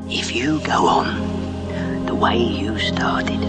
If you go on the way you started,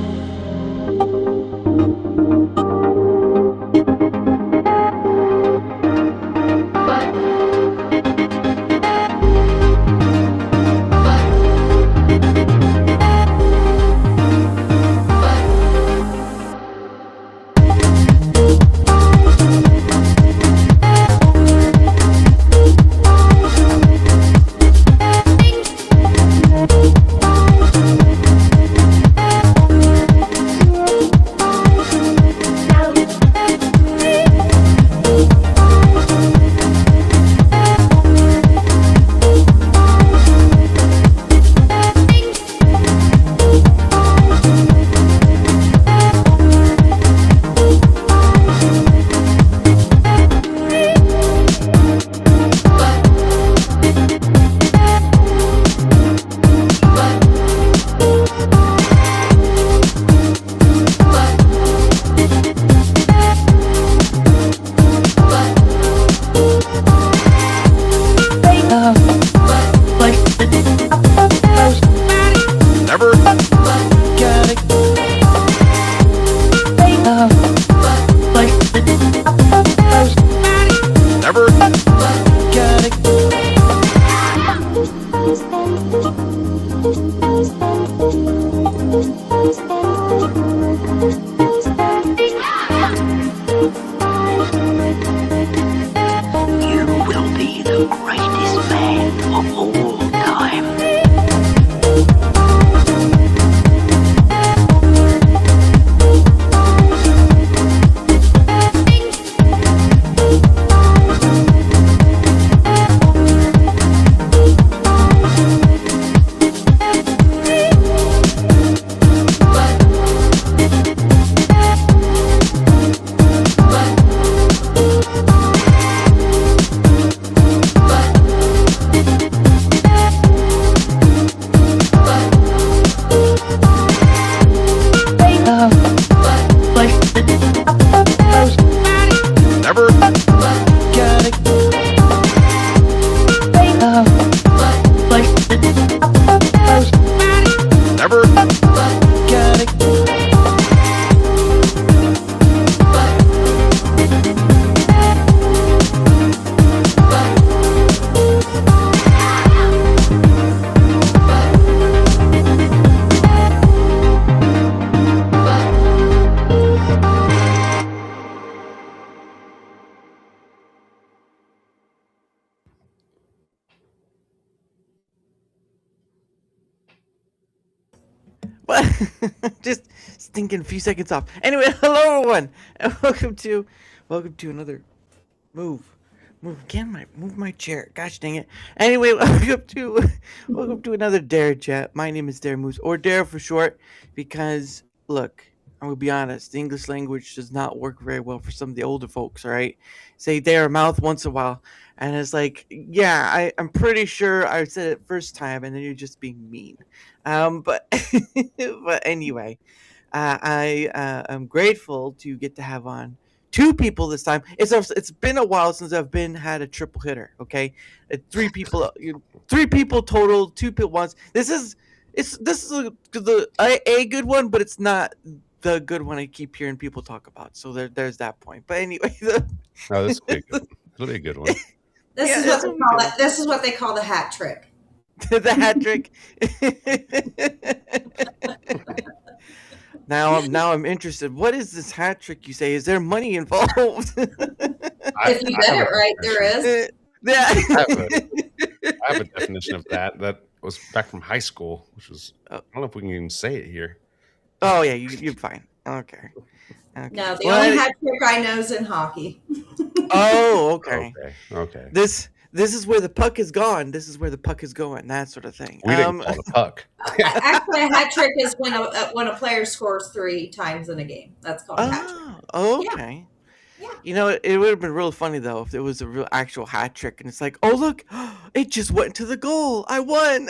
you will be the greatest man of all time. What? Just stinking a few seconds off. Anyway, hello everyone, and welcome to another move. Move my chair. Gosh dang it. Anyway, welcome to another DaraChat. My name is Dara Moose, or Dara for short, because look, I'm gonna be honest, the English language does not work very well for some of the older folks, all right? Say Dara mouth once in a while, and it's like, yeah, I'm pretty sure I said it first time, and then you're just being mean. But but anyway, I am grateful to get to have on two people this time. It's been a while since I've been had a triple hitter. Okay, three people, three people total, two people once. This is a good one, but it's not the good one I keep hearing people talk about. So there's that point. But anyway, Oh, this will be a good one. It'll be a good one. This Yeah, is that's what they what we call do. it. This is what they call the hat trick. the hat trick. Now I'm interested. What is this hat trick you say? Is there money involved? If you get it right, there is. Yeah. I have a definition of that. That was back from high school, which was I don't know if we can even say it here. Oh yeah, you're fine. Okay. No, the Well, only hat trick I know is in hockey. Oh, okay. Okay. This is where the puck is gone. This is where the puck is going. That sort of thing. We didn't call it a puck. Actually, a hat trick is when a player scores 3 times in a game. That's called a hat trick. Oh, okay. Yeah. You know, it would have been real funny though if it was a real actual hat trick, and it's like, oh look, it just went to the goal. I won.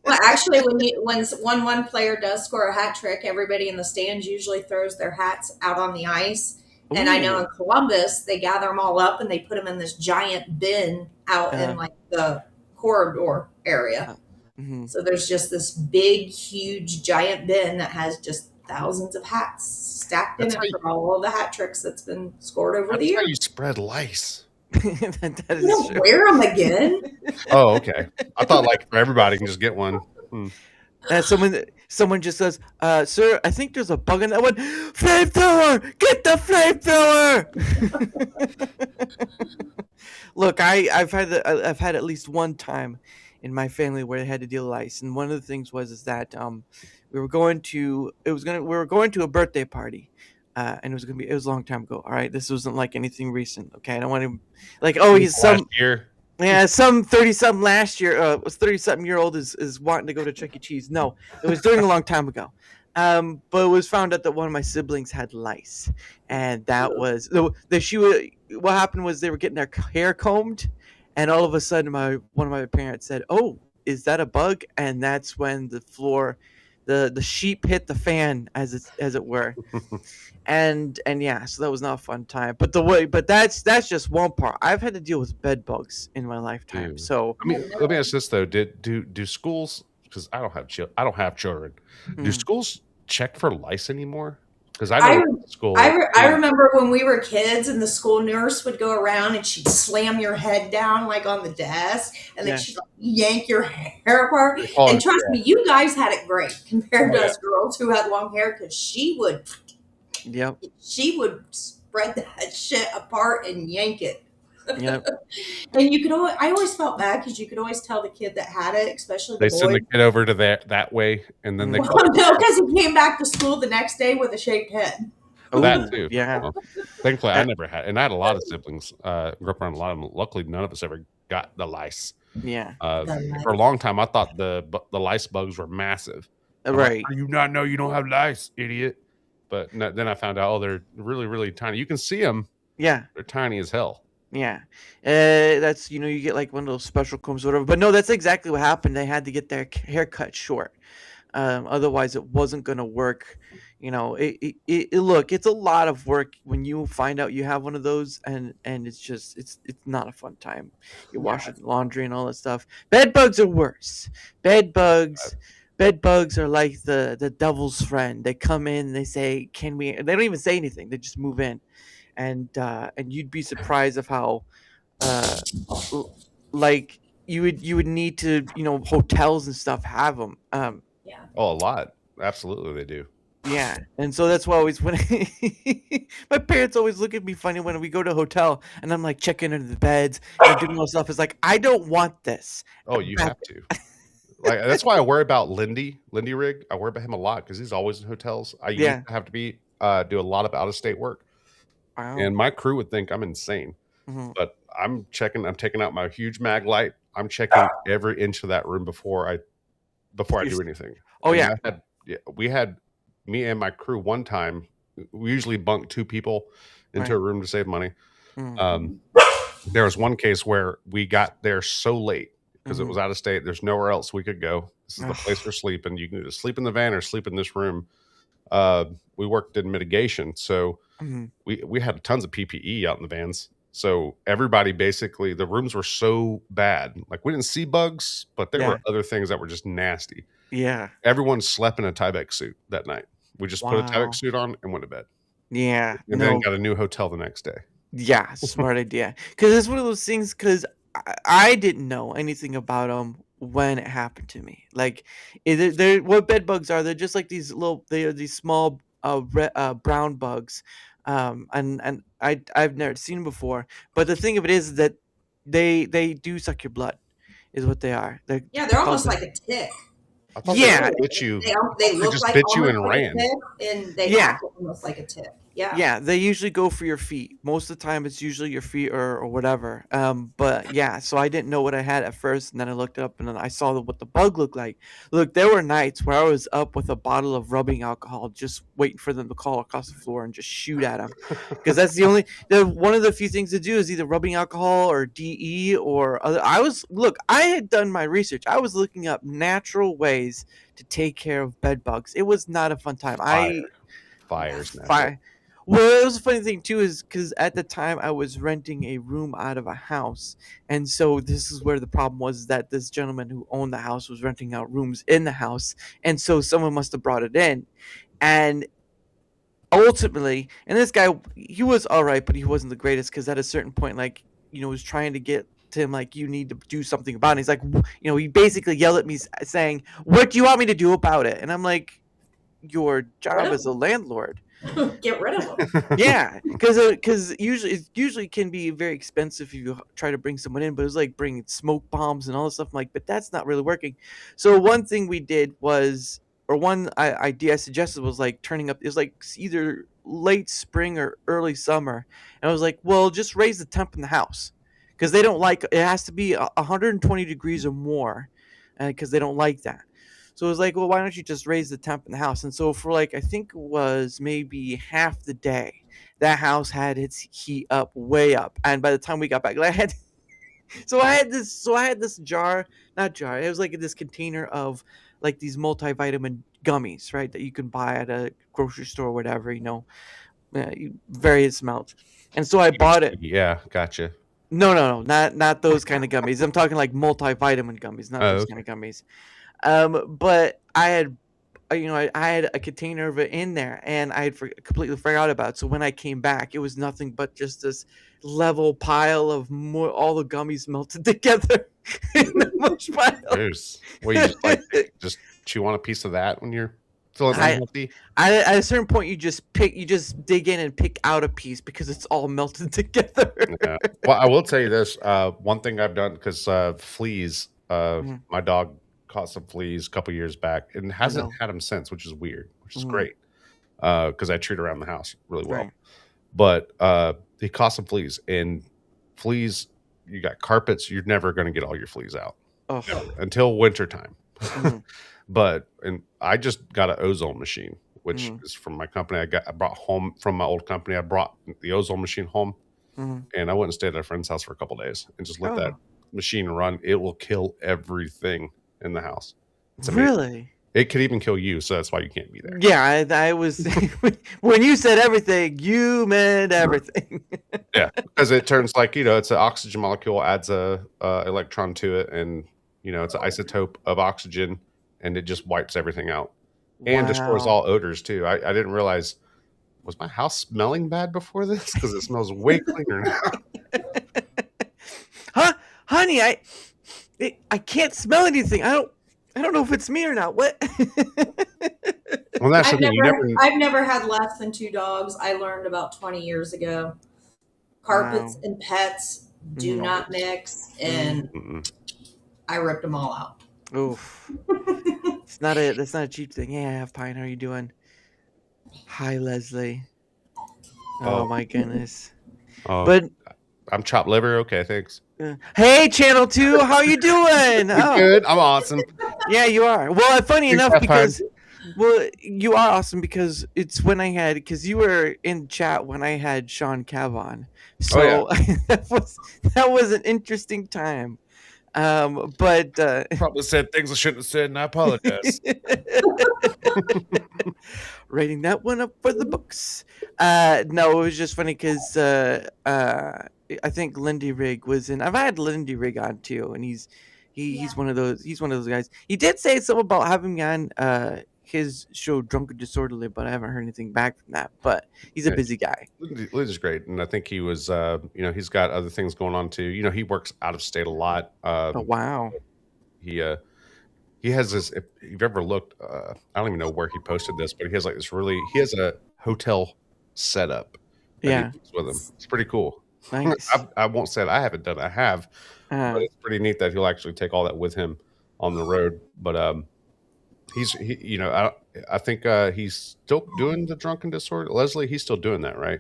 Well, actually, when one player does score a hat trick, everybody in the stands usually throws their hats out on the ice. And I know in Columbus, they gather them all up and they put them in this giant bin out in like the corridor area. Mm-hmm. So there's just this big, huge, giant bin that has just thousands of hats stacked in That's it how you, for all of the hat tricks that's been scored over the that's how you years. spread lice. That You is don't true. wear them again. Oh, okay. I thought like for everybody can just get one. Hmm. Someone just says, "Sir, I think there's a bug in that one. Flamethrower! Get the flamethrower!" Look, I've had at least one time in my family where they had to deal with ice, and one of the things is that we were going to a birthday party, and it was a long time ago. All right, this wasn't like anything recent. Okay, I don't want to like he's Last some. year. Yeah, some 30-something last year was 30-something year old is wanting to go to Chuck E. Cheese. No, it was during a long time ago. But it was found out that one of my siblings had lice, and that was what happened was they were getting their hair combed, and all of a sudden one of my parents said, "Oh, is that a bug?" And that's when the sheep hit the fan, as it were. And yeah, so that was not a fun time. But that's just one part. I've had to deal with bed bugs in my lifetime. Dude. So I mean, let me ask this though: do schools? Because I don't have children. Do schools check for lice anymore? Because I know school. I remember when we were kids and the school nurse would go around and she'd slam your head down like on the desk and then she'd like, yank your hair apart. And trust me, you guys had it great compared to us girls who had long hair because she would spread that shit apart and yank it. Yep. And I always felt bad because you could always tell the kid that had it, especially the They boy. send the kid over to that way, and then they No, because he came back to school the next day with a shaved head. That too. Yeah. Well, thankfully, I never had, and I had a lot of siblings. Grew up around a lot of them. Luckily, none of us ever got the lice. Yeah. For a long time, I thought the lice bugs were massive. Right. Do you not know you don't have lice, idiot? But no, then I found out, they're really, really tiny. You can see them. Yeah. They're tiny as hell. Yeah. That's, you get like one of those special combs or whatever. But no, that's exactly what happened. They had to get their hair cut short. Otherwise, it wasn't going to work. Look, it's a lot of work when you find out you have one of those, and it's not a fun time. You're washing laundry and all that stuff. Bed bugs are worse. Bed bugs are like the devil's friend. They come in, they say, "Can we?" They don't even say anything. They just move in, and you'd be surprised of how, like you would need to, hotels and stuff have them. Oh, a lot. Absolutely, they do. Yeah, and so that's why when my parents always look at me funny when we go to a hotel, and I'm like checking under the beds and doing all stuff. It's like, I don't want this. Oh, you have to. Like, that's why I worry about Lindy Rig. I worry about him a lot because he's always in hotels. I used to have to do a lot of out of state work, and my crew would think I'm insane. But I'm taking out my huge mag light. I'm checking every inch of that room before I do anything. Oh, and we had me and my crew one time. We usually bunk two people into a room to save money. There was one case where we got there so late because it was out of state. There's nowhere else we could go. This is the place for sleeping. You can either sleep in the van or sleep in this room. We worked in mitigation, so we had tons of PPE out in the vans. So everybody, basically, the rooms were so bad. Like, we didn't see bugs, but there were other things that were just nasty. Yeah. Everyone slept in a Tyvek suit that night. We just put a Tyvek suit on and went to bed. Yeah. And then got a new hotel the next day. Yeah, smart idea. Because it's one of those things, because I didn't know anything about them when it happened to me. Like, what bed bugs are, they're just like these small brown bugs. And I've never seen them before. But the thing of it is that they do suck your blood, is what they are. They're almost like a tick. I thought they bit you. They look just like bit you almost and like ran. a tick, and they act almost like a tick. Yeah. Yeah, they usually go for your feet. Most of the time, it's usually your feet or whatever. But yeah, so I didn't know what I had at first, and then I looked up and then I saw what the bug looked like. Look, there were nights where I was up with a bottle of rubbing alcohol, just waiting for them to call across the floor and just shoot at them, because that's one of the few things to do is either rubbing alcohol or DE or other. I had done my research. I was looking up natural ways to take care of bed bugs. It was not a fun time. Fires. Well, it was a funny thing too, is because at the time I was renting a room out of a house, and so this is where the problem was, is that this gentleman who owned the house was renting out rooms in the house, and so someone must have brought it in, and ultimately, and this guy, he was all right, but he wasn't the greatest, because at a certain point, like, was trying to get to him, like, you need to do something about it. He's like, he basically yelled at me saying, "What do you want me to do about it?" And I'm like, "Your job as a landlord." Get rid of them. Yeah, because usually can be very expensive if you try to bring someone in, but it was like bringing smoke bombs and all this stuff. I'm like, but that's not really working. So one thing we did was, or one idea I suggested was like turning up. It was like either late spring or early summer, and I was like, well, just raise the temp in the house, because they don't like it. Has to be 120 degrees or more, because they don't like that. So it was like, well, why don't you just raise the temp in the house? And so for like, I think it was maybe half the day, that house had its heat up way up. And by the time we got back, I had I had this jar, not jar, it was like this container of like these multivitamin gummies, right? That you can buy at a grocery store or whatever, various amounts. And so I bought it. Yeah, gotcha. No, not those kind of gummies. I'm talking like multivitamin gummies, not those kind of gummies. But I had, I had a container of it in there, and I had completely forgot about it. So when I came back, it was nothing but just this level pile of all the gummies melted together in the mush pile. Well, you just chew on a piece of that when you're feeling unhealthy. At a certain point, you just dig in and pick out a piece because it's all melted together. Yeah. Well, I will tell you this. One thing I've done, because fleas, my dog caught some fleas a couple years back and hasn't had them since, which is weird, which is great, because I treat around the house really well. Right. But he caught some fleas, and fleas, you got carpets, you're never going to get all your fleas out until wintertime. And I just got an ozone machine, which is from my company. I brought home from my old company. I brought the ozone machine home, and I went and stayed at a friend's house for a couple of days and just let that machine run. It will kill everything in the house. It's amazing. Really? It could even kill you, so that's why you can't be there. Yeah, I was when you said everything, you meant everything. Yeah, because it turns like, it's an oxygen molecule, adds a electron to it, and it's an isotope of oxygen, and it just wipes everything out and destroys all odors too. I didn't realize, was my house smelling bad before this? Because it smells way cleaner now. Huh, honey, I can't smell anything. I don't know if it's me or not. What? Well, that's I've never had less than 2 dogs. I learned about 20 years ago. Carpets and pets do not mix, and I ripped them all out. Oof. That's not a cheap thing. Yeah, Pine, how are you doing? Hi, Leslie. Oh my goodness. But I'm chopped liver. Okay, thanks. Hey, Channel 2, how you doing? Good. I'm awesome. Yeah, you are. Well, funny enough, because you are awesome, because it's when because you were in chat when I had Sean Cav on. So that was an interesting time. But probably said things I shouldn't have said, and I apologize. Writing that one up for the books. No, it was just funny because I think Lindy Rig was in. I've had Lindy Rig on too, and he's one of those. He's one of those guys. He did say something about having me on his show Drunk and Disorderly, but I haven't heard anything back from that. But he's a busy guy. Lindy's great, and I think he was. He's got other things going on too. He works out of state a lot. Oh wow. He has this. If you've ever looked, I don't even know where he posted this, but he has like this he has a hotel setup. Yeah, with him. It's pretty cool. Nice. I won't say that I haven't done it. I have, but it's pretty neat that he'll actually take all that with him on the road. But I think he's still doing the Drunk and Disorder. Leslie, he's still doing that, right?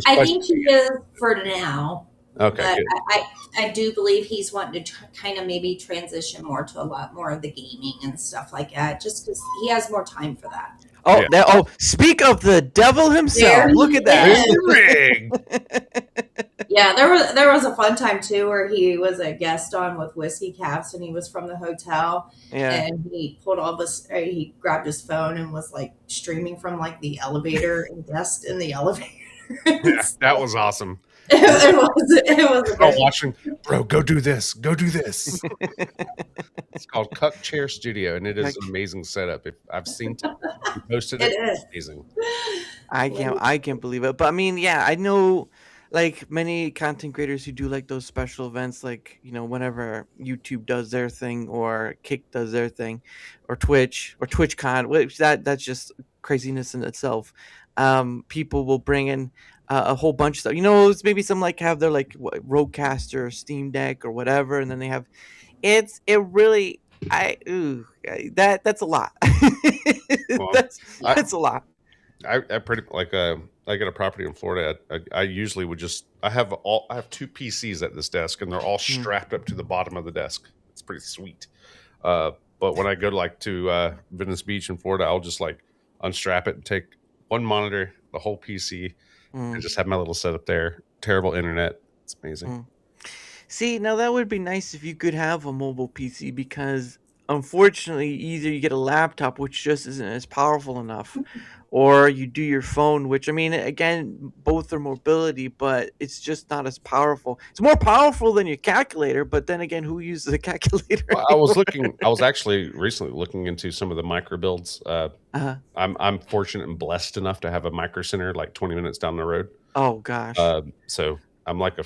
I think he is for now. Okay, but I do believe he's wanting to kind of maybe transition more to a lot more of the gaming and stuff like that, just because he has more time for that. Oh, speak of the devil himself. Look at that. Yeah, there was a fun time too where he was a guest on with Whiskey Caps, and he was from the hotel, and he pulled all this. He grabbed his phone and was like streaming from like the elevator and guest in the elevator. Yeah, that was awesome. It was. Oh, watching, bro. Go do this. Go do this. It's called Cuck Chair Studio, and it is an amazing setup. If I've seen it, you posted it. It's amazing. I can't believe it. But I mean, yeah, I know like many content creators who do like those special events, like, you know, whenever YouTube does their thing or Kick does their thing or TwitchCon, which that's just craziness in itself. People will bring in a whole bunch of stuff. You know, it's maybe some like have their like Rodecaster or Steam Deck or whatever, and then they have that's a lot. Well, that's a lot. I pretty like I get a property in Florida. I usually would I have two PCs at this desk, and they're all strapped up to the bottom of the desk. It's pretty sweet. But when I go to Venice Beach in Florida, I'll just like unstrap it and take one monitor, the whole PC, and just have my little setup there. Terrible internet. It's amazing. See, now that would be nice if you could have a mobile PC, because unfortunately, either you get a laptop, which just isn't as powerful enough, or you do your phone, which, I mean, again, both are mobility, but it's just not as powerful. It's more powerful than your calculator, but then again, who uses a calculator? Well, I was actually recently looking into some of the micro builds. I'm fortunate and blessed enough to have a micro center like 20 minutes down the road. Oh gosh. So I'm like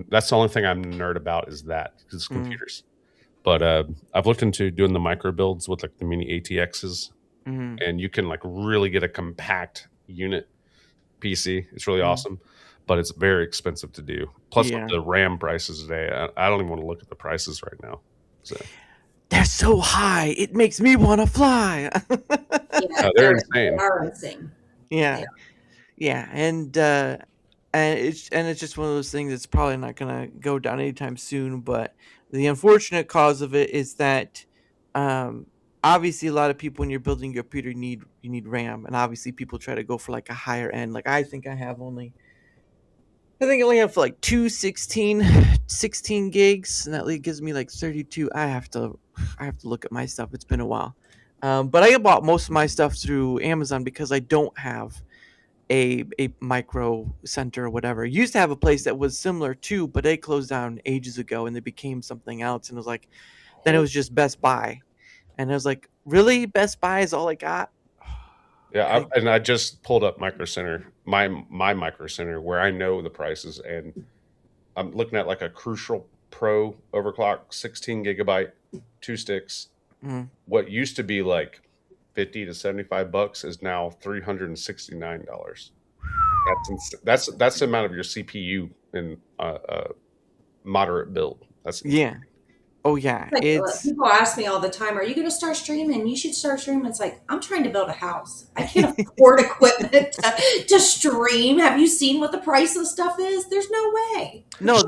that's the only thing I'm nerd about is that, because computers. But I've looked into doing the micro builds with like the mini ATXs, and you can like really get a compact unit PC. It's really awesome, but it's very expensive to do. Plus with the RAM prices today, I don't even want to look at the prices right now. So they're so high, it makes me want to fly. They're insane. They are insane. Yeah, and it's just one of those things that's probably not gonna go down anytime soon. But the unfortunate cause of it is that obviously a lot of people, when you're building your computer, you need RAM, and obviously people try to go for like a higher end. Like I think I only have for like 16 gigs, and that gives me like 32. I have to look at my stuff. It's been a while, but I bought most of my stuff through Amazon because I don't have a micro center or whatever. I used to have a place that was similar too, but they closed down ages ago and they became something else. And it was like, then it was just Best Buy, and I was like, really, Best Buy is all I got? Yeah, I just pulled up Micro Center, my Micro Center, where I know the prices, and I'm looking at like a Crucial Pro overclock, 16 gigabyte, 2 sticks. What used to be like $50 to $75 is now $369. That's the amount of your CPU in moderate build. That's yeah. Oh yeah, people ask me all the time, "Are you going to start streaming? You should start streaming." It's like, I'm trying to build a house. I can't afford equipment to stream. Have you seen what the price of stuff is? There's no way. No,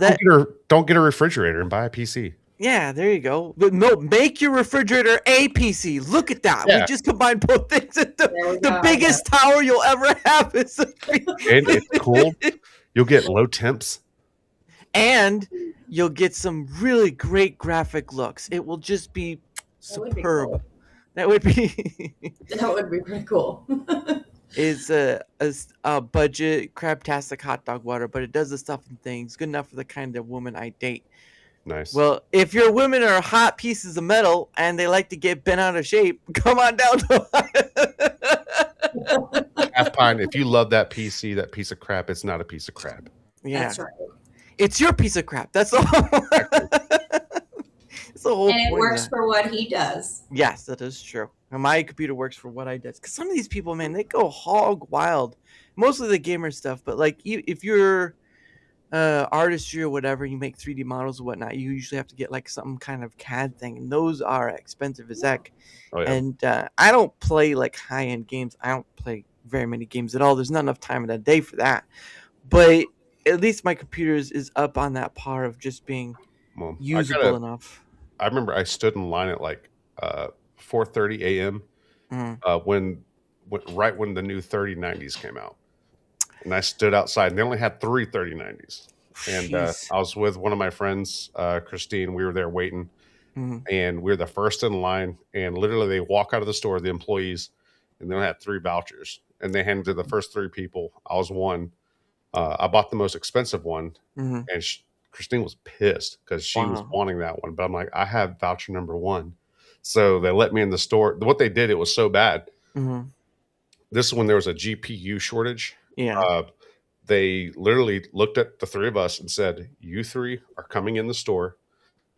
don't get a refrigerator and buy a PC. Yeah, there you go. But no, make your refrigerator a PC. Look at that. Yeah. We just combined both things. The biggest tower you'll ever have is a PC. And it's cool. You'll get low temps. And you'll get some really great graphic looks. It will just be superb. That would be pretty cool. It's a budget crabtastic hot dog water, but it does the stuff and things good enough for the kind of woman I date. Nice. Well, if your women are hot pieces of metal and they like to get bent out of shape, come on down to Half Pine. If you love that PC, that piece of crap, it's not a piece of crap. Yeah, that's right. It's your piece of crap. That's all. It's the whole and it works for what he does. Yes, that is true. And my computer works for what I do. Because some of these people, man, they go hog wild. Mostly the gamer stuff, but like if you're artistry or whatever, you make 3D models or whatnot, you usually have to get like some kind of CAD thing, and those are expensive as heck. Oh, yeah. And I don't play like high-end games. I don't play very many games at all. There's not enough time in a day for that. But at least my computer is up on that par of just being usable enough. I remember I stood in line at like 4:30 a.m. When right when the new 3090s came out, and I stood outside, and they only had 3090s. And I was with one of my friends, Christine. We were there waiting, and we were the first in line. And literally, they walk out of the store, the employees, and they only had 3 vouchers, and they handed to the first 3 people. I was one. I bought the most expensive one, and Christine was pissed because she was wanting that one. But I'm like, I have voucher number 1. So they let me in the store. What they did, it was so bad. This is when there was a GPU shortage. Yeah. They literally looked at the 3 of us and said, you 3 are coming in the store.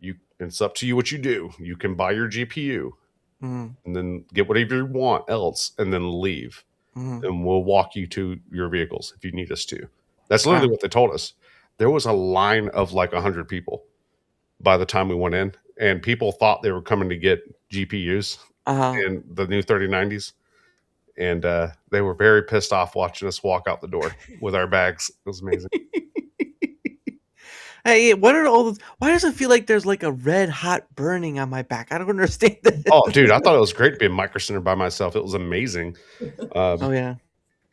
It's up to you what you do. You can buy your GPU and then get whatever you want else and then leave. And we'll walk you to your vehicles if you need us to. That's literally what they told us. There was a line of like 100 people by the time we went in, and people thought they were coming to get GPUs and the new 3090s. And they were very pissed off watching us walk out the door with our bags. It was amazing. Hey, what are all those? Why does it feel like there's like a red hot burning on my back? I don't understand that. Oh, dude, I thought it was great to be in Micro Center by myself. It was amazing. Oh yeah.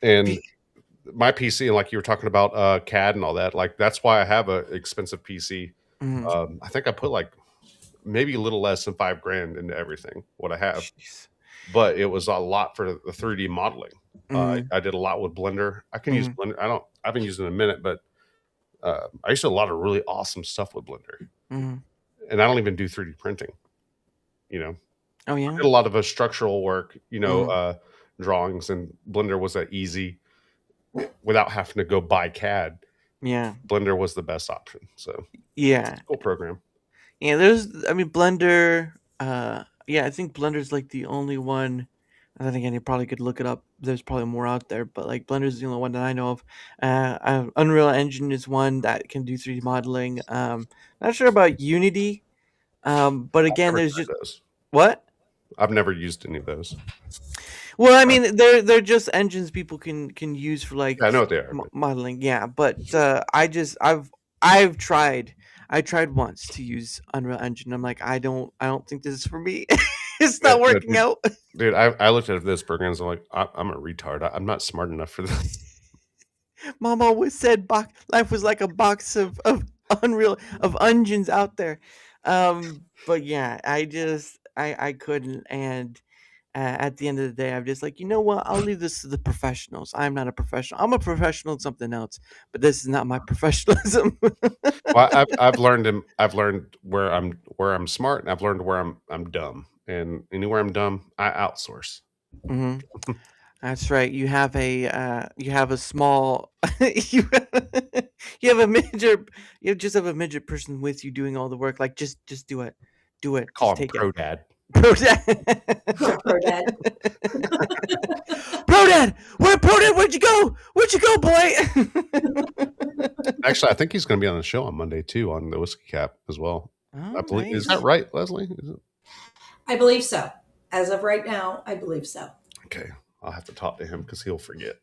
And my PC, and like you were talking about CAD and all that, like that's why I have an expensive PC. I think I put like maybe a little less than $5,000 into everything what I have. Jeez. But it was a lot for the 3D modeling. I did a lot with Blender. I can use Blender. I haven't used it in a minute, but I used to do a lot of really awesome stuff with Blender. And I don't even do 3D printing. You know. Oh yeah. I did a lot of structural work. You know, drawings, and Blender was that easy without having to go buy CAD. Yeah. Blender was the best option. So yeah, it's a cool program. Yeah, Blender. Yeah, I think Blender's like the only one. And then again, you probably could look it up. There's probably more out there, but like Blender's the only one that I know of. Unreal Engine is one that can do 3D modeling. Not sure about Unity, but again, there's just those. What? I've never used any of those. Well, I mean, they're just engines people can use for like I know what they are. Modeling. Yeah, but I've tried. I tried once to use Unreal Engine. I'm like, I don't think this is for me. It's not working out. Dude, I looked at this program and I'm like, I'm a retard. I'm not smart enough for this. Mom always said life was like a box of engines out there. But yeah, I couldn't. And at the end of the day, I'm just like, you know what? I'll leave this to the professionals. I'm not a professional. I'm a professional in something else, but this is not my professionalism. Well, I've learned where I'm smart, and I've learned where I'm dumb. And anywhere I'm dumb, I outsource. That's right. You have a small you have a midget. You just have a midget person with you doing all the work. Like just do it. Call just him Pro Dad. Pro Dad. Pro Dad. Pro Dad. Where'd you go? Where'd you go, boy? Actually, I think he's going to be on the show on Monday too, on the Whiskey Cap as well. I believe. Nice. Is that right, Leslie? Is it? I believe so. As of right now, I believe so. Okay, I'll have to talk to him because he'll forget.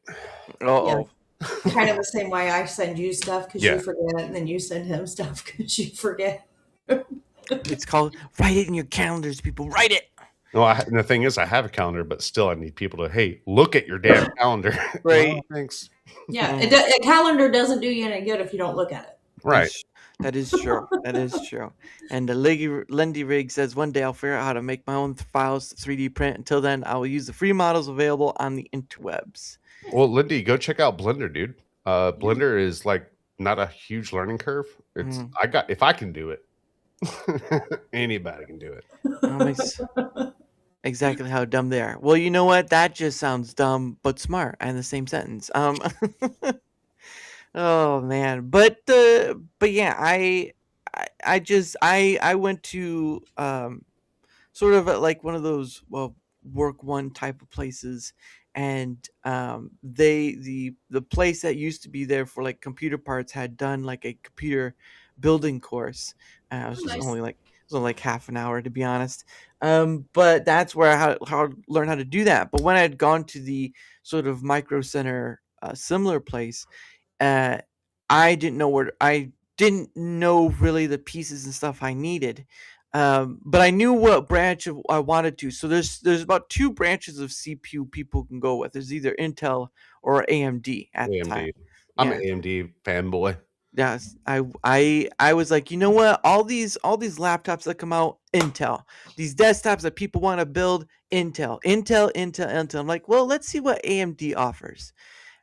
Oh. Yeah. Kind of the same way I send you stuff because you forget, and then you send him stuff because you forget. It's called write it in your calendars, people. Write it. No, and the thing is, I have a calendar, but still, I need people to, hey, look at your damn calendar. Right. Thanks. Yeah, a calendar doesn't do you any good if you don't look at it. Right. That is true. That is true. And the Lendy Rig says, one day I'll figure out how to make my own files 3D print. Until then, I will use the free models available on the interwebs. Well, Lindy, go check out Blender, dude. Blender is like not a huge learning curve. It's if I can do it, anybody can do it. Exactly how dumb they are. Well, you know what? That just sounds dumb but smart in the same sentence. Oh man, but yeah, I went to sort of like one of those work one type of places, and the place that used to be there for like computer parts had done like a computer building course. It was just only like half an hour, to be honest. But that's where I learned how to do that. But when I had gone to the sort of Micro Center similar place, I didn't know really the pieces and stuff I needed. But I knew what branch I wanted to. So there's about 2 branches of CPU people can go with. There's either Intel or AMD at the time. AMD. I'm Yeah. an AMD fanboy. Yes, I was like, you know what? All these laptops that come out, Intel. These desktops that people want to build, Intel. I'm like, well, let's see what AMD offers.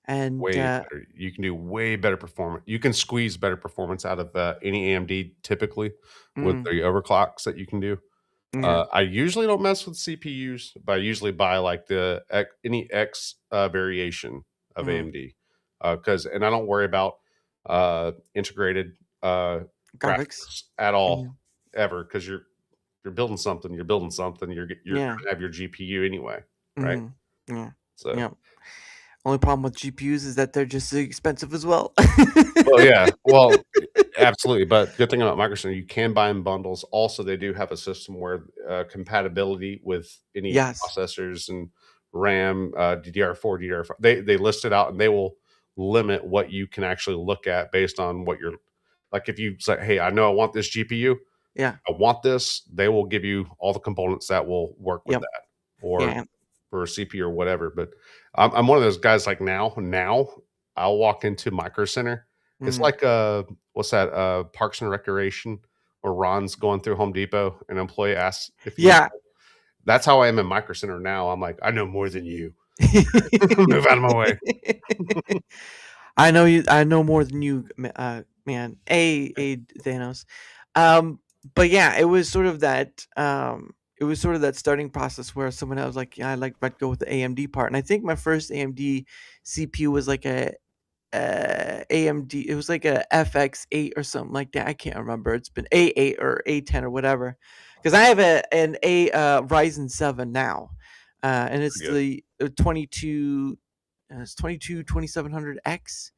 And Way better. You can do way better performance. You can squeeze better performance out of any AMD typically with the overclocks that you can do. yeah. I usually don't mess with CPUs, but I usually buy like any X variation of AMD because, and I don't worry about integrated graphics at all ever because you're building something. You're building something. You're gonna have your GPU anyway, right? Yeah. So. Yeah. Only problem with GPUs is that they're just expensive as well. Well, yeah. Well, absolutely. But good thing about Microsoft, you can buy in bundles. Also, they do have a system where compatibility with any processors and RAM, DDR4, DDR5. They list it out and they will limit what you can actually look at based on what you're like. If you say, "Hey, I know I want this GPU. Yeah, I want this," they will give you all the components that will work with that, or for a CPU or whatever. But I'm one of those guys. Like now I'll walk into Micro Center. It's like what's that? Parks and Recreation, where Ron's going through Home Depot, and an employee asks if you. That's how I am in Micro Center now. I'm like, I know more than you. Move out of my way. I know you. I know more than you, man. Thanos. But yeah, it was sort of that. It was sort of that starting process where someone else was like, yeah, I'd go with the AMD part, and I think my first AMD CPU was like a AMD. It was like a FX8 or something like that. I can't remember. It's been A8 or A10 or whatever. Because I have an Ryzen 7 now, and it's the 2700X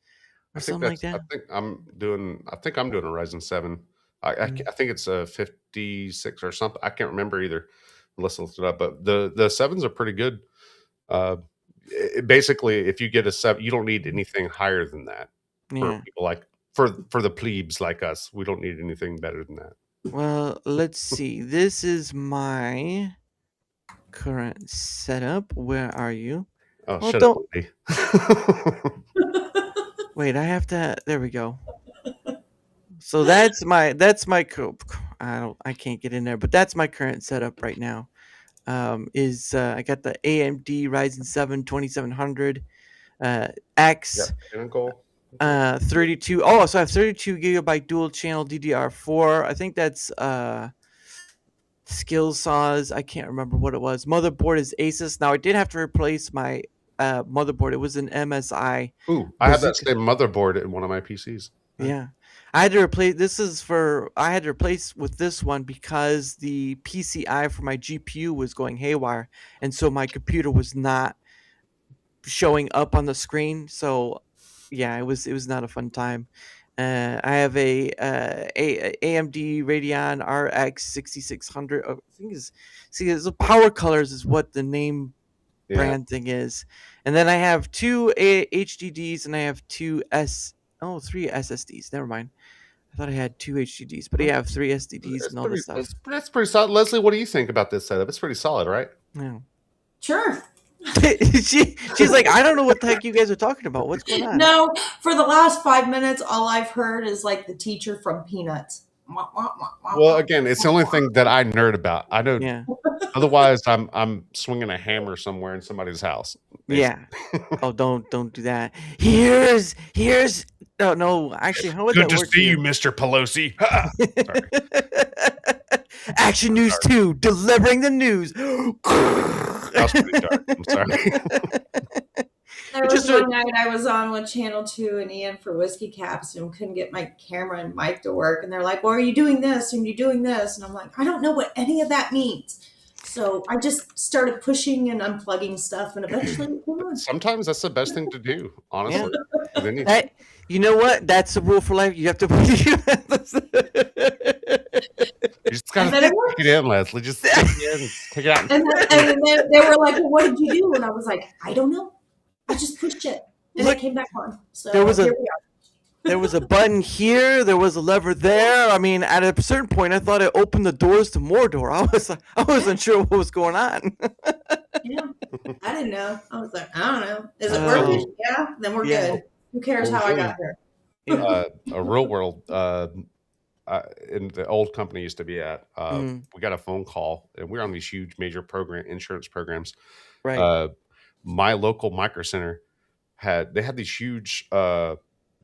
or something like that. I think I'm doing a Ryzen 7. I think it's a 56 or something. I can't remember either. Let's look it up. But the 7s are pretty good. Basically, if you get a 7, you don't need anything higher than that. For people like for the plebes like us, we don't need anything better than that. Well, let's see. This is my current setup. Where are you? Oh, shut up, lady. Wait, I have to. There we go. So that's my I can't get in there, but that's my current setup right now. I got the AMD Ryzen 7 2700 X 32. Oh, so I have 32 gigabyte dual channel DDR4. I think that's Skills Saws. I can't remember what it was. Motherboard is Asus. Now I did have to replace my motherboard. It was an MSI. Ooh, I have that same motherboard in one of my PCs. Yeah. I had to replace with this one because the PCI for my GPU was going haywire, and so my computer was not showing up on the screen. So yeah, it was not a fun time. I have a AMD Radeon RX 6600. I think the Power Colors is what the name brand thing is, and then I have 2 HDDs and I have 3 SSDs. Never mind. I thought I had 2 HDDs, but I have 3 SSDs and all this stuff. That's pretty solid. Leslie, what do you think about this setup? It's pretty solid, right? Yeah. Sure. She's like, I don't know what the heck you guys are talking about. What's going on? No, for the last 5 minutes, all I've heard is like the teacher from Peanuts. Well, again, it's the only thing that I nerd about. I don't. Yeah. Otherwise, I'm swinging a hammer somewhere in somebody's house. Basically. Yeah. Oh, don't do that. Here's. No. Actually, how would that work? Good to see you, Mr. Pelosi. Action News 2, delivering the news. That was pretty dark. I'm sorry. There was one night I was on with Channel 2 and Ian for Whiskey Caps and couldn't get my camera and mic to work. And they're like, well, are you doing this? And you're doing this? And I'm like, I don't know what any of that means. So I just started pushing and unplugging stuff, and eventually it came on. Sometimes that's the best thing to do, honestly. Yeah. You know what? That's the rule for life. You have to. You just gotta take it in, Leslie. Just take it in, take it out. And then they were like, well, what did you do? And I was like, I don't know. I just pushed it, and it came back on. So here we are. There was a button here. There was a lever there. I mean, at a certain point, I thought it opened the doors to Mordor. I wasn't sure what was going on. Yeah, I didn't know. I was like, I don't know. Is it working? Yeah, then we're good. Who cares how I got here? A real world. In the old company I used to be at, we got a phone call, and we're on these huge major insurance programs. Right. My local micro center had these huge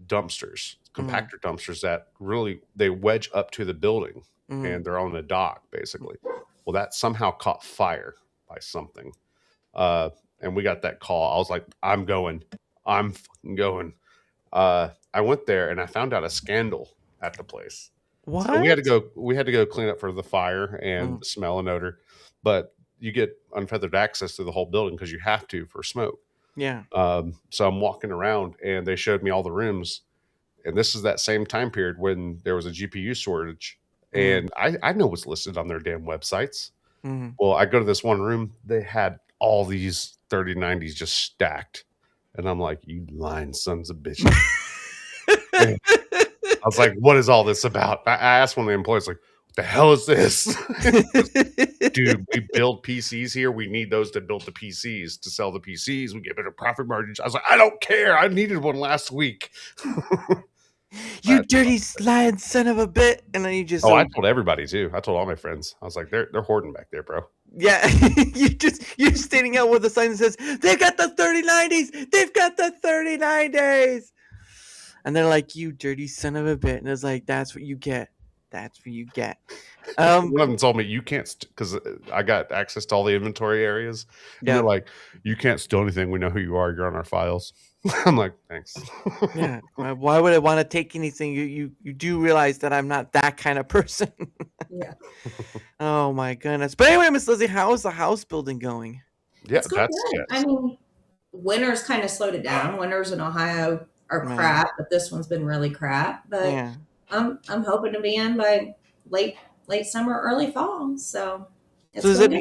dumpsters, compactor dumpsters that really they wedge up to the building, and they're on the dock basically. Well, that somehow caught fire by something, and we got that call. I was like, I'm fucking going. I went there and I found out a scandal at the place. What? So we had to go clean up for the fire and the smell and odor, but you get unfeathered access to the whole building because you have to for smoke. Yeah. So I'm walking around and they showed me all the rooms, and this is that same time period when there was a GPU shortage, and I know what's listed on their damn websites. Well, I go to this one room, they had all these 3090s just stacked, and I'm like, you lying sons of bitches. I was like, what is all this about? I asked one of the employees, like, what the hell is this? Dude, we build PCs here. We need those to build the PCs, to sell the PCs. We get better profit margins. I was like, I don't care. I needed one last week. You dirty lying son of a bit. And then you just... I told everybody, too. I told all my friends. I was like, they're hoarding back there, bro. Yeah. You're standing out with a sign that says, they got the 3090s. They've got the 3090s. And they're like, you dirty son of a bit. And it's like, that's what you get. That's what you get. One of them told me, you can't, because I got access to all the inventory areas. Yeah. They're like, you can't steal anything. We know who you are. You're on our files. I'm like, thanks. Yeah. Why would I want to take anything? You do realize that I'm not that kind of person. Yeah. Oh, my goodness. But anyway, Miss Lizzie, how is the house building going? Yeah, that's good. Yes. I mean, winters kind of slowed it down. Winters in Ohio are crap, but this one's been really crap. But yeah. I'm hoping to be in by late summer, early fall. So does it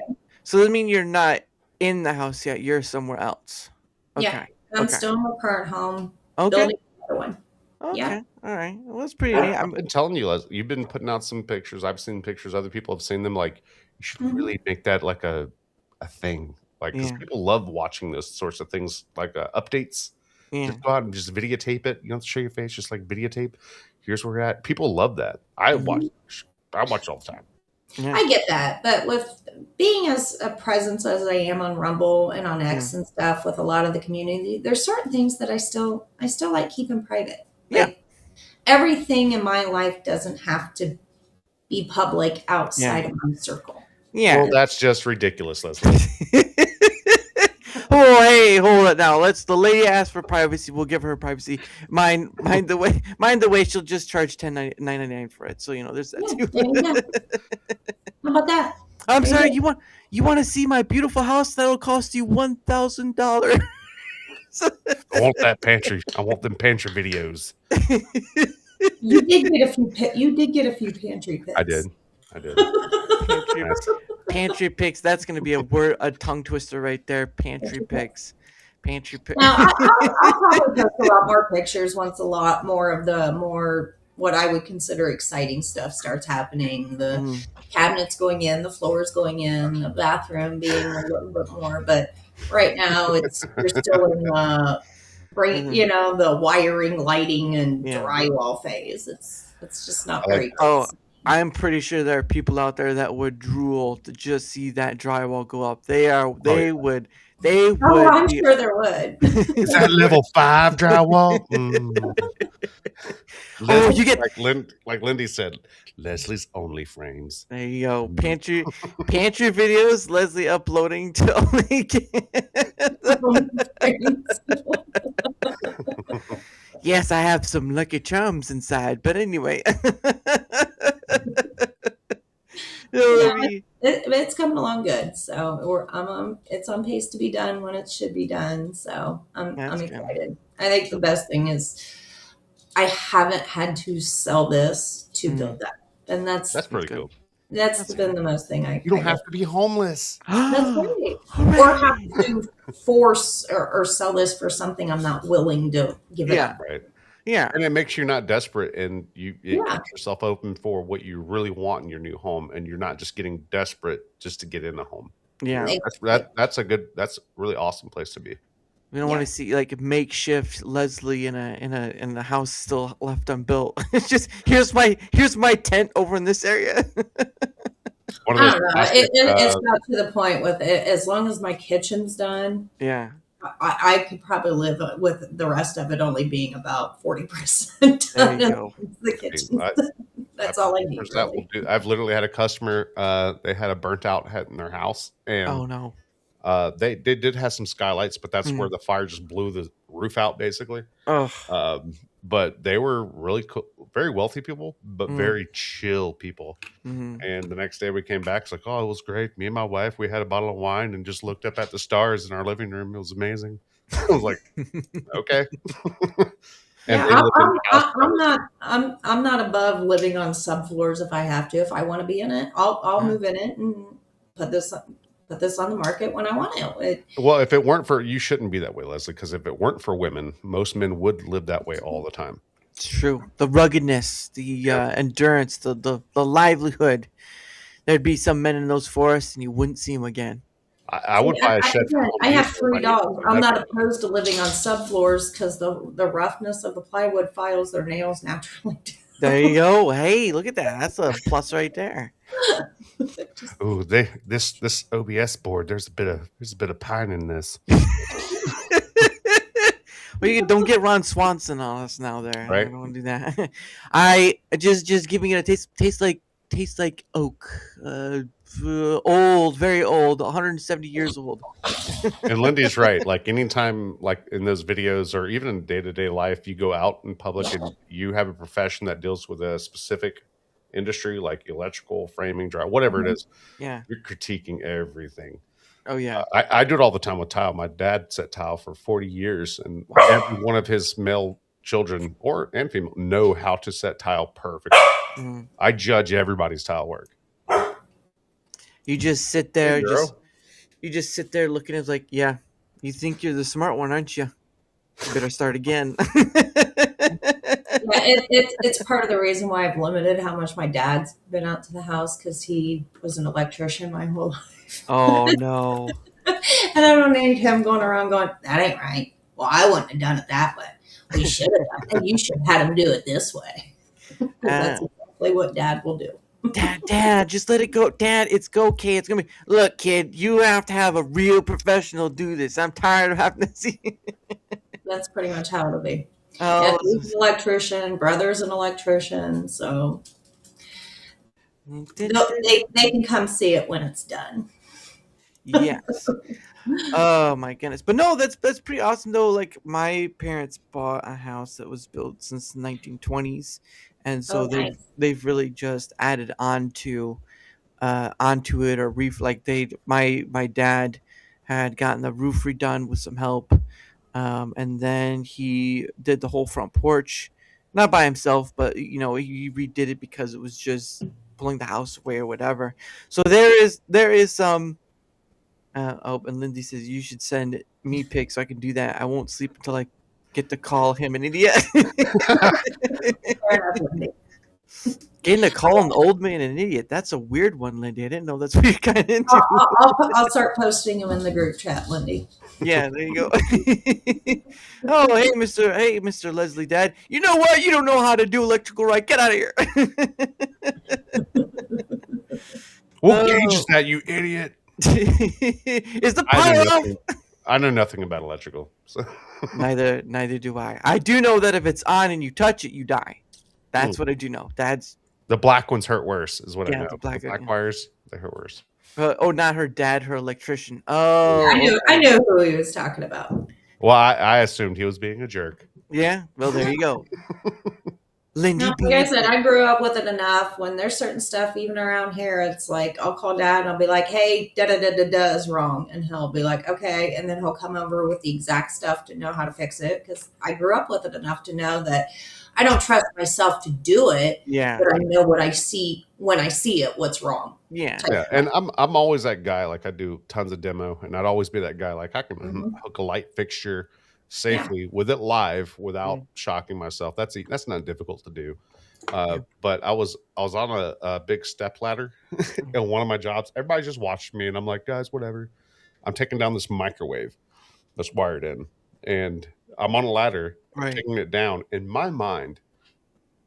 mean you're not in the house yet? You're somewhere else. Okay. Yeah, I'm still in my current home. Building another one. Okay. Yeah. All right. Well, that's pretty neat. I've been telling you, Leslie, you've been putting out some pictures. I've seen pictures. Other people have seen them. Like, you should really make that like a thing. Like, because people love watching those sorts of things, like updates. Yeah. Just go out and just videotape it. You don't have to show your face, just like videotape. Here's where we're at. People love that. I watch all the time. Yeah. I get that. But with being as a presence as I am on Rumble and on X and stuff with a lot of the community, there's certain things that I still like keeping private. Like, everything in my life doesn't have to be public outside of my circle. Yeah. Well, that's just ridiculous, Leslie. Oh, hey, hold it now. The lady asked for privacy. We'll give her privacy. Mind the way she'll just charge $10.99 for it. So there's that too. How about that? I'm sorry. You want to see my beautiful house? That'll cost you $1,000. I want that pantry. I want them pantry videos. You did get a few pantry pics. I did. Pantry pics. That's going to be a tongue twister right there. Pantry pics. Pantry pics. Now, I'll probably post a lot more pictures once a lot more of the what I would consider exciting stuff starts happening. The cabinets going in, the floors going in, the bathroom being a little bit more. But right now, you're still in the wiring, lighting, and drywall phase. It's just not very. Oh, I'm pretty sure there are people out there that would drool to just see that drywall go up. They would. I'm sure there would. Is that level 5 drywall? Oh, you get like Lindy said, Leslie's Only Frames. There you go. Pantry videos. Leslie uploading to Only. Yes, I have some Lucky Charms inside, but anyway. It's coming along good. So it's on pace to be done when it should be done. So I'm excited. I think the best thing is I haven't had to sell this to build that, and that's pretty cool. That's been the most thing You don't have to be homeless. That's right. Or have to force or sell this for something I'm not willing to give it up. Right. Yeah. And it makes you not desperate, and it Yeah. keeps yourself open for what you really want in your new home, and you're not just getting desperate just to get in a home. Yeah. That's a really awesome place to be. We don't want to see like makeshift Leslie in a house still left unbuilt. It's just here's my tent over in this area. One of I those don't know. plastic, It's got to the point with it. As long as my kitchen's done, Yeah. I could probably live with the rest of it only being about 40% There done. you go. The kitchen. That's all I need. that will do. I've literally had a customer. They had a burnt out head in their house, and Oh no. they did have some skylights, but that's where the fire just blew the roof out, basically. Oh. But they were really cool, very wealthy people, but very chill people. And the next day we came back, it's like, oh, it was great. Me and my wife, we had a bottle of wine and just looked up at the stars in our living room. It was amazing. I was like, okay. Yeah, I'm not above living on subfloors if I have to. If I want to be in it, I'll move in it and put this on the market when I want to. Well, if it weren't for, you shouldn't be that way, Leslie, because if it weren't for women, most men would live that way all the time. It's true. The ruggedness, the endurance, the livelihood. There'd be some men in those forests, and you wouldn't see them again. I would buy a shed. I have 3 dogs. I'm not opposed to living on subfloors because the roughness of the plywood files their nails naturally do. There you go. Hey, look at that. That's a plus right there. Ooh, this OBS board. There's a bit of pine in this. Well, you don't get Ron Swanson on us now. There, right? I don't want to do that. I just giving it a taste. Tastes like oak. Old, very old, 170 years old. And Lindy's right. Like anytime, like in those videos or even in day-to-day life, you go out in public and you have a profession that deals with a specific industry, like electrical, framing, dry, whatever it is. Yeah. You're critiquing everything. Oh, yeah. I do it all the time with tile. My dad set tile for 40 years, and every one of his male children and female know how to set tile perfectly. I judge everybody's tile work. You just sit there, you just sit there looking at it like, yeah, you think you're the smart one, aren't you? You better start again. It's part of the reason why I've limited how much my dad's been out to the house, because he was an electrician my whole life. Oh no. And I don't need him going around going, that ain't right. Well, I wouldn't have done it that way. We should have done it. You should have had him do it this way. That's exactly what Dad will do. Dad, just let it go. Dad, it's okay. It's gonna be. Look, kid, you have to have a real professional do this. I'm tired of having to see. That's pretty much how it'll be. Oh, he's an electrician. Brother's an electrician, so they can come see it when it's done. Yes. Oh my goodness. But no, that's pretty awesome though. Like my parents bought a house that was built since the 1920s, and so they've really just added onto it, or my dad had gotten the roof redone with some help, and then he did the whole front porch, not by himself, but he redid it because it was just pulling the house away or whatever. So there is some. And Lindsay says you should send me pics so I can do that. I won't sleep until I get to call him an idiot. Getting to call an old man an idiot, that's a weird one, Lindy. I didn't know that's what you're kind of into. I'll start posting him in the group chat, Lindy. Yeah, there you go. Oh, hey, Mr. Leslie Dad. You know what? You don't know how to do electrical right. Get out of here. What gauge is that, you idiot? Is the power off? I know nothing about electrical. So. Neither do I. I do know that if it's on and you touch it, you die. That's what I do know. The black ones hurt worse, is what I know. The black wires, they hurt worse. Not her dad, her electrician. Oh, I knew who he was talking about. Well, I assumed he was being a jerk. Yeah. Well, there you go. Lindy, no, like I said, I grew up with it enough. When there's certain stuff, even around here, it's like I'll call Dad and I'll be like, "Hey, da da da da da is wrong," and he'll be like, "Okay," and then he'll come over with the exact stuff to know how to fix it, because I grew up with it enough to know that I don't trust myself to do it. Yeah, but I know what I see when I see it, what's wrong. Yeah. And I'm always that guy. Like I do tons of demo, and I'd always be that guy. Like I can hook a light fixture. safely with it live without shocking myself. That's not difficult to do. But I was on a big step ladder in one of my jobs. Everybody just watched me, and I'm like, guys, whatever. I'm taking down this microwave that's wired in, and I'm on a ladder, taking it down. In my mind,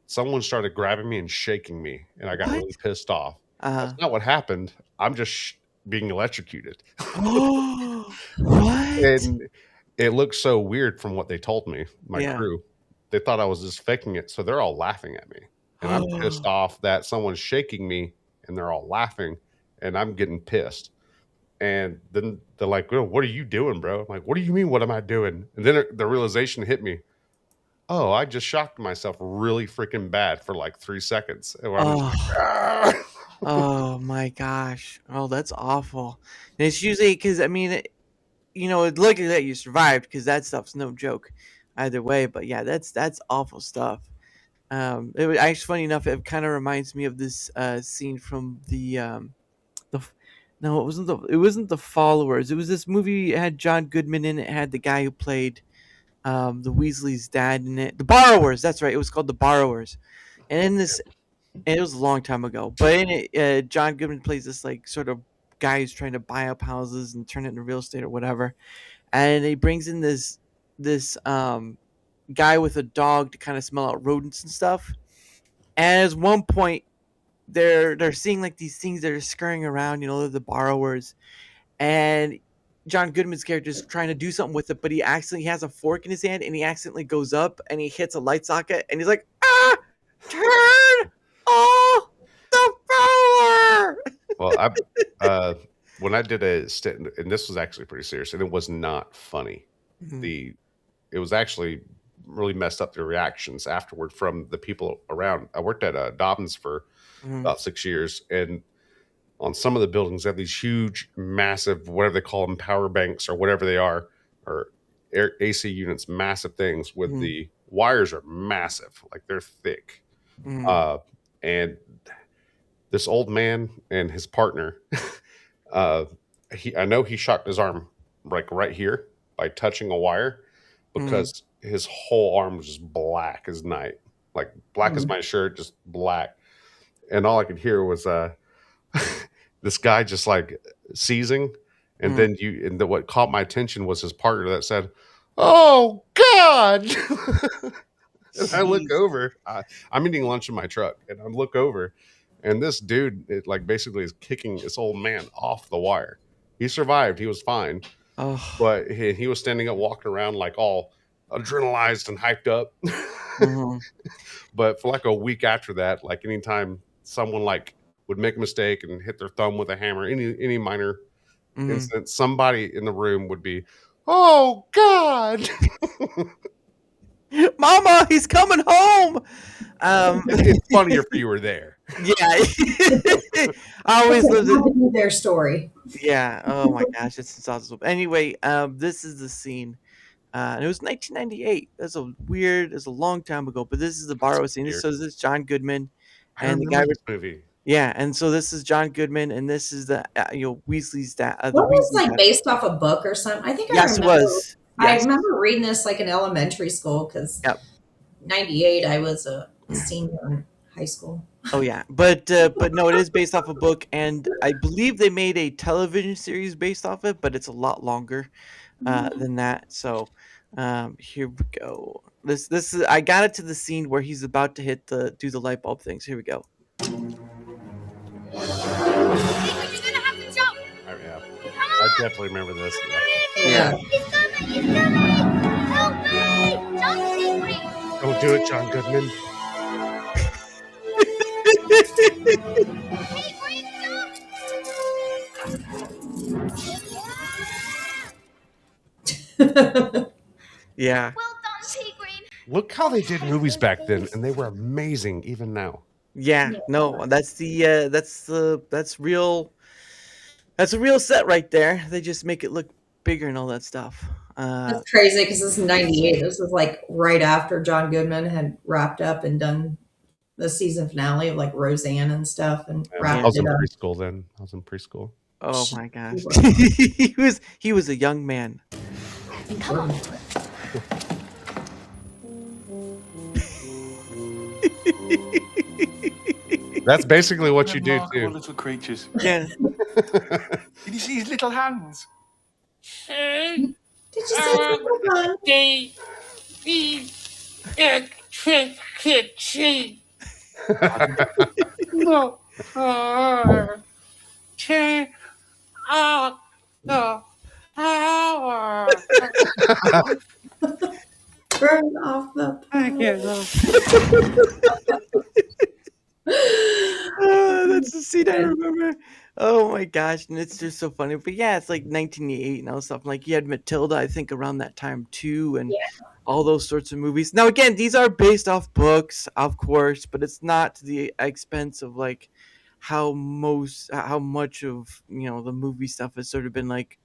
someone started grabbing me and shaking me, and I got really pissed off. That's not what happened. I'm just being electrocuted. What? And it looked so weird from what they told me, my crew. They thought I was just faking it, so they're all laughing at me. And I'm pissed off that someone's shaking me, and they're all laughing, and I'm getting pissed. And then they're like, "Oh, what are you doing, bro?" I'm like, "What do you mean, what am I doing?" And then the realization hit me. Oh, I just shocked myself really freaking bad for like 3 seconds. And I'm just like, "Ah!" Oh my gosh. Oh, that's awful. And it's usually because, I mean, lucky that you survived, because that stuff's no joke either way. But yeah, that's awful stuff. It was actually, funny enough, it kind of reminds me of this scene from no, it wasn't The Followers. It was this movie. It had John Goodman in it. It had the guy who played the Weasley's dad in it. The Borrowers. That's right. It was called The Borrowers. And in this, and it was a long time ago, but in it, John Goodman plays this like sort of guy who's trying to buy up houses and turn it into real estate or whatever. And he brings in this guy with a dog to kind of smell out rodents and stuff. And at one point, they're seeing like these things that are scurrying around, they're the borrowers, and John Goodman's character is trying to do something with it, but he has a fork in his hand, and he accidentally goes up and he hits a light socket, and he's like, turn off the power. Well, when I did a stint, and this was actually pretty serious, and it was not funny. It was actually really messed up the reactions afterward from the people around. I worked at Dobbins for about 6 years, and on some of the buildings they have these huge, massive, whatever they call them, power banks or whatever they are, or AC units, massive things with the wires are massive, like they're thick. And this old man and his partner, I know he shocked his arm like right here by touching a wire, because his whole arm was just black as night, like black as my shirt, just black. And all I could hear was this guy just like seizing. And then what caught my attention was his partner that said, "Oh God." And I look over, I'm eating lunch in my truck, and I look over, and this dude basically is kicking this old man off the wire. He survived. He was fine. But he was standing up, walking around like all adrenalized and hyped up. But for like a week after that, like anytime someone would make a mistake and hit their thumb with a hammer, any minor incident, somebody in the room would be, "Oh God." Mama, he's coming home. It's funnier if you were there. Yeah. I always lived their story. Yeah. Oh my gosh, it's awesome. Anyway, this is the scene. And it was 1998. That's a long time ago, but this is the borrow scene. So this is John Goodman and the guy with movie. Yeah, and so this is John Goodman, and this is the Weasley's dad. What was based off a book or something? I think yes, it was. I remember reading this in elementary school, because 98 I was a senior in high school. Oh yeah, but no, it is based off a book, and I believe they made a television series based off it, but it's a lot longer than that. So here we go. This is, I got it to the scene where he's about to do the light bulb things. Here we go. You're gonna have to jump. I definitely remember this. Yeah. He's coming! Help me! Jump, Secret! Don't do it, John Goodman. Hey, Green, jump! Yeah. Well done, Green. Look how they did movies back then, and they were amazing even now. Yeah, no, that's real. That's a real set right there. They just make it look bigger and all that stuff. That's crazy, because this is 98. This was right after John Goodman had wrapped up and done the season finale of Roseanne and stuff, and I was in preschool then. I was in preschool. Oh my gosh, he was a young man. Come on. That's basically what you do Remarkable too. little creatures. Yeah. Did you see his little hands? Did you see that? No. Turn out the power. Turn off the That's the scene I remember. Oh my gosh, and it's just so funny. But yeah, it's like 1988 and all this stuff. Like you had Matilda, I think, around that time too, and all those sorts of movies. Now again, these are based off books, of course, but it's not to the expense of like how much of the movie stuff has sort of been like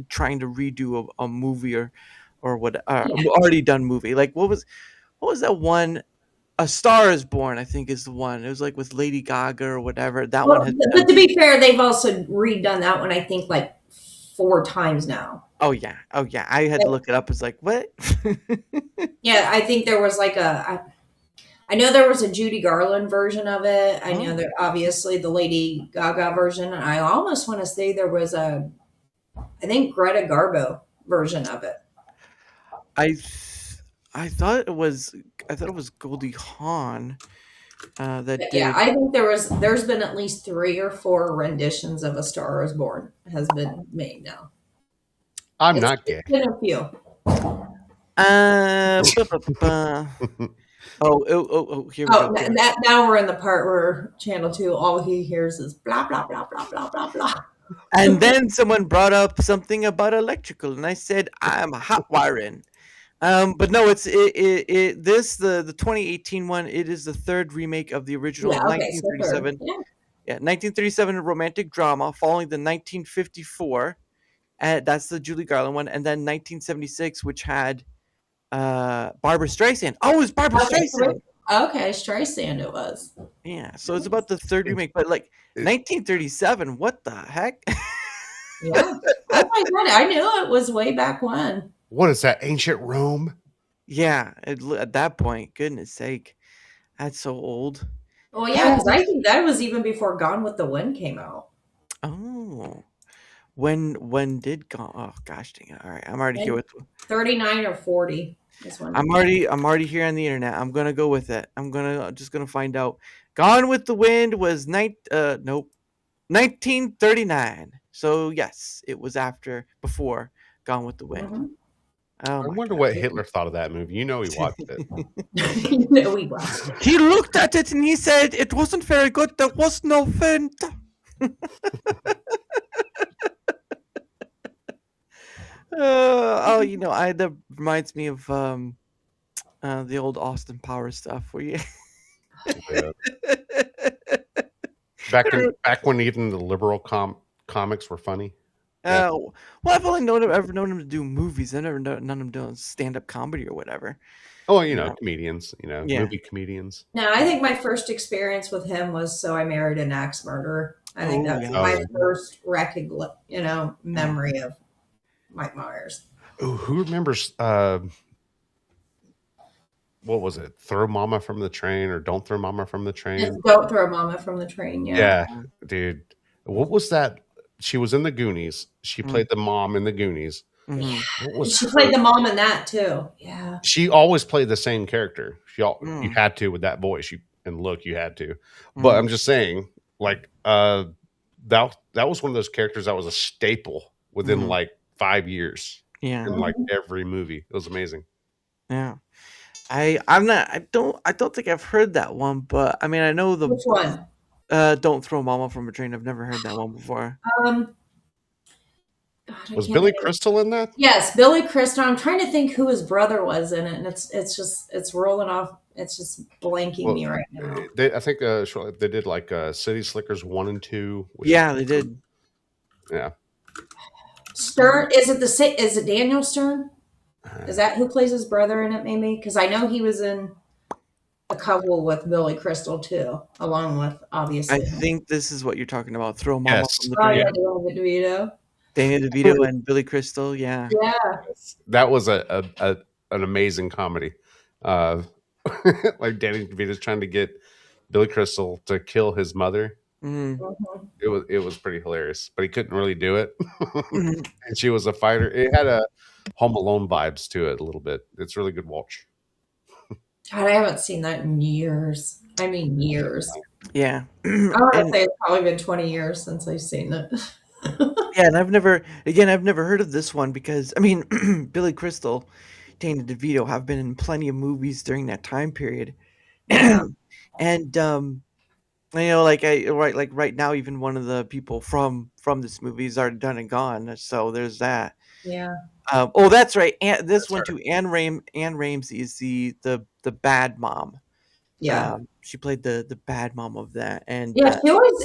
trying to redo a movie or what already done movie. Like what was that one? A Star Is Born, I think, is the one. It was like with Lady Gaga or whatever. That one has. But to be fair, they've also redone that one. I think like 4 times now. Oh yeah. I had to look it up. It's like what? Yeah, I think there was like I know there was a Judy Garland version of it. I know that obviously the Lady Gaga version. I almost want to say there was I think Greta Garbo version of it. I thought it was Goldie Hawn that did. Yeah, I think there's been at least 3 or 4 renditions of A Star Is Born has been made now. I'm not gay. It's been a few. Here we go. Now we're in the part where Channel 2, all he hears is blah, blah, blah, blah, blah, blah, blah. And then someone brought up something about electrical, and I said, I'm hot wiring. But no, the 2018 one. It is the 3rd remake of the original 1937. So 1937 romantic drama following the 1954. That's the Julie Garland one, and then 1976, which had Barbara Streisand. Oh, it was Barbara Streisand. Okay, Streisand it was. Yeah, so it's about the 3rd remake, but like 1937. What the heck? Yeah, I knew it was way back when. What is that? Ancient Rome? Yeah, at that point, goodness sake, that's so old. Well, yeah, because I think that was even before Gone with the Wind came out. Oh, when did Gone? Oh gosh, dang it! All right, I'm already here with 39 or 40. I'm already here on the internet. I'm gonna go with it. I'm just gonna find out. Gone with the Wind was 1939. So yes, it was before Gone with the Wind. Mm-hmm. I wonder what Hitler thought of that movie. You know he watched it. You know he watched it. He looked at it and he said it wasn't very good. There was no vent. That reminds me of the old Austin Powers stuff where you back when even the liberal comics were funny. Well, I've only ever known him to do movies. I never known him doing stand-up comedy or whatever. Oh, comedians, movie comedians. No, I think my first experience with him was So I Married an Axe Murderer. I think that's my first memory of Mike Myers. Oh, who remembers? What was it? Throw Mama from the Train or Don't Throw Mama from the Train? It's Don't Throw Mama from the Train. Yeah, dude. What was that? She was in the Goonies. She played the mom in the Goonies. Mm-hmm. She played the mom in that too. Yeah. She always played the same character. You had to with that voice and look. You had to. But I'm just saying, like, that was one of those characters that was a staple within like 5 years. Yeah. In like every movie, it was amazing. Yeah. I don't think I've heard that one, but I mean I know the Which one? Don't Throw Mama from a Train. I've never heard that one before. Was Billy Crystal in that? Yes, Billy Crystal. I'm trying to think who his brother was in it, and it's rolling off. It's just blanking me right now. I think they did like City Slickers 1 and 2. Yeah, they did. Yeah. Stern, is it Daniel Stern? Is that who plays his brother in it? Maybe because I know he was in a couple with Billy Crystal too, along with obviously. I think this is what you're talking about. Throw Mama from the Train. Danny DeVito. Danny DeVito and Billy Crystal. Yeah. Yeah. That was a an amazing comedy. Like Danny DeVito's trying to get Billy Crystal to kill his mother. Mm. Mhm. It was pretty hilarious, but he couldn't really do it. Mhm. And she was a fighter. It had a Home Alone vibes to it a little bit. It's really good watch. God, I haven't seen that in years. I mean, years. Yeah. I want to And say it's probably been 20 years since I've seen it. yeah, and I've never heard of this one because I mean, Billy Crystal, Danny DeVito have been in plenty of movies during that time period. Yeah. And you know, like right now, even one of the people from this movie is already done and gone. So there's that. Yeah. Oh, that's right. And this That's one her. too. Anne Ramsey is the bad mom. Yeah. She played the bad mom of that, and Yeah,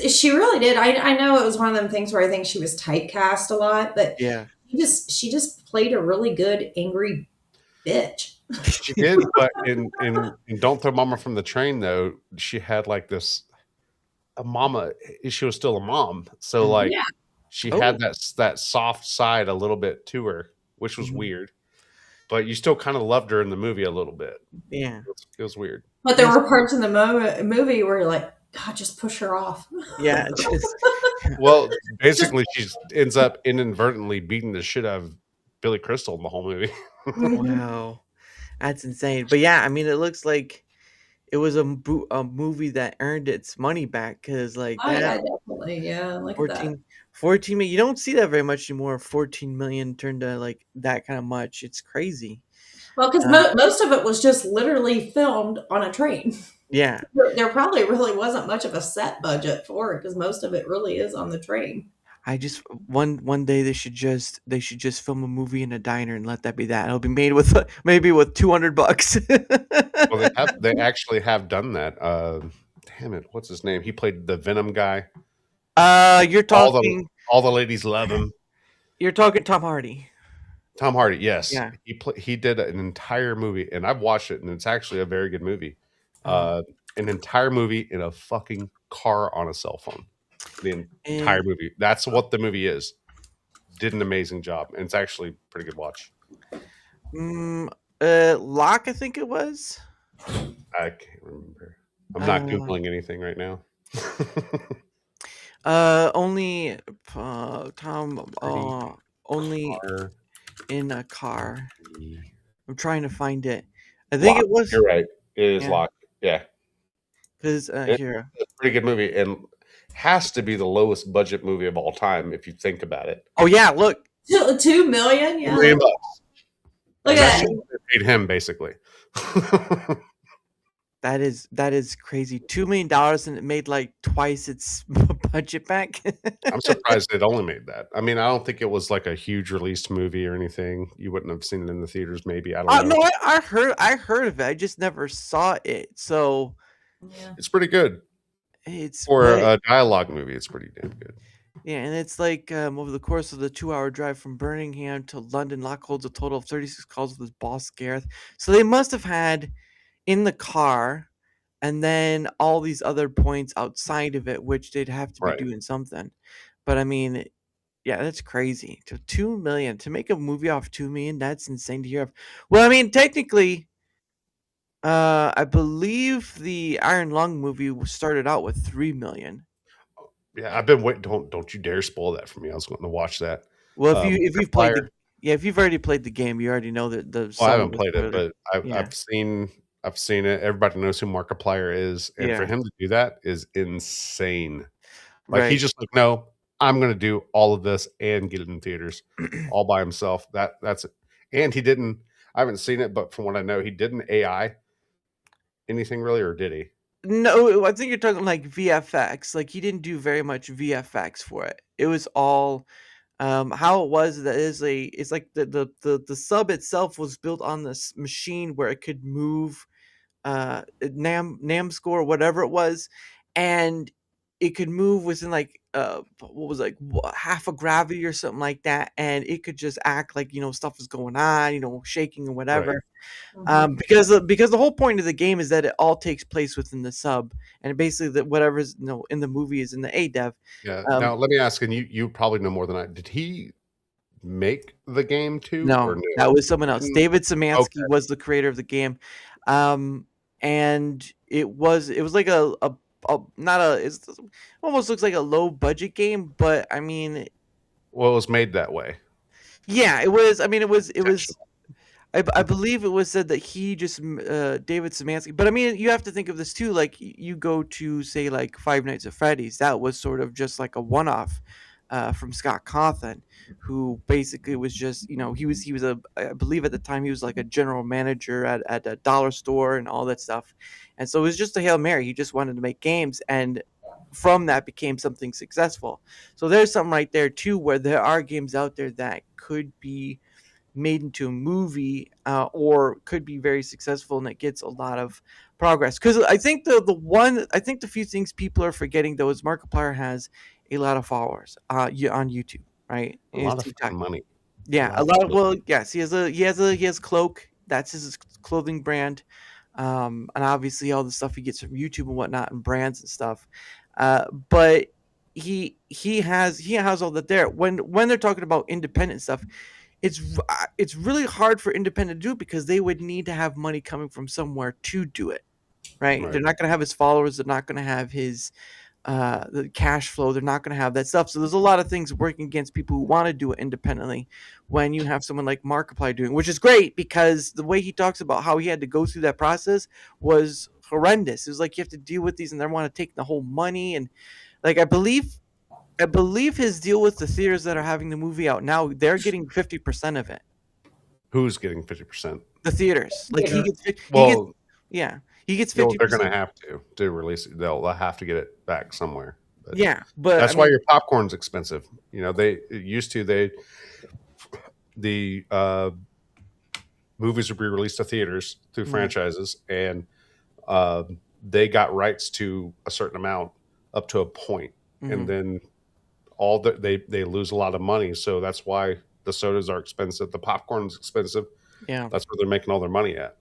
she really did. I know it was one of them things where I think she was typecast a lot, but yeah, she just played a really good angry bitch. She did, but in Don't Throw Mama from the Train though, she had like this a mama. She was still a mom, so Mhm. like Yeah. she Oh. had that soft side a little bit to her, which was Mhm. weird. But you still kind of loved her in the movie a little bit. Yeah, It was weird. But there Yes. were parts in the movie where you're like, God, just push her off. yeah. Just Well, basically, she ends up inadvertently beating the shit out of Billy Crystal in the whole movie. wow, that's insane. But yeah, I mean, it looks like it was a movie that earned its money back because like Oh, yeah, that definitely. Yeah, look at that. 14 million. You don't see that very much anymore. 14 million turned to like that kind of much. It's crazy. Well, because most of it was just literally filmed on a train. Yeah. There probably really wasn't much of a set budget for it because most of it really is on the train. I just one day they should just film a movie in a diner and let that be that. It'll be made with maybe with $200. Well, they actually have done that. Damn it, what's his name? He played the Venom guy. You're All talking the ladies love him. you're talking Tom Hardy. Tom Hardy, yes, Yeah. he did an entire movie, and I've watched it, and it's actually a very good movie. An entire movie in a fucking car on a cell phone. The entire And movie. That's what the movie is. Did an amazing job, and it's actually a pretty good watch. Locke, I think it was. I can't remember. I'm not googling anything right now. Only Tom only Car. in a car. I'm trying to find it. I think Lock. it was You're right. It is Yeah. Lock. Yeah, because It- here. it's a pretty good movie, and has to be the lowest budget movie of all time if you think about it. Oh yeah, look. 2 million, yeah. $1 million. Look And at that's that. what they paid him basically. That is crazy. $2 million and it made like twice its budget back. I'm surprised it only made that. I mean, I don't think it was like a huge released movie or anything. You wouldn't have seen it in the theaters, maybe. I don't know. No, I heard of it. I just never saw it. So Yeah. It's pretty good it's for but- a dialogue movie. It's pretty damn good. yeah, and it's like over the course of the 2-hour drive from Birmingham to London, Locke holds a total of 36 calls with his boss Gareth. So they must have had in the car and then all these other points outside of it, which they'd have to be Right. doing something. But I mean, yeah, that's crazy. To 2 million to make a movie off 2 million, that's insane to hear of. Well, I mean, technically, I believe the Iron Lung movie started out with 3 million. Yeah, I've been waiting. Don't you dare spoil that for me. I was going to watch that. Well, if you've played Markiplier. if you've already played the game, you already know that the Well, I song haven't was played it, earlier. but Yeah. I've seen it. Everybody knows who Markiplier is, and for Yeah. him to do that is insane. Like Right. he's just like, no, I'm going to do all of this and get it in theaters all by himself. That's it. And he didn't. I haven't seen it, but from what I know, he didn't AI anything really, or did he? No, I think you're talking like VFX. Like he didn't do very much VFX for it. It was all how it was that it's like the sub itself was built on this machine where it could move Nam score whatever it was, and it could move within like what was it, like half a gravity or something like that, and it could just act like stuff is going on, shaking and whatever. Because the whole point of the game is that it all takes place within the sub, and basically that whatever's in the movie is in the ADEV. Yeah. Now let me ask, and you probably know more than I. Did he make the game too? No, Or no? that was someone else. David Szymanski Okay. was the creator of the game, and it was like a not a it almost looks like a low budget game, but I mean, Well, it was made that way. yeah, it was. I mean, it was. I believe it was said that he just David Szymanski, but I mean, you have to think of this too. Like you go to say like Five Nights at Freddy's, that was sort of just like a one-off from Scott Cawthon, who basically was just he was a I believe at the time he was like a general manager at a dollar store and all that stuff, and so it was just a Hail Mary. He just wanted to make games, and from that became something successful. So there's something right there too, where there are games out there that could be made into a movie or could be very successful, and it gets a lot of progress. Because I think the few things people are forgetting though is Markiplier has a lot of followers on YouTube, right? A lot of fucking money. Yeah, a lot of, well, yes, he has Cloak. That's his clothing brand, and obviously all the stuff he gets from YouTube and whatnot and brands and stuff. But he has all that there. When they're talking about independent stuff, it's really hard for independent to do it because they would need to have money coming from somewhere to do it, right? They're not going to have his followers. They're not going to have his the cash flow. They're not going to have that stuff. So there's a lot of things working against people who want to do it independently when you have someone like Markiplier doing, which is great because the way he talks about how he had to go through that process was horrendous. It was like you have to deal with these and they want to take the whole money, and like I believe his deal with the theaters that are having the movie out now, they're getting 50% of it. Who's getting 50%? The theaters. Like he gets 50%. He gets 50%. Well, they're going to have to release it. They'll have to get it back somewhere. But that's why your popcorn's expensive. The movies would be released to theaters through franchises, and they got rights to a certain amount up to a point, and then they lose a lot of money. So that's why the sodas are expensive, the popcorn's expensive. Yeah, that's where they're making all their money at.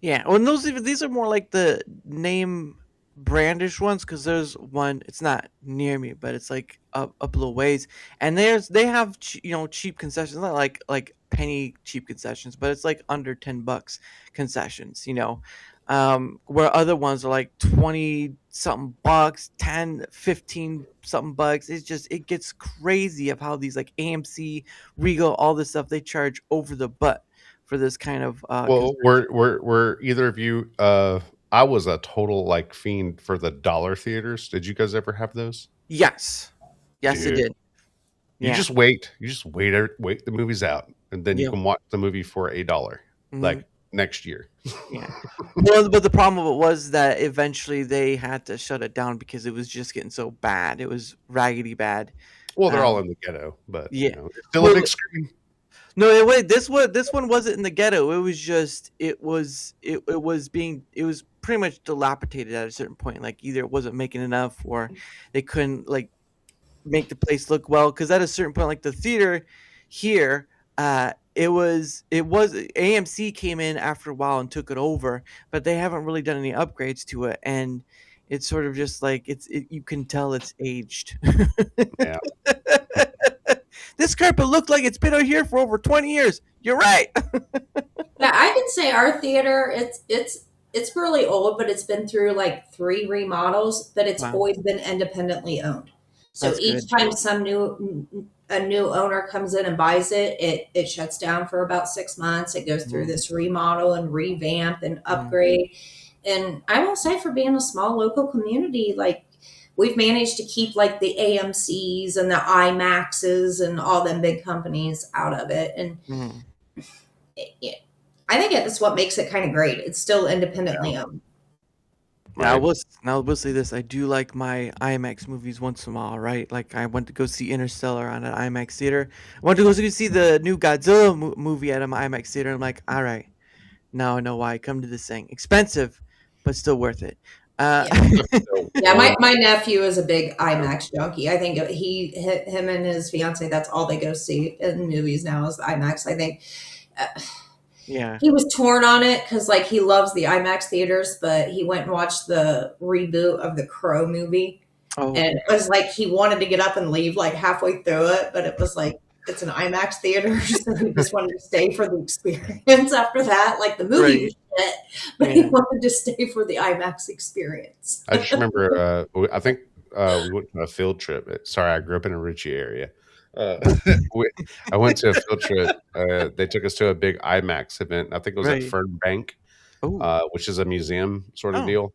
Yeah, well, these are more like the name brandish ones, because there's one, it's not near me, but it's like up a little ways, and they have cheap concessions, not like penny cheap concessions, but it's like under $10 concessions, where other ones are like 20 something bucks, 10, 15 something bucks. It gets crazy of how these like AMC, Regal, all this stuff, they charge over the butt for this kind of well, were either of you I was a total like fiend for the dollar theaters. Did you guys ever have those? Yes, I did. You just wait the movies out, and then you can watch the movie for $1 like next year. Well, but the problem with it was that eventually they had to shut it down because it was just getting so bad. It was raggedy bad. Well, they're all in the ghetto, but it's still a big screen. No, wait. This one wasn't in the ghetto. It was just it was pretty much dilapidated at a certain point. Like either it wasn't making enough, or they couldn't like make the place look well. Because at a certain point, like the theater here, it was AMC came in after a while and took it over, but they haven't really done any upgrades to it, and it's sort of just like you can tell it's aged. Yeah. This carpet looked like it's been out here for over 20 years. You're right. Yeah, I can say our theater, it's really old, but it's been through like 3 remodels, but it's always been independently owned. So that's each time a new owner comes in and buys it, it shuts down for about 6 months. It goes through this remodel and revamp and upgrade. And I will say, for being a small local community, like, we've managed to keep like the AMCs and the IMAXs and all them big companies out of it. And I think it's what makes it kind of great. It's still independently owned. Yeah, I will say this. I do like my IMAX movies once in a while, right? Like I went to go see Interstellar on an IMAX theater. I went to go see the new Godzilla movie at an IMAX theater. I'm like, all right, now I know why I come to this thing. Expensive, but still worth it. Yeah, my nephew is a big IMAX junkie. I think him and his fiance, that's all they go see in movies now is IMAX. I think he was torn on it because like he loves the IMAX theaters, but he went and watched the reboot of the Crow movie, and it was like he wanted to get up and leave like halfway through it, but it was like it's an IMAX theater, so he just wanted to stay for the experience after that. Like the movie was shit, but he wanted to stay for the IMAX experience. I just remember, I think we went on a field trip. Sorry, I grew up in a Ritchie area. I went to a field trip. They took us to a big IMAX event. I think it was at Fern Bank, which is a museum sort of deal.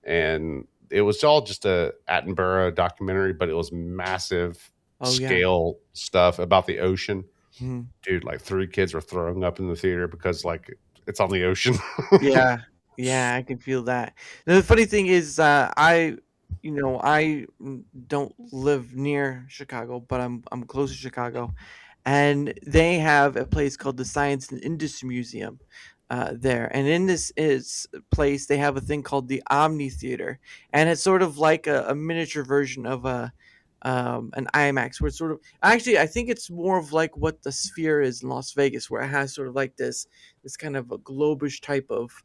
And it was all just a Attenborough documentary, but it was massive scale stuff about the ocean. Dude, like 3 kids were throwing up in the theater because like it's on the ocean. Yeah, I can feel that. Now, the funny thing is, I don't live near Chicago, but I'm close to Chicago, and they have a place called the Science and Industry Museum there. And in this place, they have a thing called the Omni Theater, and it's sort of like a miniature version of an IMAX, where it's sort of, actually I think it's more of like what the Sphere is in Las Vegas, where it has sort of like this kind of a globish type of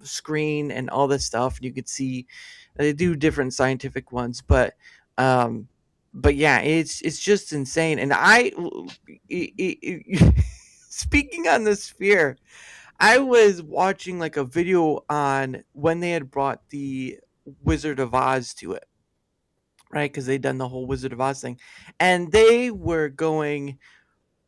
screen and all this stuff, and you could see they do different scientific ones, but yeah, it's just insane. And speaking on the Sphere, I was watching like a video on when they had brought the Wizard of Oz to it, right? Because they'd done the whole Wizard of Oz thing, and they were going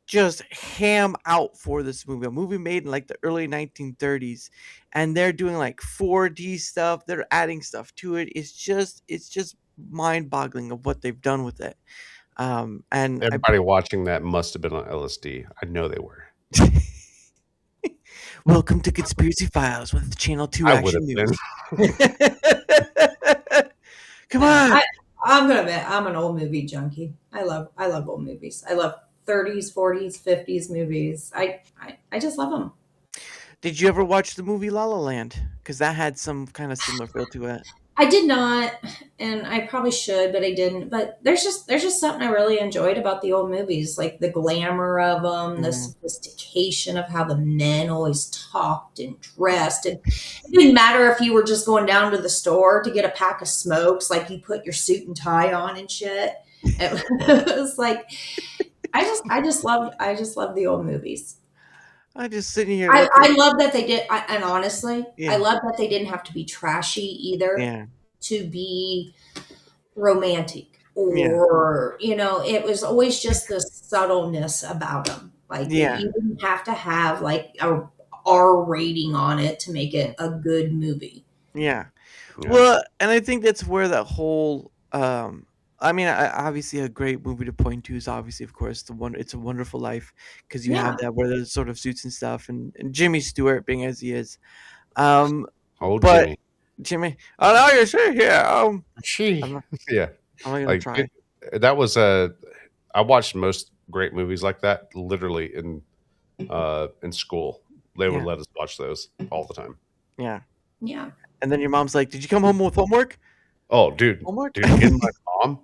just ham out for this movie. A movie made in like the early 1930s, and they're doing like 4D stuff. They're adding stuff to it. It's just mind-boggling of what they've done with it. And everybody watching that must have been on LSD. I know they were. Welcome to Conspiracy Files with Channel 2 Action News. Come on. I'm gonna admit I'm an old movie junkie. I love old movies. I love 30s, 40s, 50s movies. I just love them. Did you ever watch the movie La La Land? Because that had some kind of similar feel to it. I did not, and I probably should, but I didn't. But there's just something I really enjoyed about the old movies, like the glamour of them, the sophistication of how the men always talked and dressed. And it didn't matter if you were just going down to the store to get a pack of smokes, like you put your suit and tie on and shit. It was like I just love the old movies. I just sitting here. I love that they did, and honestly, I love that they didn't have to be trashy either to be romantic, or it was always just the subtleness about them. Like you didn't have to have like a R rating on it to make it a good movie. Yeah. Well, and I think that's where that whole. I mean, obviously, a great movie to point to is obviously, of course, It's a Wonderful Life, because you have that where there's sort of suits and stuff, and Jimmy Stewart being as he is. Jimmy. Oh no, you're sure? Yeah. I'm gonna try. That was I watched most great movies like that literally in school. They would let us watch those all the time. Yeah. Yeah. And then your mom's like, "Did you come home with homework?" Oh, dude. Homework? Dude, and my mom.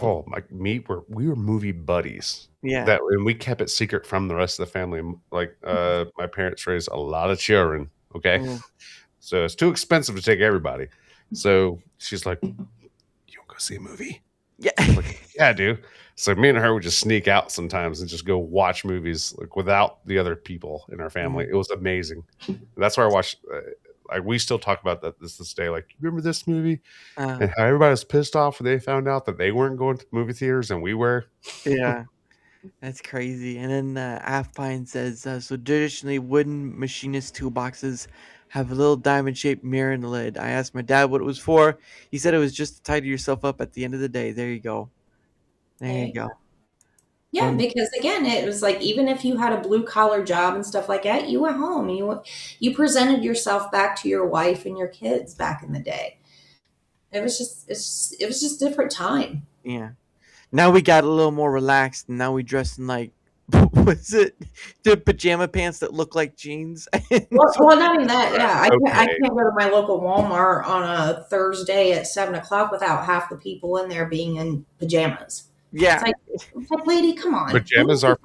Oh, we were movie buddies. Yeah. And we kept it secret from the rest of the family. Like my parents raised a lot of children. Okay. So it's too expensive to take everybody. So she's like, "You want to go see a movie?" Yeah. Like, yeah, dude. So me and her would just sneak out sometimes and just go watch movies like without the other people in our family. It was amazing. That's why I watched. Like we still talk about that this day. Like, remember this movie and how everybody was pissed off when they found out that they weren't going to movie theaters and we were. Yeah, that's crazy. And then Alpine says, so traditionally wooden machinist toolboxes have a little diamond-shaped mirror in the lid. I asked my dad what it was for. He said it was just to tidy yourself up at the end of the day. There you go. There you go. Yeah, because again, it was like, even if you had a blue collar job and stuff like that, you went home, you presented yourself back to your wife and your kids back in the day. It was just different time. Yeah. Now we got a little more relaxed, and now we dress in like, was it the pajama pants that look like jeans? well, not even that. Yeah, I can't go to my local Walmart on a Thursday at 7:00 without half the people in there being in pajamas. Yeah, it's like, lady, come on. Pajamas are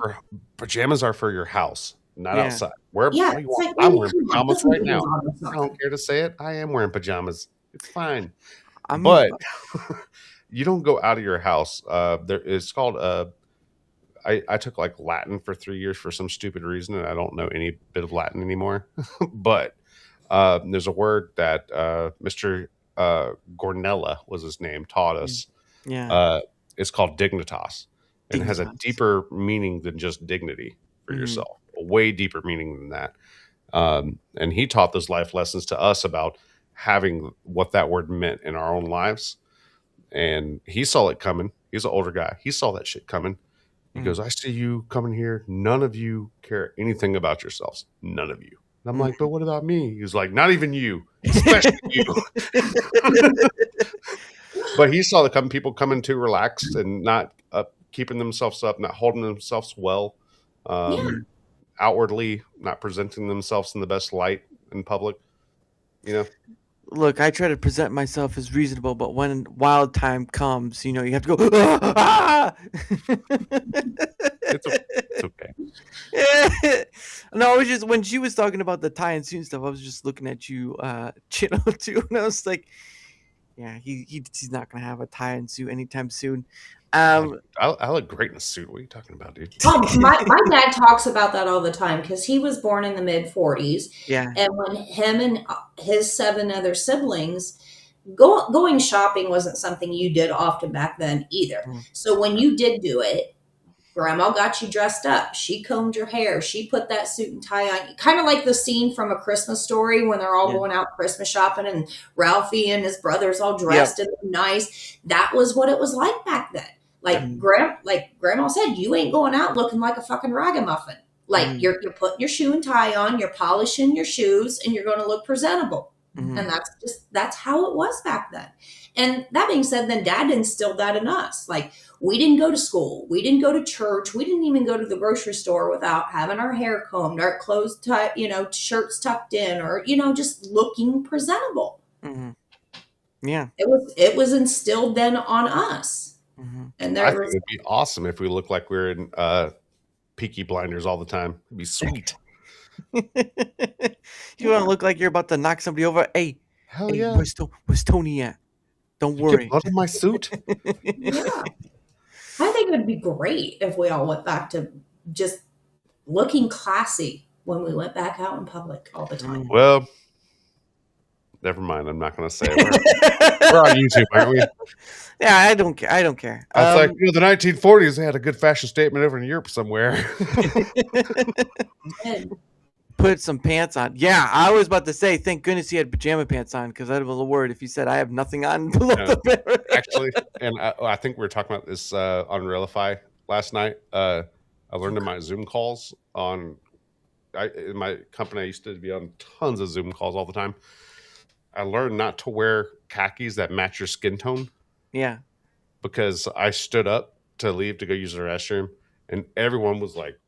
for your house, not outside. I'm wearing pajamas right now. I don't care to say it. I am wearing pajamas. It's fine. But you don't go out of your house. It's called I took like Latin for 3 years for some stupid reason, and I don't know any bit of Latin anymore. But there's a word that Mr. Gornella was his name, taught us. Yeah. It's called dignitas, and it has a Dignitas. deeper meaning than just dignity for yourself, a way deeper meaning than that. And he taught those life lessons to us about having what that word meant in our own lives. And he saw it coming. He's an older guy. He saw that shit coming. He goes, I see you coming here. None of you care anything about yourselves. None of you. And I'm like, but what about me? He's like, not even you, especially you. But he saw the people coming too relaxed and not keeping themselves up, not holding themselves well, outwardly, not presenting themselves in the best light in public. You know, look, I try to present myself as reasonable, but when wild time comes, you have to go. Ah! it's okay. No, it was just when she was talking about the tie and suit stuff. I was just looking at you, Chino, too, and I was like, "Yeah, he's not gonna have a tie and suit anytime soon." I look great in a suit. What are you talking about, dude? My dad talks about that all the time because he was born in the mid-40s. Yeah. And when him and his 7 other siblings, going shopping wasn't something you did often back then either. So when you did do it, Grandma got you dressed up. She combed your hair. She put that suit and tie on. Kind of like the scene from A Christmas Story when they're all going out Christmas shopping and Ralphie and his brothers all dressed and nice. That was what it was like back then. Like Grandma said, you ain't going out looking like a fucking ragamuffin. Like you're putting your shoe and tie on, you're polishing your shoes, and you're going to look presentable. And that's how it was back then. And that being said, then Dad instilled that in us. Like we didn't go to school, we didn't go to church, we didn't even go to the grocery store without having our hair combed, our clothes tucked, shirts tucked in, or just looking presentable. Yeah, it was instilled then on us. And I think it'd be awesome if we looked like we're in Peaky Blinders all the time. It'd be sweet. You want to look like you're about to knock somebody over? Hey, hell yeah. Where's Tony at? Don't worry. Get blood in my suit. Yeah. I think it would be great if we all went back to just looking classy when we went back out in public all the time. Well, never mind. I'm not going to say it. We're on YouTube, aren't we? Yeah, I don't care. I don't care. It's like, the 1940s, they had a good fashion statement over in Europe somewhere. Put some pants on. Yeah, I was about to say, thank goodness he had pajama pants on, because I'd have a word if he said I have nothing on below the bed. Actually, and I think we were talking about this on Realify last night. I learned in my Zoom calls in my company, I used to be on tons of Zoom calls all the time. I learned not to wear khakis that match your skin tone. Yeah. Because I stood up to leave to go use the restroom, and everyone was like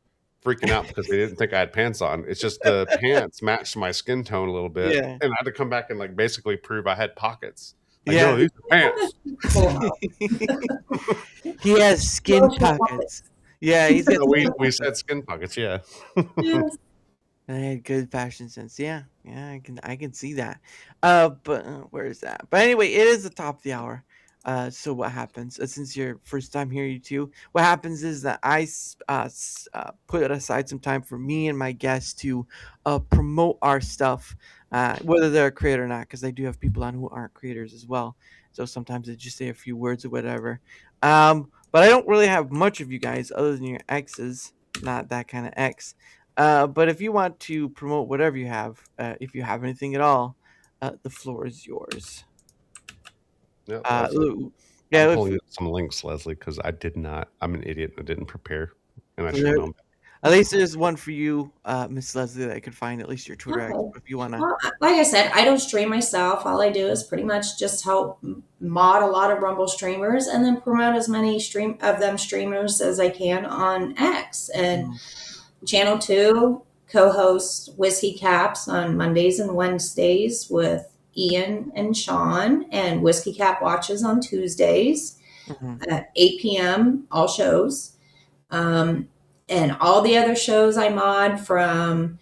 freaking out because they didn't think I had pants on. It's just the pants matched my skin tone a little bit. Yeah. And I had to come back and like basically prove I had pockets. Like, no, these are pants. He has skin pockets. Yeah, he's got we said skin pockets, yeah. Yes. I had good fashion sense. Yeah, I can see that. But where is that? But anyway, it is the top of the hour. So what happens, since your first time here, you two, what happens is that I put aside some time for me and my guests to promote our stuff, whether they're a creator or not, because I do have people on who aren't creators as well. So sometimes they just say a few words or whatever. But I don't really have much of you guys other than your exes, not that kind of ex. But if you want to promote whatever you have, if you have anything at all, the floor is yours. Yep, I'm pulling up some links, Leslie, because I did not. I'm an idiot. I didn't prepare, and I should have known. At least there's one for you, Miss Leslie, that I could find. At least your Twitter account, if you want to. Well, like I said, I don't stream myself. All I do is pretty much just help mod a lot of Rumble streamers and then promote as many streamers as I can on X. And Channel 2 co-hosts Whiskey Caps on Mondays and Wednesdays with Ian and Sean, and Whiskey Cap Watches on Tuesdays at 8 p.m. all shows, and all the other shows I mod, from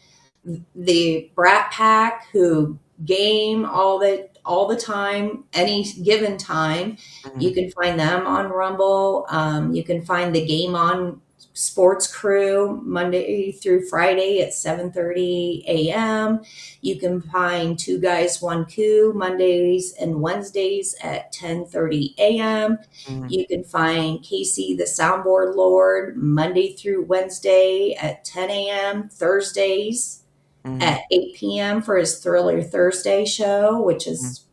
the Brat Pack, who game all the time, any given time. You can find them on Rumble. You can find the Game On Sports Crew Monday through Friday at 7:30 a.m. You can find Two Guys One Coup Mondays and Wednesdays at 10:30 a.m. You can find Casey the Soundboard Lord Monday through Wednesday at 10 a.m. Thursdays at 8 p.m. for his Thriller Thursday show, which is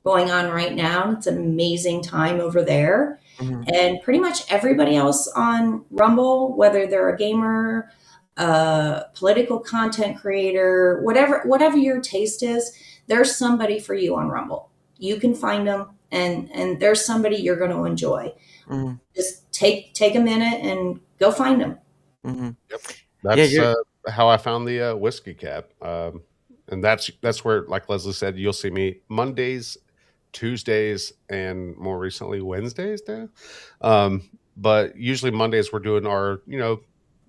going on right now. It's an amazing time over there. And pretty much everybody else on Rumble, whether they're a gamer, a political content creator, whatever your taste is, there's somebody for you on Rumble. You can find them, and there's somebody you're going to enjoy. Just take a minute and go find them. Yep, that's how I found the whiskey cap, and that's where, like Leslie said, you'll see me Mondays, Tuesdays, and more recently Wednesdays now. But usually Mondays we're doing our,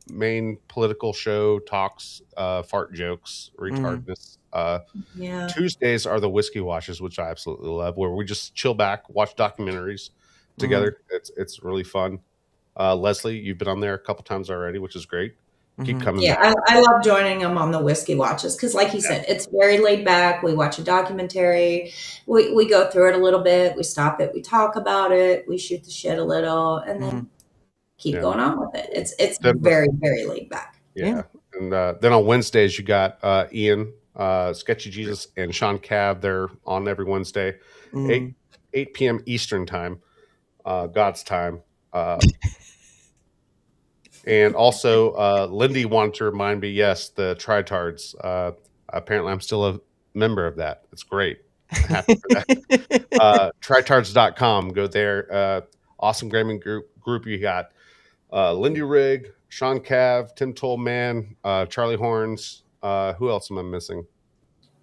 main political show talks, fart jokes, retardness. Tuesdays are the whiskey watches, which I absolutely love, where we just chill back, watch documentaries together. It's really fun. Leslie, you've been on there a couple times already, which is great. Keep coming back. I love joining them on the whiskey watches because, like he said, it's very laid back. We watch a documentary, we go through it a little bit, we stop it, we talk about it, we shoot the shit a little, and then keep going on with it. It's very, very laid back. And then on Wednesdays you got Ian, Sketchy Jesus, and Sean Cab. They're on every Wednesday, 8 p.m. Eastern time, God's time. And also, Lindy wanted to remind me, yes, the Tritards. Apparently, I'm still a member of that. It's great. I'm happy for that. Tritards.com. Go there. Awesome gaming group. You got Lindy Rigg, Sean Cav, Tim Tollman, Charlie Horns. Who else am I missing?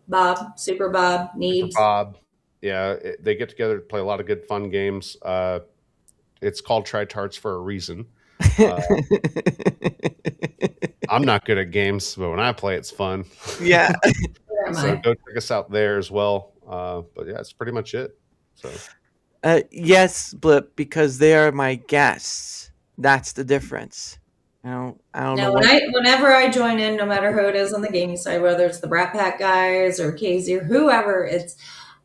Bob, Super Bob, Neebs. Bob. Yeah, they get together to play a lot of good, fun games. It's called Tritards for a reason. I'm not good at games, but when I play, it's fun. Yeah. So go check us out there as well. But yeah, that's pretty much it. So yes, Blip, because they are my guests. That's the difference. I don't know. Whenever I join in, no matter who it is on the gaming side, whether it's the Brat Pack guys or Casey or whoever,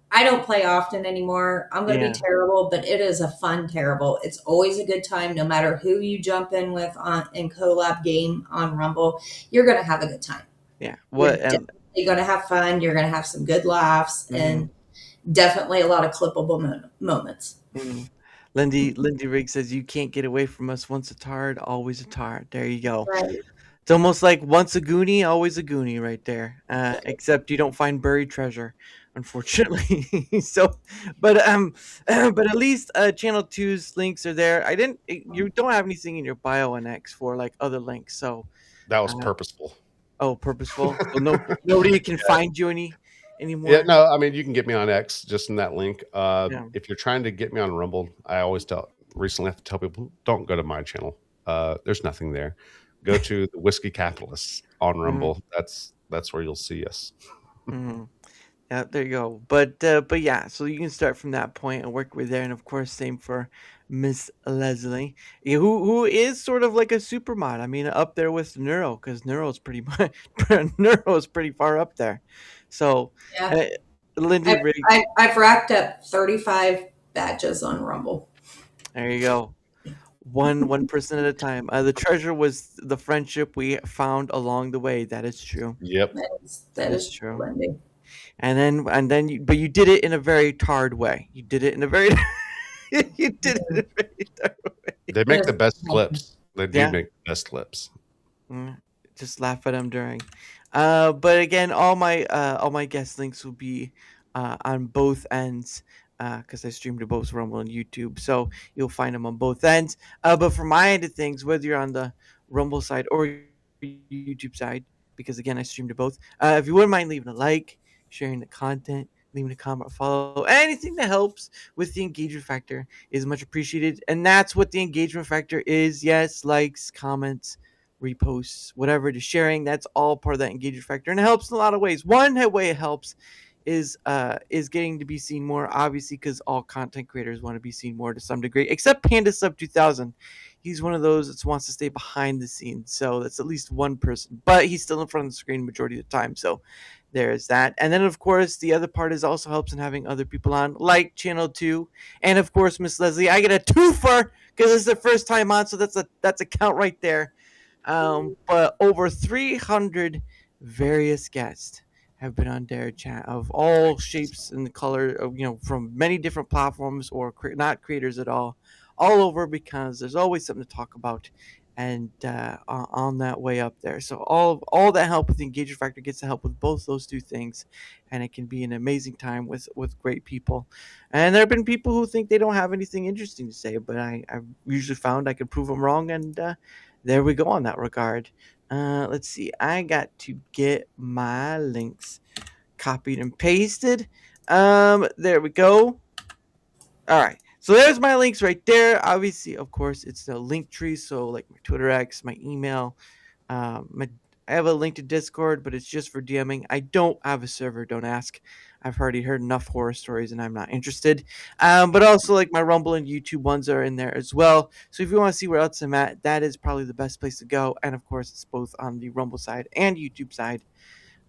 I don't play often anymore. I'm going to be terrible, but it is a fun terrible. It's always a good time, no matter who you jump in with in collab game on Rumble. You're going to have a good time. Yeah. You're going to have fun. You're going to have some good laughs and definitely a lot of clippable moments. Lindy Rigg says, you can't get away from us. Once a tard, always a tard. There you go. Right. It's almost like once a Goonie, always a Goonie right there. Except you don't find buried treasure, unfortunately. But at least Channel 2's links are there. You don't have anything in your bio on X for like other links, so that was purposeful. Oh, purposeful. So nobody can find you anymore. Yeah, no, I mean you can get me on X just in that link. If you're trying to get me on Rumble, I always recently have to tell people, don't go to my channel. There's nothing there. Go to the Whiskey Capitalists on Rumble. That's where you'll see us. Yeah, there you go. But yeah, so you can start from that point and work with there, and of course, same for Miss Leslie, who is sort of like a super mod. I mean, up there with Neuro, because Neuro's pretty far up there. So, Lindy Rigg, I've racked up 35 badges on Rumble. There you go. One person at a time. The treasure was the friendship we found along the way. That is true. Yep, that is true. Lindy. And then, but you did it in a very tard way. You did it in a very tard way. They make the best clips. They do make the best clips. Just laugh at them during. But again, all my guest links will be on both ends. Because I stream to both Rumble and YouTube, so you'll find them on both ends. But from my end of things, whether you're on the Rumble side or YouTube side, because again I stream to both, if you wouldn't mind leaving a like, sharing the content, leaving a comment, follow, anything that helps with the engagement factor is much appreciated. And that's what the engagement factor is. Yes, likes, comments, reposts, whatever it is, sharing. That's all part of that engagement factor, and it helps in a lot of ways. One way it helps is getting to be seen more, obviously, because all content creators want to be seen more to some degree, except Panda Sub 2000. he's one of those that wants to stay behind the scenes. So that's at least one person, but he's still in front of the screen majority of the time. So there's that. And then of course the other part is also helps in having other people on, like Channel 2, and of course Miss Leslie. I get a twofer because it's the first time on, so that's a count right there. But over 300 various guests have been on DaraChat of all shapes and the color of, from many different platforms or not creators at all over, because there's always something to talk about and on that way up there. So all that help with the engagement factor gets to help with both those two things, and it can be an amazing time with great people. And there have been people who think they don't have anything interesting to say, but I've usually found I can prove them wrong, and there we go on that regard. Let's see. I got to get my links copied and pasted. There we go. All right. So there's my links right there. Obviously, of course, it's the link tree. So like my Twitter X, my email, I have a link to Discord, but it's just for DMing. I don't have a server. Don't ask. I've already heard enough horror stories, and I'm not interested. But also, like my Rumble and YouTube ones are in there as well. So if you want to see where else I'm at, that is probably the best place to go. And of course, it's both on the Rumble side and YouTube side.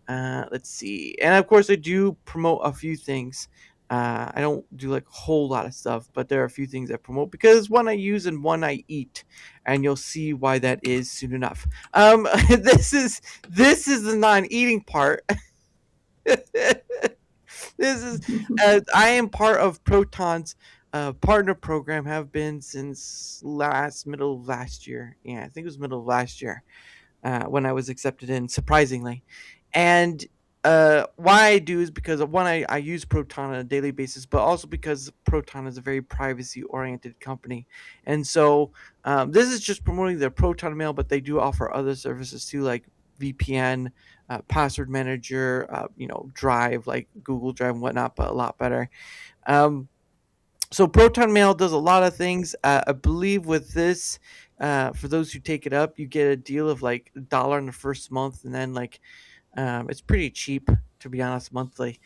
Let's see. And of course, I do promote a few things. I don't do like a whole lot of stuff, but there are a few things I promote because one I use and one I eat, and you'll see why that is soon enough. This is the non-eating part. This is I am part of Proton's partner program. Have been since middle of last year. Yeah, I think it was middle of last year when I was accepted in, surprisingly. And why I do is because one, I use Proton on a daily basis, but also because Proton is a very privacy oriented company. And so this is just promoting their Proton mail, but they do offer other services too, like VPN, password manager, Drive, like Google Drive and whatnot, but a lot better. So Proton Mail does a lot of things. I believe with this, for those who take it up, you get a deal of like $1 in the first month, and then like it's pretty cheap, to be honest, monthly,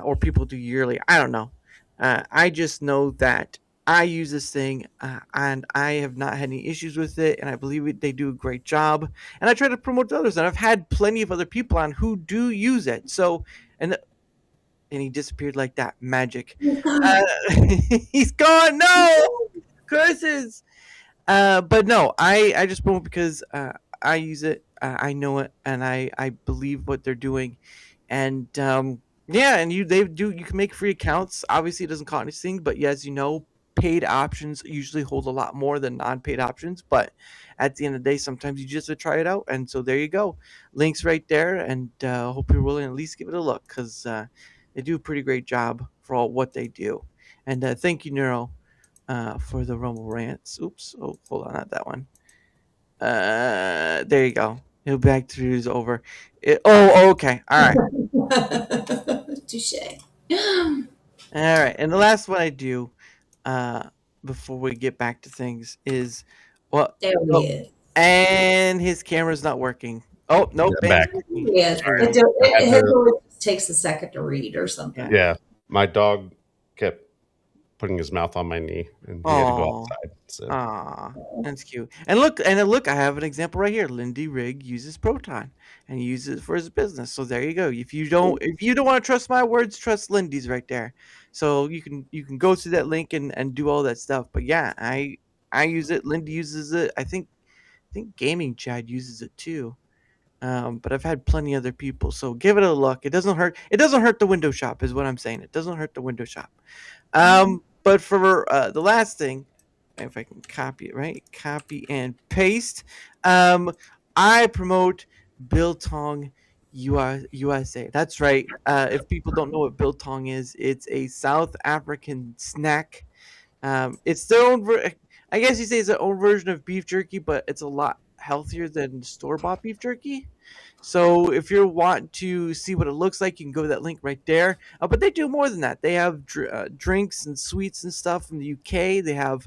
or people do yearly. I don't know. I just know that I use this thing, and I have not had any issues with it, and I believe they do a great job. And I try to promote to others, and I've had plenty of other people on who do use it. So, and he disappeared like that. Magic. He's gone. No curses. But no, I just promote because I use it. I know it, and I believe what they're doing, and yeah, and you can make free accounts. Obviously, it doesn't cost anything, but yeah, as you know, paid options usually hold a lot more than non-paid options. But at the end of the day, sometimes you just have to try it out, and so there you go. Links right there, and hope you're willing to at least give it a look, because they do a pretty great job for all what they do. And thank you, Neuro, for the Rumble rants. Oops. Oh, hold on, not that one. There you go. He'll back to is over. Okay. All right. Touche. All right. And the last one I do, before we get back to things is, there he is. And his camera's not working. Oh, nope. Back. Yes. It takes a second to read or something. Yeah. My dog kept putting his mouth on my knee, and he had to go outside. So. Aw, that's cute. And look, I have an example right here. Lindy Rigg uses Proton and uses it for his business. So there you go. If you don't want to trust my words, trust Lindy's right there. So you can go to that link and do all that stuff. But yeah, I use it. Lindy uses it. I think Gaming Chad uses it too. But I've had plenty other people. So give it a look. It doesn't hurt. It doesn't hurt the window shop, is what I'm saying. It doesn't hurt the window shop. But for the last thing, if I can copy it, right? Copy and paste. I promote Biltong USA. That's right. If people don't know what Biltong is, it's a South African snack. It's their own. I guess you say it's their own version of beef jerky, but it's a lot healthier than store-bought beef jerky. So if you want to see what it looks like, you can go to that link right there. But they do more than that. They have drinks and sweets and stuff from the UK. They have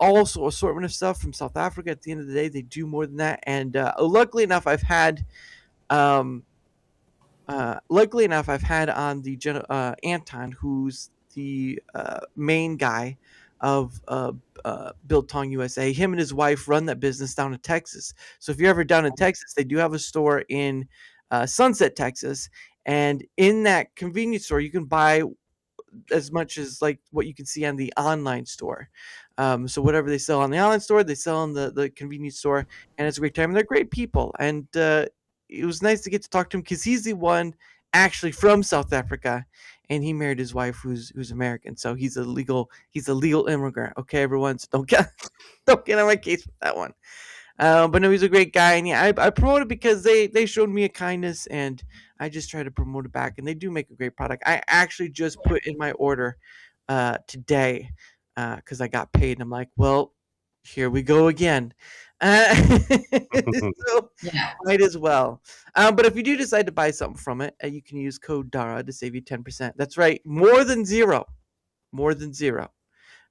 also assortment of stuff from South Africa. At the end of the day, they do more than that. And luckily enough, I've had on the Anton, who's the main guy of Biltong USA. Him and his wife run that business down in Texas. So if you're ever down in Texas, they do have a store in Sunset, Texas, and in that convenience store, you can buy as much as like what you can see on the online store. So whatever they sell on the online store, they sell in the convenience store, and it's a great time. And they're great people, and it was nice to get to talk to him because he's the one actually from South Africa, and he married his wife who's American. So he's a legal immigrant. Okay, everyone, so don't get don't get on my case with that one. But no, he's a great guy, and yeah, I promote it because they showed me a kindness, and I just try to promote it back, and they do make a great product. I actually just put in my order today because I got paid, and I'm like, well, here we go again. So Yeah. might as well. But if you do decide to buy something from it, you can use code DARA to save you 10%. That's right, more than zero.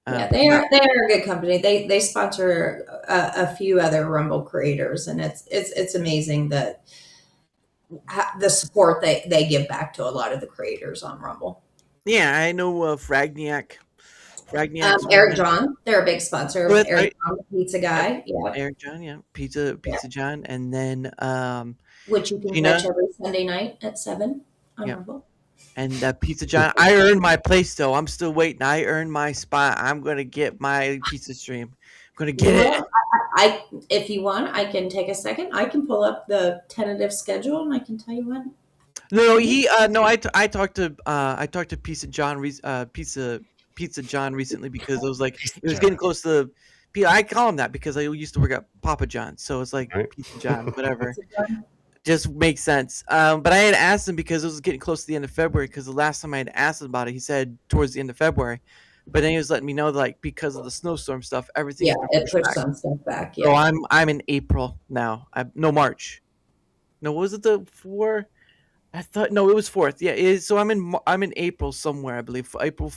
Yeah, they are a good company. They sponsor a few other Rumble creators, and it's amazing that the support they give back to a lot of the creators on Rumble. Yeah, I know Fragniac. Eric John, they're a big sponsor. Good, Eric right? John, the pizza guy. Yeah, Eric John, yeah, Pizza John, and then which you can Gina, catch every Sunday night at 7 on yeah, Rumble. and Pizza John. I earned my place though. I'm still waiting. I earned my spot. I'm gonna get my pizza stream. I'm gonna get it. Well, if you want, I can take a second. I can pull up the tentative schedule and I can tell you when. No, I talked to Pizza John Pizza John recently because it was like it was getting close to I call him that because I used to work at Papa John's, so it's like Right. Pizza John, whatever. Just makes sense. But I had asked him because it was getting close to the end of February. Because the last time I had asked him about it, he said towards the end of February. But then he was letting me know that, like, because of the snowstorm stuff, everything. Yeah, has been it pushed pushed back. some stuff back. So Yeah. I'm in April now. No, March. No, was it the 4? I thought no, it was 4th. Yeah, it is. So I'm in April somewhere. I believe April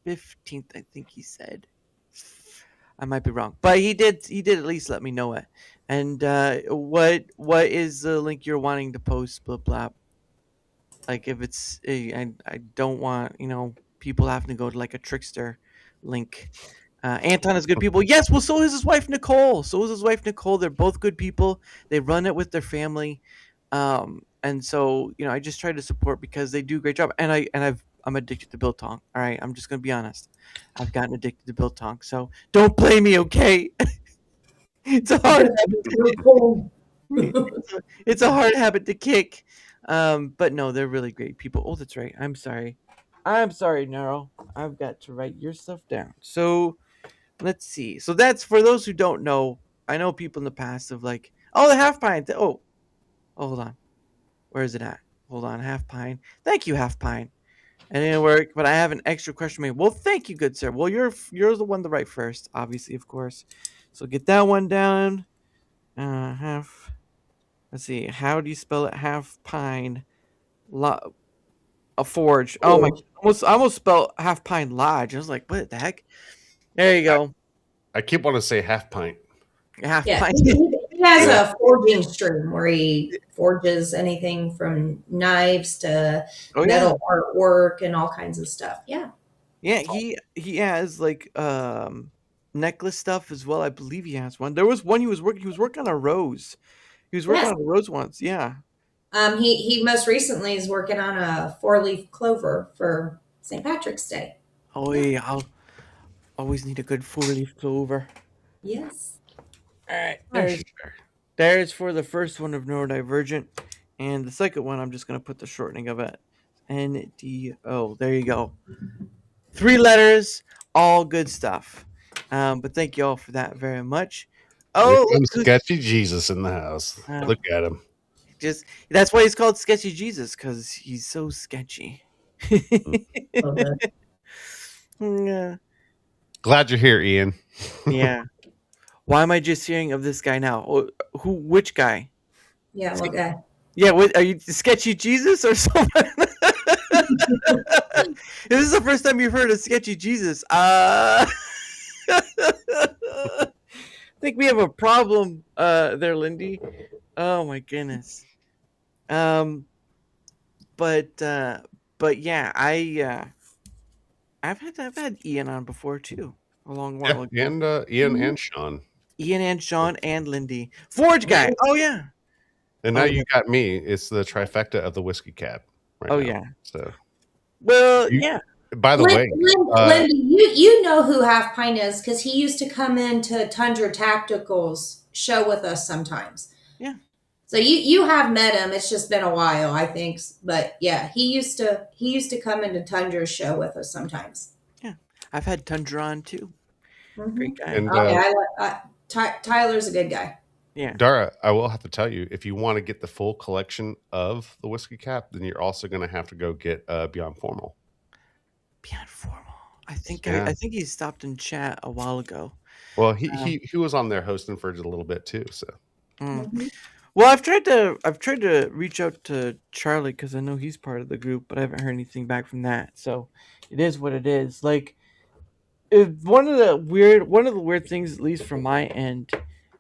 15th. I think he said. I might be wrong, but he did at least let me know it. And what is the link you're wanting to post? Blah blah. Like if it's I don't want people having to go to like a trickster link. Anton is good people. Yes, well, so is his wife Nicole. They're both good people. They run it with their family, and so I just try to support because they do a great job. And I'm addicted to biltong. All right, I'm just gonna be honest. I've gotten addicted to biltong, so don't blame me, okay? It's a hard it's a hard habit to kick. But no, they're really great people. Oh, that's right. I'm sorry, Nero. I've got to write your stuff down. So let's see. So that's for those who don't know. I know people in the past have like, oh, the half pint. Oh, hold on. Where is it at? Hold on, half pint. Thank you, half pint. And it didn't work, but I have an extra question made. Well, thank you, good sir. Well, you're the one to write first, obviously, of course. So get that one down. Half. Let's see. How do you spell it? Half pine. A forge. Oh my! I almost spelled half pine lodge. I was like, what the heck? There you go. I keep wanting to say half pint. Half Yeah, pine. he has a forging stream where he forges anything from knives to metal artwork and all kinds of stuff. Yeah. Yeah, he has like necklace stuff as well. I believe he has one. There was one he was working on a rose. He was working on a rose once. Yeah. He most recently is working on a 4-leaf clover for St. Patrick's Day. Oh yeah, I'll always need a good 4-leaf clover. Yes. All right. There's for the first one of neurodivergent, and the second one I'm just gonna put the shortening of it. NDO. There you go. 3 letters, all good stuff. But thank you all for that very much. Oh, Sketchy Jesus in the house. Look at him. That's why he's called Sketchy Jesus, because he's so sketchy. Yeah. Glad you're here, Ian. Yeah. Why am I just hearing of this guy now? Which guy? Yeah, what guy? Yeah, are you Sketchy Jesus or someone? This is the first time you've heard of Sketchy Jesus. I think we have a problem there, Lindy. Oh my goodness. But yeah, I've had Ian on before too, a long Yeah, while ago. and Ian and Sean. Ian and Sean and Lindy. Forge guy. Oh yeah. And Oh now yeah. you got me. It's the trifecta of the whiskey cat right Oh now. yeah. So, Well, you, yeah. by the way, Lindy, you know who Half Pint is because he used to come into Tundra Tactical's show with us sometimes. Yeah. So you have met him. It's just been a while, I think. But yeah, he used to come into Tundra's show with us sometimes. Yeah. I've had Tundra on too. Great guy. and Tyler's a good guy. Yeah. Dara, I will have to tell you, if you want to get the full collection of the whiskey cat, then you're also going to have to go get Beyond Formal. Beyond Formal. I think Yeah. I think he stopped in chat a while ago. Well, he was on there hosting for just a little bit too. So, Well, I've tried to reach out to Charlie because I know he's part of the group, but I haven't heard anything back from that. So it is what it is. Like, one of the weird things, at least from my end,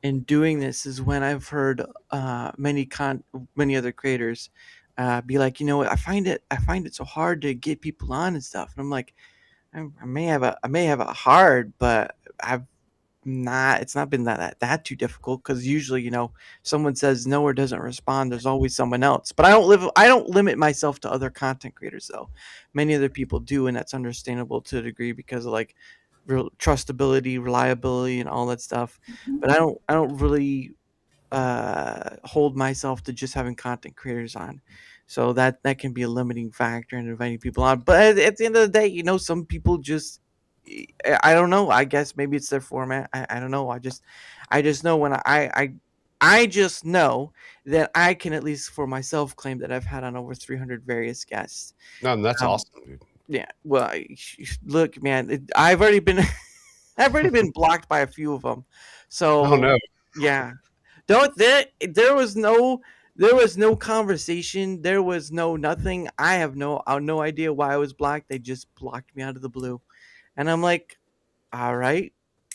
in doing this, is when I've heard many other creators be like, you know what, I find it so hard to get people on and stuff, and I'm like, I may have a hard, but it's not been that too difficult, because usually, someone says no or doesn't respond, there's always someone else. But I don't limit myself to other content creators, though. Many other people do, and that's understandable to a degree because of like real trustability, reliability, and all that stuff. But I don't really hold myself to just having content creators on, so that can be a limiting factor in inviting people on. But at the end of the day, some people just, I don't know, I guess maybe it's their format. I don't know. I just know when I just know that I can, at least for myself, claim that I've had on over 300 various guests. no, and that's awesome, dude. Yeah, well, look, man, I've already been I've already been blocked by a few of them. So Oh no, yeah, there was no conversation, there was no nothing. I have no idea why I was blocked. They just blocked me out of the blue, and I'm like, all right,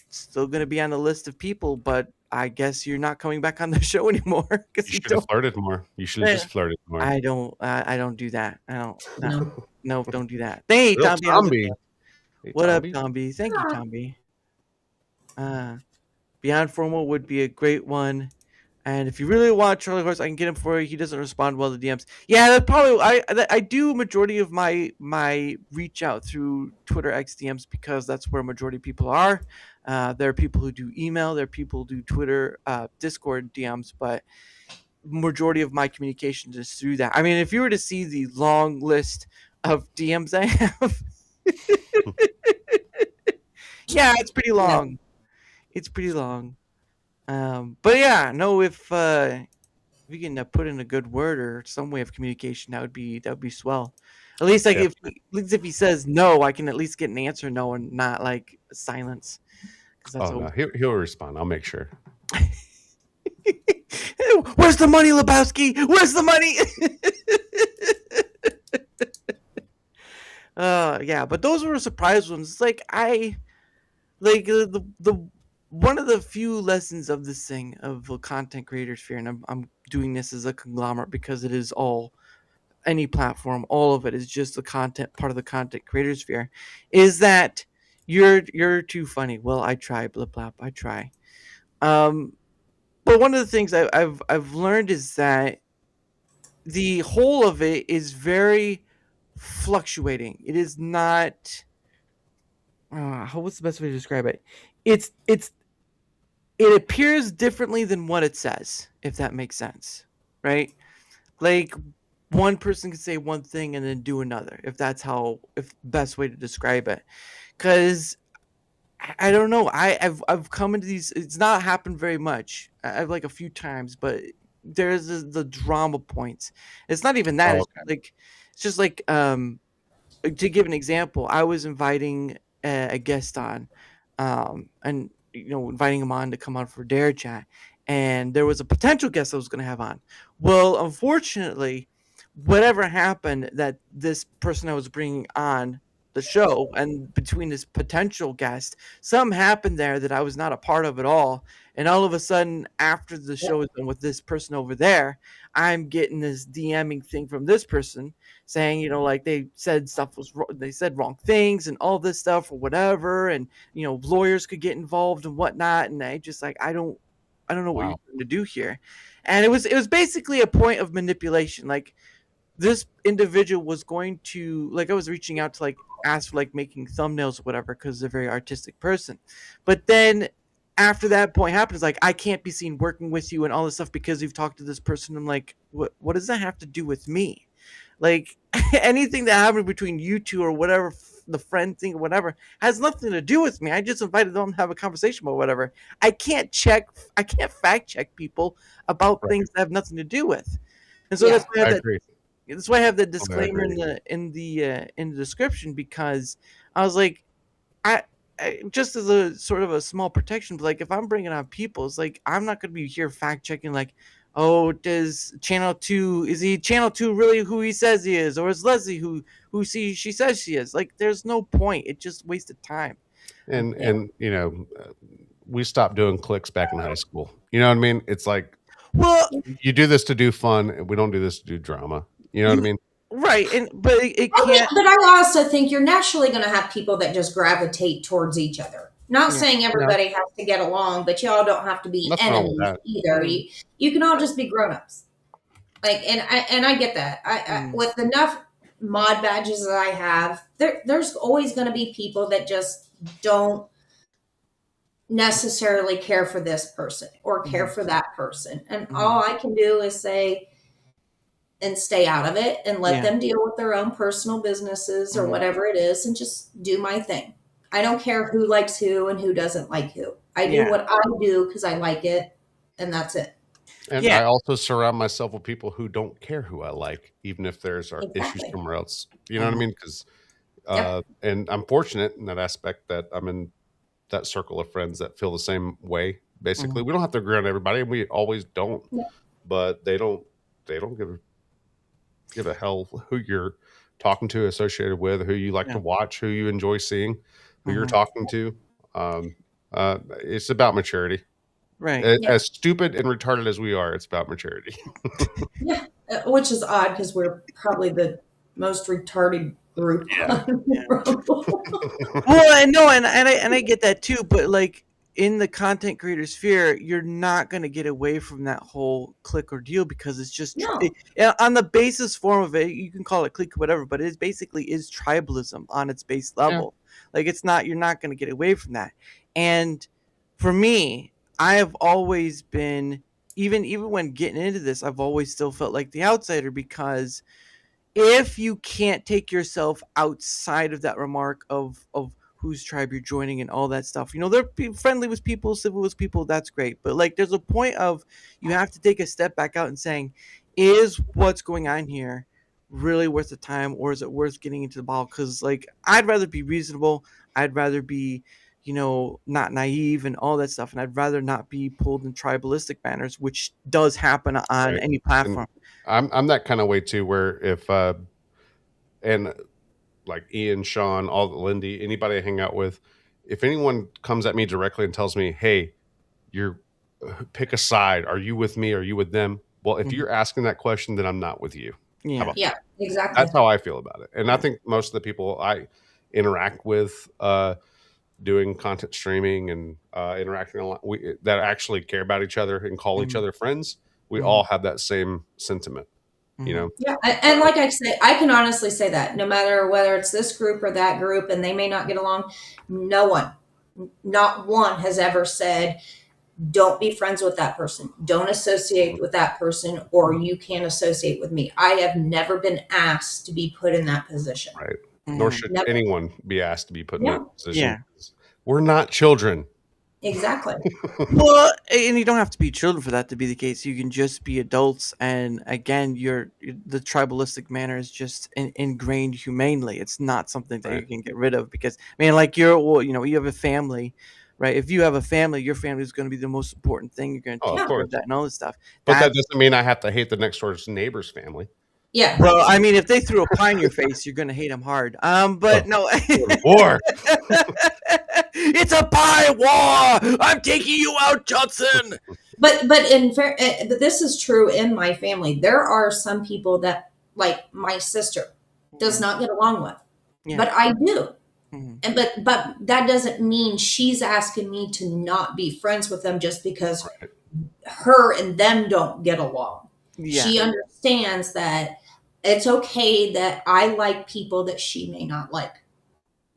still gonna be on the list of people, but I guess you're not coming back on the show anymore because you should have flirted more. You should have just flirted more. I don't do that. I don't. No, don't do that. Hey, Little Tomby. Tomby. Hey, What up, Tomby. Tomby? Thank you, Tomby. Beyond Formal would be a great one. And if you really want Charlie Horse, I can get him for you. He doesn't respond well to DMs. Yeah, that probably I do majority of my reach out through Twitter X DMs because that's where majority of people are. There are people who do email. There are people who do Twitter, Discord DMs, but majority of my communication is through that. I mean, if you were to see the long list of DMs I have, yeah, it's pretty long. It's pretty long. But yeah, no, if we can put in a good word or some way of communication, that would be swell. At least like if he says no, I can at least get an answer no and not like silence. No, he'll respond. I'll make sure. Where's the money, Lebowski? Where's the money? Yeah, but those were surprise ones. It's like the one of the few lessons of this thing of a content creator sphere, and I'm doing this as a conglomerate because it is all any platform, all of it is just the content part of the content creator sphere, is that you're too funny. Well, I try, blip blap, I try. But one of the things I've learned is that the whole of it is very fluctuating. It is not. What's the best way to describe it? It appears differently than what it says, if that makes sense, right? Like one person can say one thing and then do another, if best way to describe it. Because I don't know. I've come into these. It's not happened very much. I've like a few times, but there's the drama points. It's not even that. It's just like to give an example. I was inviting a guest on, and inviting him on to come on for DaraChat, and there was a potential guest I was going to have on. Well, unfortunately, whatever happened that this person I was bringing on the show and between this potential guest, something happened there that I was not a part of at all, And all of a sudden, after the show is done with this person over there, I'm getting this DMing thing from this person saying, you know, like they said stuff was they said wrong things and all this stuff or whatever, and you know, lawyers could get involved and whatnot. And I just like I don't know what you're trying to do here. And it was basically a point of manipulation. Like this individual was going to, like, I was reaching out to like ask for like making thumbnails or whatever because they're a very artistic person, but then after that point happens, like, I can't be seen working with you and all this stuff because you've talked to this person. I'm like, what does that have to do with me? Like, anything that happened between you two or whatever, the friend thing or whatever, has nothing to do with me. I just invited them to have a conversation about whatever. I can't fact check people about things that have nothing to do with. And so that's why I have the disclaimer in the description, because I was like, I just as a sort of a small protection, but like if I'm bringing on people, it's like I'm not going to be here fact checking like, oh, is Channel 2 really who he says he is, or is Leslie who she says she is? Like, there's no point. It just wasted time. And you know, we stopped doing clicks back in high school. You know what I mean? It's like, well, you do this to do fun, and we don't do this to do drama. You know what I mean? Right, but it can't. But I also think you're naturally going to have people that just gravitate towards each other. Not saying everybody has to get along, but y'all don't have to be enemies either. You can all just be grown-ups. Like, and I get that. I with enough mod badges that I have, there's always going to be people that just don't necessarily care for this person or care for that person. And all I can do is say, and stay out of it and let them deal with their own personal businesses or whatever it is, and just do my thing. I don't care who likes who and who doesn't like who. I do what I do because I like it, and that's it. And I also surround myself with people who don't care who I like, even if there's issues somewhere else. You know what I mean? Because and I'm fortunate in that aspect that I'm in that circle of friends that feel the same way. Basically, we don't have to agree on everybody, and we always don't. But they don't give a hell who you're talking to, associated with, who you like to watch, who you enjoy seeing, who you're talking to. It's about maturity. Right. As stupid and retarded as we are, it's about maturity. Which is odd because we're probably the most retarded group. Well, I know, and I get that too, but like in the content creator sphere, you're not going to get away from that whole click or deal, because it's just on the basis form of it. You can call it click or whatever, but it basically is tribalism on its base level. Like, it's not, you're not going to get away from that. And for me, I have always been, even when getting into this, I've always still felt like the outsider, because if you can't take yourself outside of that remark of whose tribe you're joining and all that stuff, you know, they're friendly with people, civil with people, that's great. But like, there's a point of, you have to take a step back out and saying, is what's going on here really worth the time, or is it worth getting into the ball? Because like, I'd rather be reasonable. I'd rather be, you know, not naive and all that stuff. And I'd rather not be pulled in tribalistic banners, which does happen on any platform. And I'm that kind of way too, where if, and like Ian, Sean, Lindy, anybody I hang out with, if anyone comes at me directly and tells me, hey, pick a side. Are you with me? Are you with them? Well, if you're asking that question, then I'm not with you. Yeah, exactly. That's how I feel about it. And I think most of the people I interact with, doing content streaming and interacting a lot, that actually care about each other and call each other friends, we all have that same sentiment. You know? Yeah. And like I said, I can honestly say that no matter whether it's this group or that group, and they may not get along, not one has ever said, don't be friends with that person, don't associate with that person, or you can't associate with me. I have never been asked to be put in that position. Right. Nor should anyone be asked to be put in that position. Yeah. We're not children. Exactly. Well, and you don't have to be children for that to be the case. You can just be adults. And again, the tribalistic manner is just ingrained humanely. It's not something that you can get rid of, because, I mean, like you have a family, right? If you have a family, your family is going to be the most important thing. You're going to take care of that and all this stuff. But that doesn't mean I have to hate the next door neighbor's family. Yeah. Well, I mean, if they threw a pie in your face, you're going to hate them hard. But no. War. It's a pie war. I'm taking you out, Johnson. But but this is true in my family. There are some people that, like my sister, does not get along with, Yeah. but I do. Mhm. And but that doesn't mean she's asking me to not be friends with them just because her and them don't get along. Yeah. She understands that it's okay that I like people that she may not like.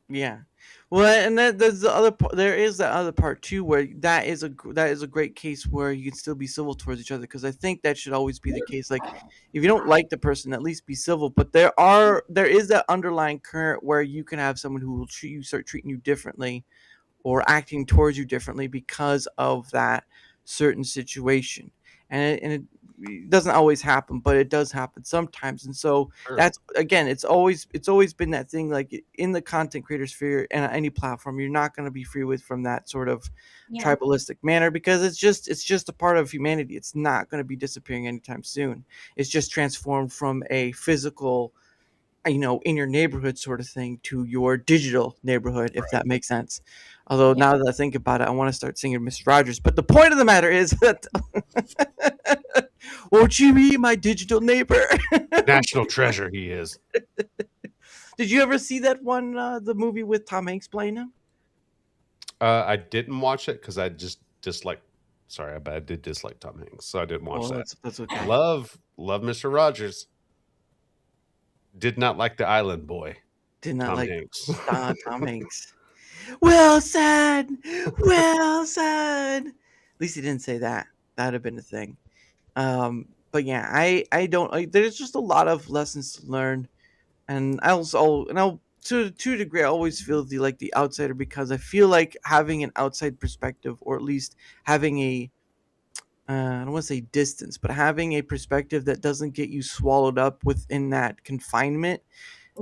Yeah. Well, and there's the other part. There is that other part too, where that is a great case where you can still be civil towards each other, because I think that should always be the case. Like, if you don't like the person, at least be civil. But there is that underlying current where you can have someone who will start treating you differently, or acting towards you differently because of that certain situation. And it doesn't always happen, but it does happen sometimes. And so that's, again, it's always been that thing, like in the content creator sphere and any platform, you're not going to be free from that sort of tribalistic manner, because it's just a part of humanity. It's not going to be disappearing anytime soon. It's just transformed from a physical, in your neighborhood sort of thing, to your digital neighborhood, if that makes sense. Although now that I think about it, I want to start singing Mr. Rogers. But the point of the matter is that won't you be my digital neighbor? National treasure he is. Did you ever see that one, the movie with Tom Hanks playing him? I didn't watch it because I just dislike. Sorry, I did dislike Tom Hanks, so I didn't watch that. That's okay. Love Mr. Rogers. Did not like the Island Boy. Did not Tom like Hanks. Tom Hanks. Well said. Well said. At least he didn't say that. That'd have been a thing. But yeah, I don't. There's just a lot of lessons to learn, and I'll to a degree, I always feel the outsider, because I feel like having an outside perspective, or at least having a I don't want to say distance, but having a perspective that doesn't get you swallowed up within that confinement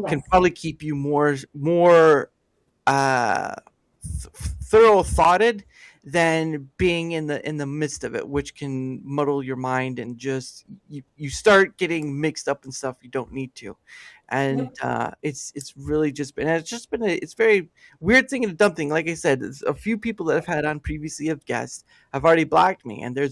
can probably keep you more thorough thoughted than being in the midst of it, which can muddle your mind, and just you start getting mixed up in stuff you don't need to. And it's really just been it's very weird thing and a dumb thing. Like I said, a few people that I've had on previously of guests have already blocked me, and there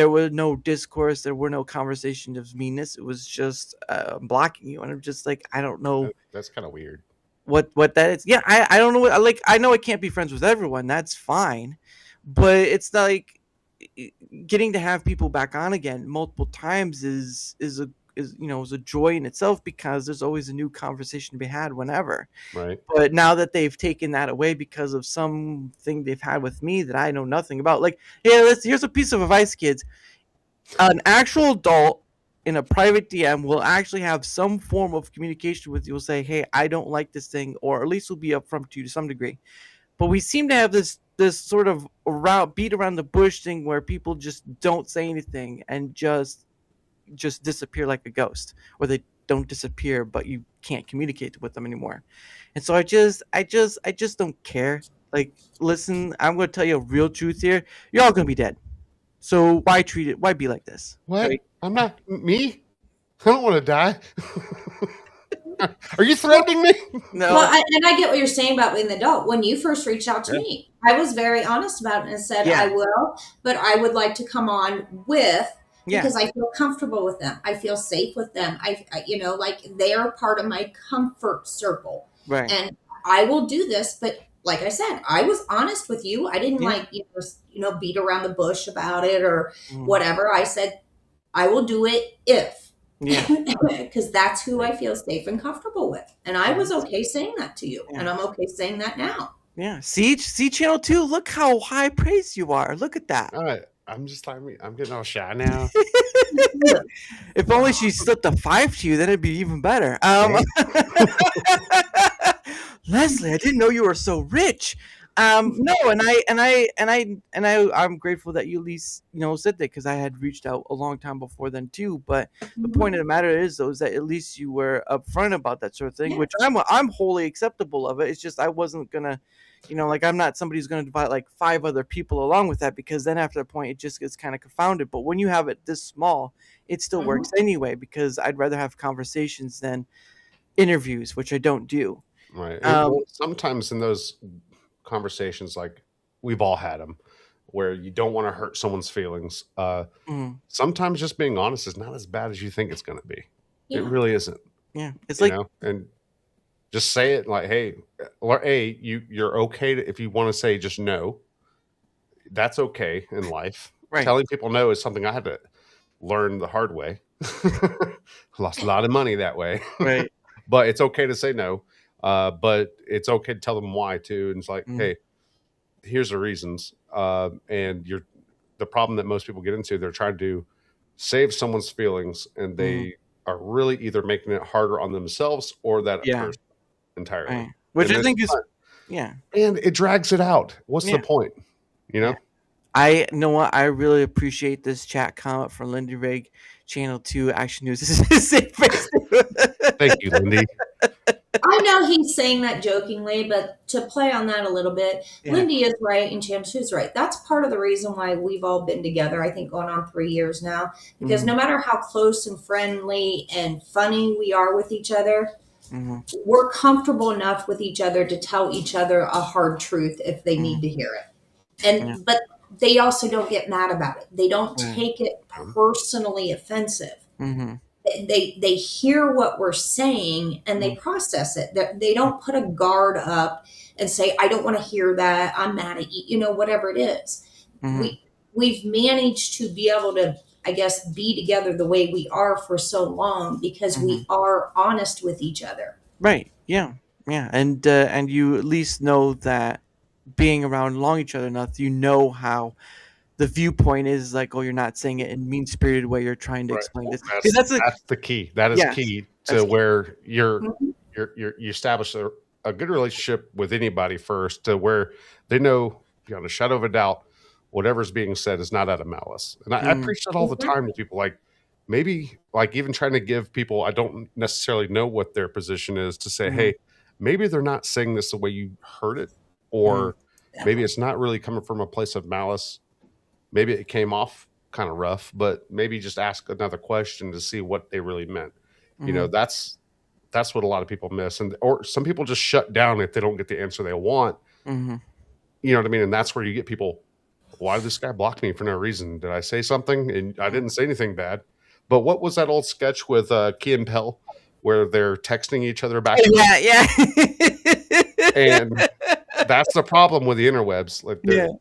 was no discourse, there were no conversation of meanness. It was just blocking you, and I'm just like, I don't know. That's kind of weird. What that is? Yeah, I don't know what, like, I know I can't be friends with everyone. That's fine, but it's like getting to have people back on again multiple times is a joy in itself, because there's always a new conversation to be had whenever. Right. But now that they've taken that away because of something they've had with me that I know nothing about, like, here's a piece of advice, kids. An actual adult in a private DM will actually have some form of communication with you. Will say, hey, I don't like this thing, or at least will be upfront to you to some degree. But we seem to have this sort of beat around the bush thing, where people just don't say anything and just disappear like a ghost, or they don't disappear, but you can't communicate with them anymore. And so I just don't care. Like, listen, I'm going to tell you a real truth here. You're all going to be dead. So why be like this? What? Right? I'm not me. I don't want to die. Are you threatening me? No. Well, I get what you're saying about being the adult. When you first reached out to me, I was very honest about it and said, I will, but I would like to come on with, because I feel comfortable with them. I feel safe with them. I like, they're part of my comfort circle. Right. And I will do this, but like I said, I was honest with you. I didn't beat around the bush about it or whatever. I said, I will do it if. Yeah. Because that's who I feel safe and comfortable with. And I was okay saying that to you. Yeah. And I'm okay saying that now. Yeah. See Channel 2, look how high praise you are. Look at that. All right. I'm getting all shy now. If only she slipped a 5 to you, then it'd be even better. Leslie, I didn't know you were so rich. No, I'm grateful that you at least said that, because I had reached out a long time before then too. But the point of the matter is that at least you were upfront about that sort of thing, which I'm wholly acceptable of it. It's just I wasn't gonna, like, I'm not somebody who's gonna invite like 5 other people along with that, because then after that point it just gets kind of confounded. But when you have it this small, it still works anyway, because I'd rather have conversations than interviews, which I don't do. Right. Sometimes in those conversations, like we've all had them, where you don't want to hurt someone's feelings. Sometimes just being honest is not as bad as you think it's going to be. Yeah. It really isn't. Yeah, it's You like know, and just say it like, hey, or you're okay to, if you want to say just no, that's okay in life. Right. Telling people no is something I had to learn the hard way. Lost a lot of money that way. right. But it's okay to say no. But it's okay to tell them why too. And it's like, hey, here's the reasons. And the problem that most people get into, they're trying to save someone's feelings, and they are really either making it harder on themselves or that person entirely. Right. Which I think is and it drags it out. What's the point? You know? I know what, I really appreciate this chat comment from Lindy Rigg, Channel 2 Action News. Thank you, Lindy. I know he's saying that jokingly, but to play on that a little bit, Lindy is right and Channel 2 is right. That's part of the reason why we've all been together, I think going on 3 years now, because no matter how close and friendly and funny we are with each other, we're comfortable enough with each other to tell each other a hard truth if they need to hear it. And but they also don't get mad about it. They don't take it personally offensive. They hear what we're saying and they process it. They don't put a guard up and say, I don't want to hear that. I'm mad at you, whatever it is. We've managed to be able to, I guess, be together the way we are for so long because we are honest with each other. Right. Yeah. Yeah. And you at least know that being around along each other enough, how the viewpoint is like, oh, you're not saying it in mean-spirited way. You're trying to explain this. That's the key. That is key to where you establish a good relationship with anybody first, to where they know beyond a shadow of a doubt whatever's being said is not out of malice. And I preach that all the time to people. Like maybe like even trying to give people, I don't necessarily know what their position is, to say, hey, maybe they're not saying this the way you heard it, or maybe it's not really coming from a place of malice. Maybe it came off kind of rough, but maybe just ask another question to see what they really meant. That's what a lot of people miss. Or some people just shut down if they don't get the answer they want. You know what I mean? And that's where you get people, why did this guy block me for no reason? Did I say something? And I didn't say anything bad. But what was that old sketch with Key and Peele where they're texting each other back? And that's the problem with the interwebs. Like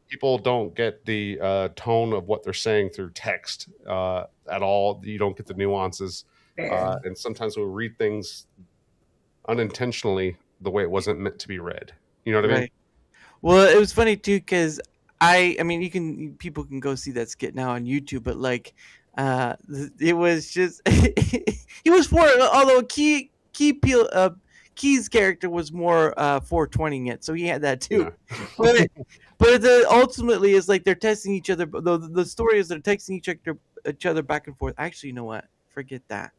people don't get the tone of what they're saying through text at all. You don't get the nuances. And sometimes we'll read things unintentionally the way it wasn't meant to be read. You know what I mean? Well, it was funny too, because people can go see that skit now on YouTube, but like it was just he was for, although Key's character was more 420ing it, so he had that too. Yeah. but ultimately, it's like they're testing each other. The story is they're texting each other back and forth. Actually, you know what? Forget that.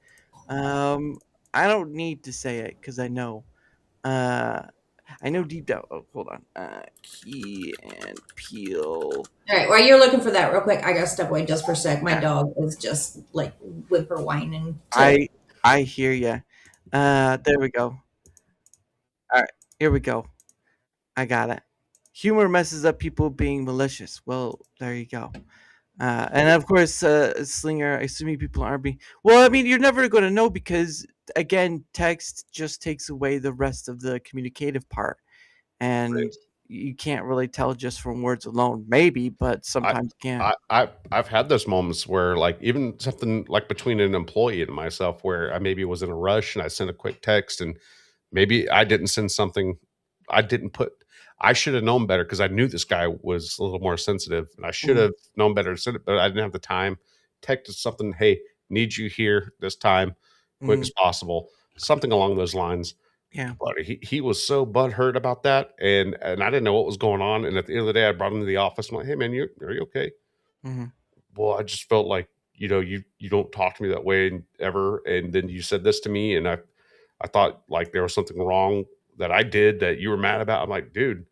I don't need to say it because I know. I know deep down. Oh, hold on. Key and Peele. All right. While you're looking for that, real quick, I gotta step away just for a sec. My dog is just like whimper whining. I hear you. There we go. All right, here we go. I got it. Humor messes up people being malicious. Well, there you go. And of course, Slinger, assuming people aren't being... Well, I mean, you're never going to know because, again, text just takes away the rest of the communicative part. And you can't really tell just from words alone. Maybe, but sometimes you can. I've had those moments where, like, even something like between an employee and myself, where I maybe was in a rush and I sent a quick text, and maybe I didn't send something. I should have known better because I knew this guy was a little more sensitive, and I should have known better to send it, but I didn't have the time. Texted something, hey, need you here this time, quick as possible, something along those lines. Yeah, but he was so butthurt about that, and I didn't know what was going on. And at the end of the day, I brought him to the office. I'm like, hey man, are you okay? Well, I just felt like you don't talk to me that way ever, and then you said this to me, and I thought like there was something wrong that I did that you were mad about. I'm like, dude,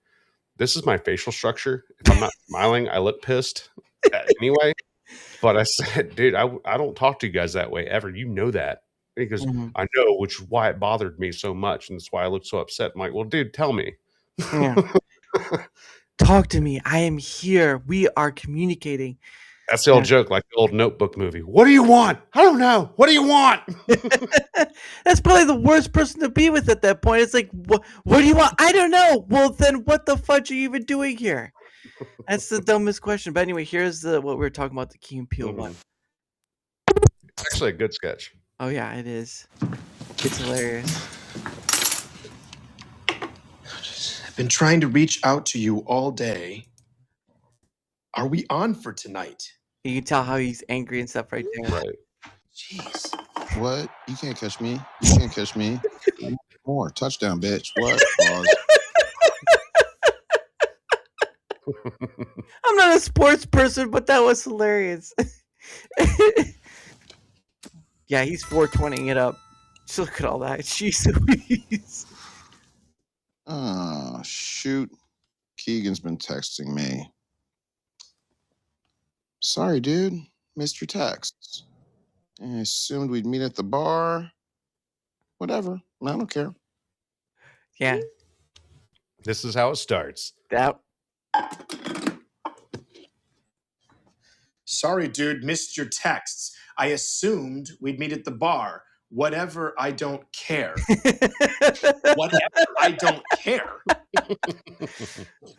this is my facial structure. If I'm not smiling, I look pissed anyway. But I said, dude, I don't talk to you guys that way ever. You know that. Because I know, which is why it bothered me so much. And that's why I looked so upset. I'm like, well, dude, tell me. Yeah. Talk to me. I am here. We are communicating. That's the old joke, like the old Notebook movie. What do you want? I don't know. What do you want? That's probably the worst person to be with at that point. It's like, what do you want? I don't know. Well, then what the fudge are you even doing here? That's the dumbest question. But anyway, here's what we were talking about, the Key and Peele one. It's actually a good sketch. Oh, yeah, it is. It's hilarious. I've been trying to reach out to you all day. Are we on for tonight? You can tell how he's angry and stuff right there. Right. Jeez. What? You can't catch me. You can't catch me. More. Touchdown, bitch. What? Pause. I'm not a sports person, but that was hilarious. Yeah, he's 420ing it up. Just look at all that. Jeez Louise. Oh, shoot. Keegan's been texting me. Sorry, dude. Missed your texts. I assumed we'd meet at the bar. Whatever. I don't care. Yeah. This is how it starts. That. Sorry, dude. Missed your texts. I assumed we'd meet at the bar. Whatever, I don't care. Whatever, I don't care.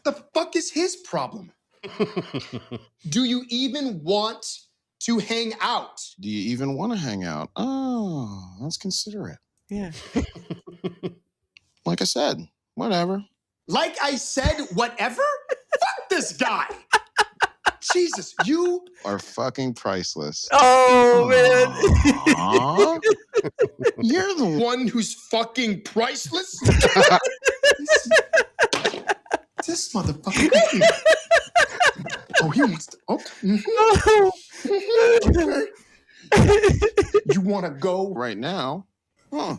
The fuck is his problem? Do you even want to hang out? Do you even want to hang out? Oh, that's considerate. Yeah. Like I said, whatever. Like I said, whatever? Fuck this guy. Jesus, you are fucking priceless. Oh, man. You're the one who's fucking priceless? This motherfucker. Oh, he wants to. Oh. You want to go right now? Huh.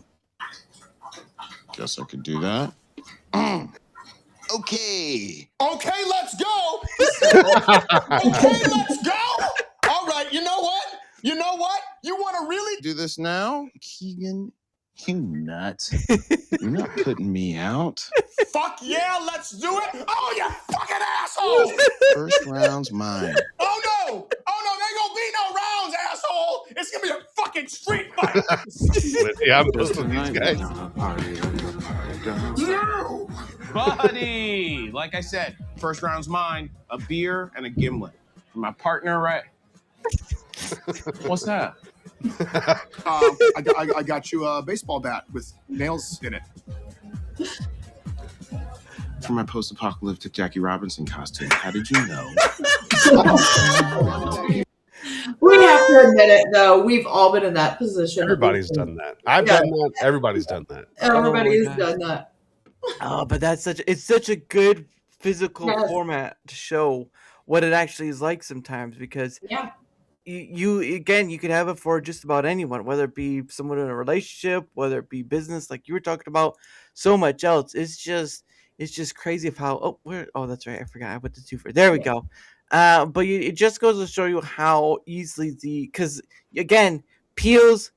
Guess I could do that. Okay. Okay, let's go. Okay, let's go. All right, you know what? You know what? You want to really do this now? Keegan, you nuts. You're not putting me out. Fuck yeah, let's do it. Oh, you fucking asshole. First round's mine. Oh, no. Oh, no, there ain't gonna be no rounds, asshole. It's gonna be a fucking street fight. Yeah, I'm listening to these guys. No. Buddy, like I said, first round's mine. A beer and a gimlet. For my partner, right? What's that? I got you a baseball bat with nails in it. For my post-apocalyptic Jackie Robinson costume. How did you know? We have to admit it, though. We've all been in that position. Everybody's done that. I've done that. Everybody's done that. Everybody's done that. Oh, but it's such a good physical format to show what it actually is like sometimes, because you could have it for just about anyone, whether it be someone in a relationship, whether it be business, like you were talking about, so much else. It's just crazy of how that's right, I forgot I put the two for there we go. But it just goes to show you how easily because again, Key is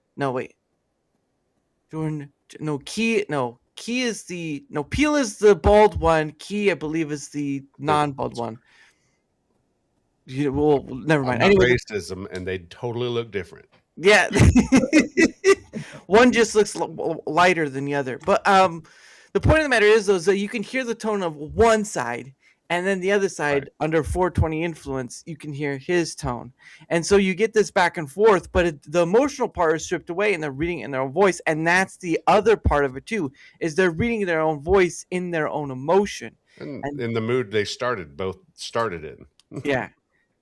Peele is the bald one. Key, I believe, is the non-bald one. Well, never mind. Anyway, racism, and they totally look different. Yeah, one just looks lighter than the other. But the point of the matter is, though, is that you can hear the tone of one side, and then the other side, under 420 influence, you can hear his tone. And so you get this back and forth, but the emotional part is stripped away, and they're reading in their own voice. And that's the other part of it, too, is they're reading their own voice in their own emotion. And in the mood they both started in. Yeah.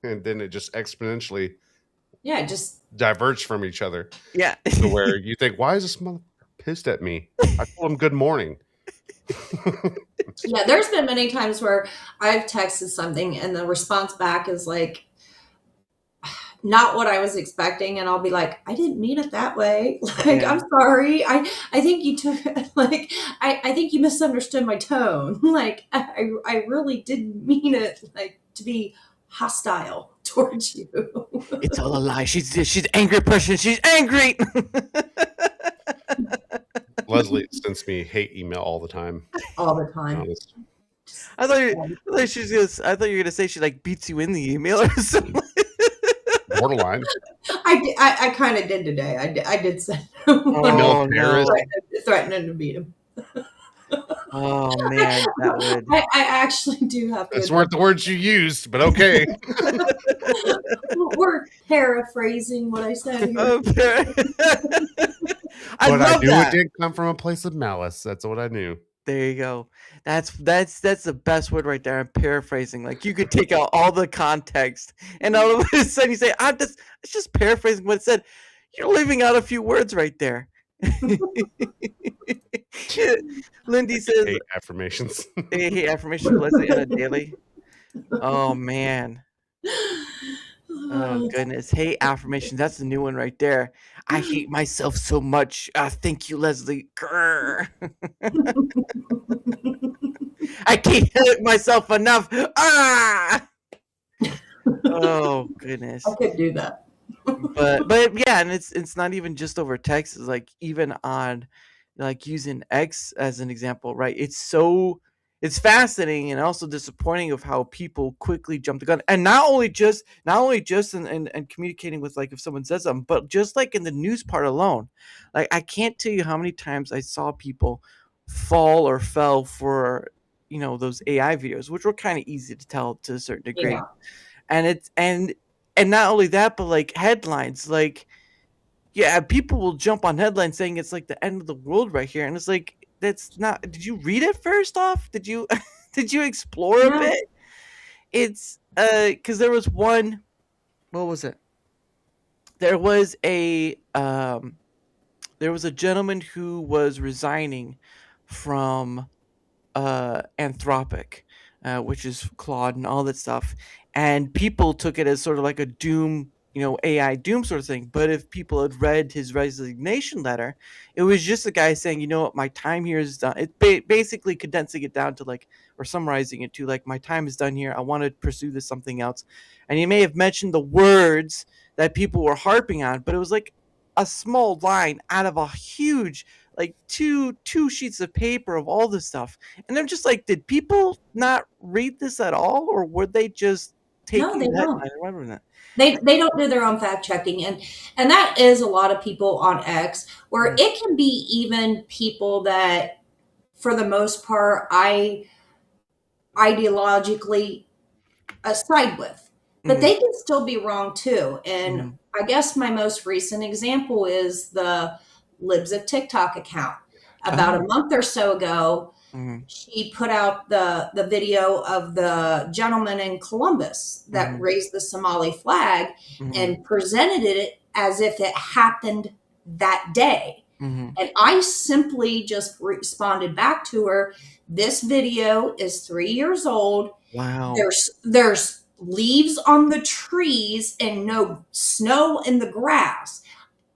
And then it just exponentially just diverged from each other. Yeah. To where you think, why is this motherfucker pissed at me? I told him good morning. Yeah, there's been many times where I've texted something and the response back is like not what I was expecting, and I'll be like, I didn't mean it that way. Like, I'm sorry. I think you took like I think you misunderstood my tone. Like I really didn't mean it like to be hostile towards you. It's all a lie. She's an angry person. She's angry. Leslie sends me hate email all the time. All the time. I thought you were gonna say she like beats you in the email or something. Borderline. I kind of did today. I did send Oh no! threatening to beat him. Oh man, that would. I actually do have. That's weren't the words you used, but okay. We're paraphrasing what I said here. I knew it did come from a place of malice. That's what I knew. There you go. That's the best word right there. I'm paraphrasing. Like you could take out all the context, and all of a sudden you say, it's just paraphrasing what it said." You're leaving out a few words right there. Lindy says, "Hate affirmations." Hate affirmations. Leslie on a daily. Oh man. Oh goodness. Hate affirmations. That's the new one right there. I hate myself so much. Thank you, Leslie. Grr. I can't hate myself enough. Oh goodness. I could do that. but yeah, and it's not even just over text. It's like even on like using X as an example, right? It's fascinating and also disappointing of how people quickly jump the gun, and not only just and communicating with like if someone says something, but just like in the news part alone. Like I can't tell you how many times I saw people fall or fell for those AI videos, which were kind of easy to tell to a certain degree. Yeah. And not only that, but like headlines, like people will jump on headlines saying it's like the end of the world right here, and it's like that's not. Did you read it first off? Did you explore a bit? It's because there was one. What was it? There was a gentleman who was resigning from Anthropic, which is Claude and all that stuff, and people took it as sort of like a doom, AI doom sort of thing. But if people had read his resignation letter, it was just a guy saying, what, my time here is done. It basically condensing it down to like, or summarizing it to like, my time is done here. I want to pursue this something else. And he may have mentioned the words that people were harping on, but it was like a small line out of a huge, like two sheets of paper of all this stuff. And they're just like, did people not read this at all, or were they just taking the headline? They don't do their own fact checking, and that is a lot of people on X, where it can be even people that, for the most part, I ideologically side with, but they can still be wrong too. And I guess my most recent example is the Libs of TikTok account. About a month or so ago, she put out the video of the gentleman in Columbus that raised the Somali flag and presented it as if it happened that day. And I simply just responded back to her, this video is 3 years old. Wow. There's leaves on the trees and no snow in the grass.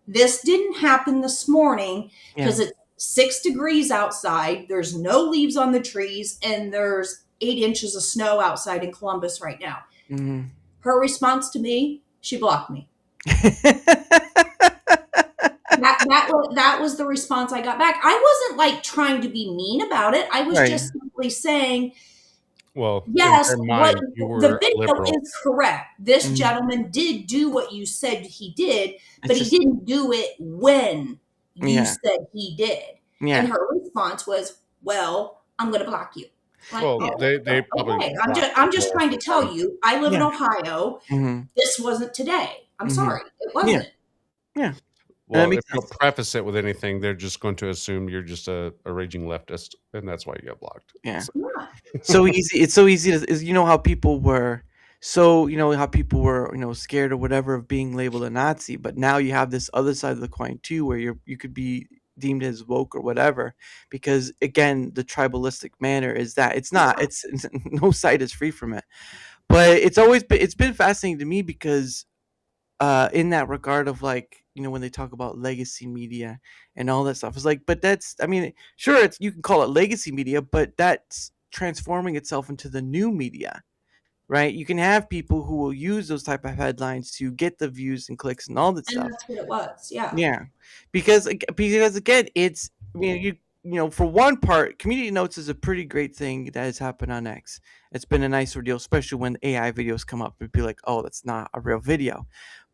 This didn't happen this morning because it's 6 degrees outside. There's no leaves on the trees, and there's 8 inches of snow outside in Columbus right now. Her response to me, she blocked me. That was the response I got back. I wasn't like trying to be mean about it. I was just simply saying, well, yes, the video is correct. This gentleman did do what you said he did, but he didn't do it when you said he did. And her response was, well, I'm going to block you. Like, well, they probably. Okay. I'm just trying to tell you, I live in Ohio. This wasn't today. I'm sorry. It wasn't. Yeah. Well, if you preface it with anything, they're just going to assume you're just a raging leftist, and that's why you get blocked. Yeah. So easy. It's so easy to, how people were scared or whatever of being labeled a Nazi, but now you have this other side of the coin too, where you could be deemed as woke or whatever, because again, the tribalistic manner is that it's no side is free from it. But it's been fascinating to me because in that regard of like, when they talk about legacy media and all that stuff, it's like, but that's, sure, you can call it legacy media, but that's transforming itself into the new media, right? You can have people who will use those type of headlines to get the views and clicks and all that stuff. And that's what it was. Yeah. Yeah. Because again, it's, for one part, community notes is a pretty great thing that has happened on X. It's been a nice ordeal, especially when AI videos come up and be like, oh, that's not a real video.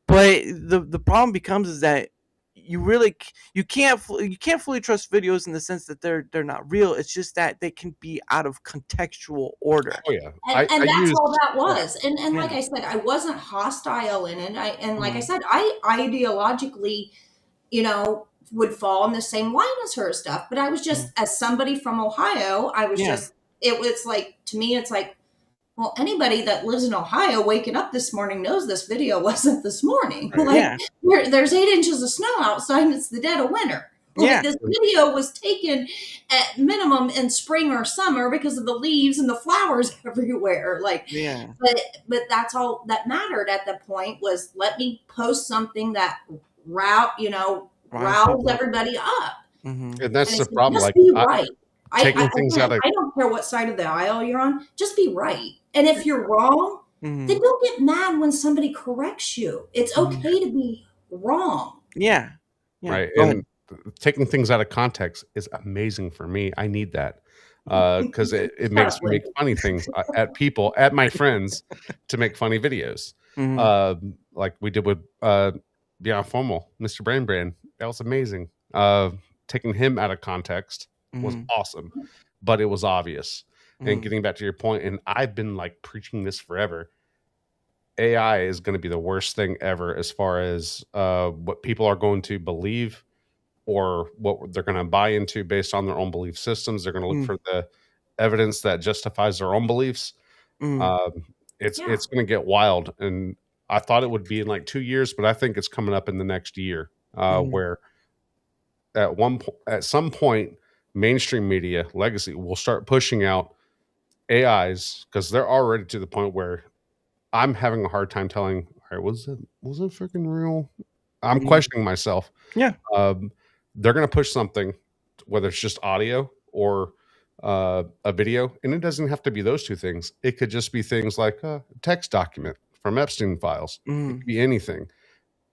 But the problem becomes is that you can't fully trust videos in the sense that they're not real. It's just that they can be out of contextual order. Oh yeah, and that's all that was. And like I said, I wasn't hostile in it. Like I said, I ideologically, would fall in the same line as her stuff. But I was just, as somebody from Ohio, I was just, it was like, to me, it's like, well, anybody that lives in Ohio waking up this morning knows this video wasn't this morning. Like, there's 8 inches of snow outside and it's the dead of winter. Like, this video was taken at minimum in spring or summer because of the leaves and the flowers everywhere. Like, but that's all that mattered at the point was let me post something that riles everybody up. And that's the problem. Like, be right. Taking things out of, I don't care what side of the aisle you're on. Just be right. And if you're wrong, then don't get mad when somebody corrects you. It's okay to be wrong. Right. And taking things out of context is amazing for me. I need that because it makes me make funny things at my friends to make funny videos. Like we did with Beyond Formal, Mr. Brand. That was amazing. Taking him out of context was awesome, but it was obvious. And getting back to your point, and I've been like preaching this forever, AI is going to be the worst thing ever as far as what people are going to believe or what they're going to buy into based on their own belief systems. They're going to look for the evidence that justifies their own beliefs. It's going to get wild. And I thought it would be in like 2 years, but I think it's coming up in the next year where at some point, mainstream media legacy will start pushing out AIs because they're already to the point where I'm having a hard time telling, all right, was it freaking real? I'm questioning myself. They're going to push something, whether it's just audio or a video, and it doesn't have to be those two things. It could just be things like a text document from Epstein files. It could be anything,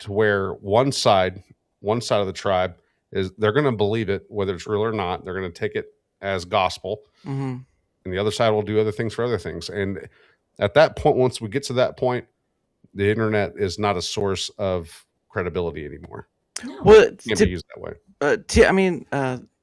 to where one side of the tribe is they're going to believe it, whether it's real or not. They're going to take it as gospel, and the other side will do other things for other things. And at that point, once we get to that point, the internet is not a source of credibility anymore. Well, it can't be used that way.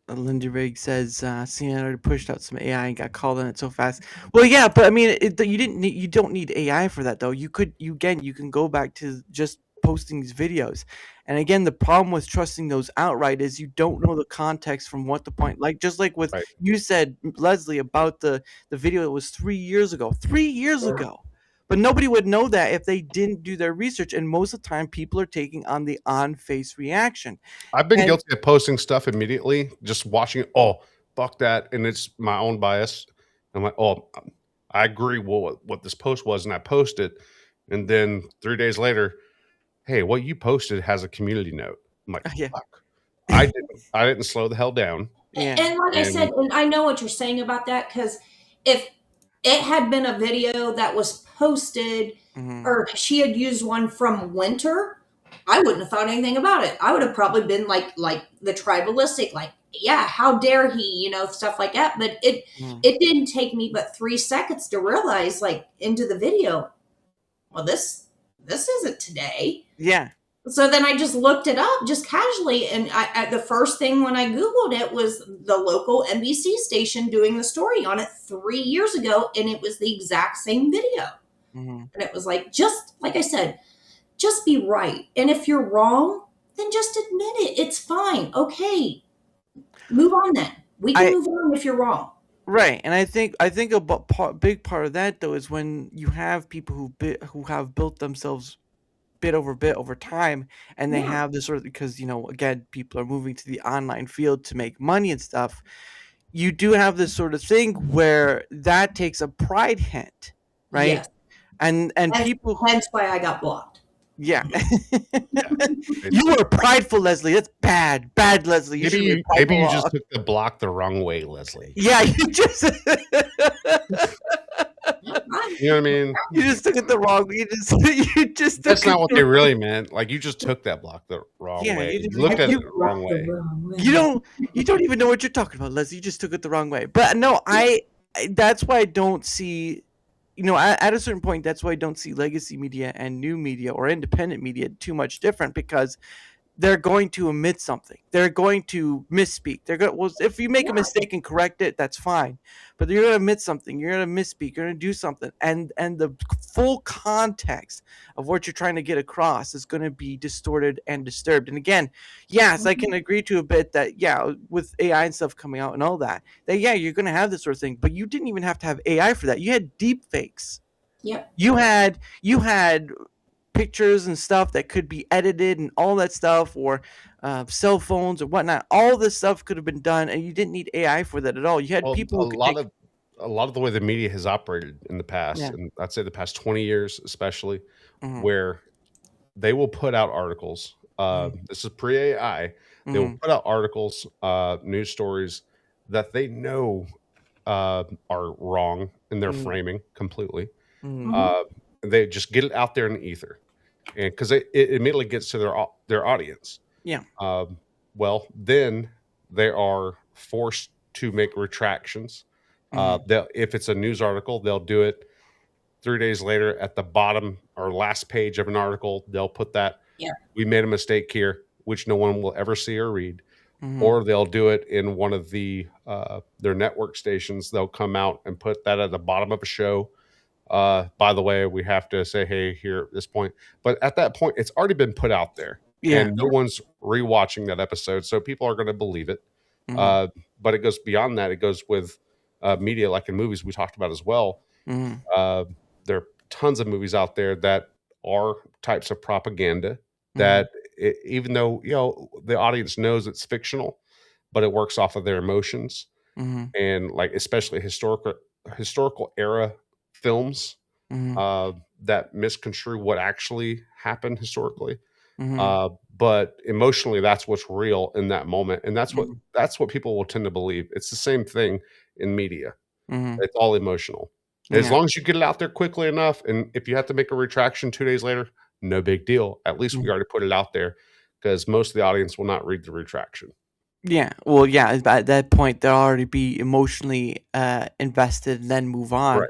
Lindy Rigg says CNN already pushed out some AI and got called on it so fast. Well, yeah, but I mean, you don't need AI for that though. You can go back to just posting these videos. And again, the problem with trusting those outright is you don't know the context from what the point, like just like with you said, Leslie, about the video that was 3 years ago. 3 years ago. But nobody would know that if they didn't do their research. And most of the time, people are taking on the on-face reaction. I've been guilty of posting stuff immediately, just watching it. Oh, fuck that. And it's my own bias. I'm like, oh, I agree with what this post was. And I post it. And then 3 days later, hey, what you posted has a community note. I'm like, fuck. I didn't slow the hell down. And like I said, and I know what you're saying about that, because if it had been a video that was posted or she had used one from winter, I wouldn't have thought anything about it. I would have probably been like the tribalistic, like, yeah, how dare he, stuff like that. But it didn't take me but 3 seconds to realize, like, into the video, well, this isn't today. Yeah. So then I just looked it up just casually, and the first thing when I Googled it was the local NBC station doing the story on it 3 years ago, and it was the exact same video. And it was like, just like I said, just be right. And if you're wrong, then just admit it. It's fine. Okay. Move on then. We can move on if you're wrong. Right. And I think a big part of that, though, is when you have people who have built themselves bit over time, and they have this sort of, because again, people are moving to the online field to make money and stuff. You do have this sort of thing where that takes a pride hit, right? Yes. And people, hence why I got blocked. Yeah. You were prideful, Leslie. That's bad, Leslie. Maybe you just took the block the wrong way, Leslie. Yeah, you just. You know what I mean? You just took it the wrong. You just. That's took not it what the- they really meant. Like you just took that block the wrong Yeah, way. you You just- looked at you- it the wrong way. You don't even know what you're talking about, Leslie. You just took it the wrong way. But no, that's why I don't see, at a certain point, that's why I don't see legacy media and new media or independent media too much different, because they're going to omit something. They're going to misspeak. If you make a mistake and correct it, that's fine. But you're going to omit something. You're going to misspeak. You're going to do something, and the full context of what you're trying to get across is going to be distorted and disturbed. And again, yes, I can agree to a bit that with AI and stuff coming out and all that you're going to have this sort of thing. But you didn't even have to have AI for that. You had deep fakes. Yep. You had pictures and stuff that could be edited and all that stuff, or cell phones or whatnot. All this stuff could have been done, and you didn't need AI for that at all. You had people who could a lot of the way the media has operated in the past, and I'd say the past 20 years especially, where they will put out articles. This is pre-AI. They will put out articles, news stories that they know are wrong in their framing completely. They just get it out there in the ether, and because it immediately gets to their audience. Yeah. Well, then they are forced to make retractions. If it's a news article, they'll do it 3 days later at the bottom or last page of an article. They'll put that, we made a mistake here, which no one will ever see or read. Or they'll do it in one of their network stations. They'll come out and put that at the bottom of a show. By the way, we have to say, hey, here at this point. But at that point, it's already been put out there. And no one's rewatching that episode. So people are going to believe it. But it goes beyond that. It goes with media, like in movies we talked about as well. There are tons of movies out there that are types of propaganda that even though, the audience knows it's fictional, but it works off of their emotions. And like, especially historical era films that misconstrue what actually happened historically. But emotionally, that's what's real in that moment. And that's what people will tend to believe. It's the same thing in media. It's all emotional. As long as you get it out there quickly enough, and if you have to make a retraction 2 days later, no big deal. At least we already put it out there, because most of the audience will not read the retraction. Yeah. Well, yeah, at that point, they'll already be emotionally invested and then move on. Right.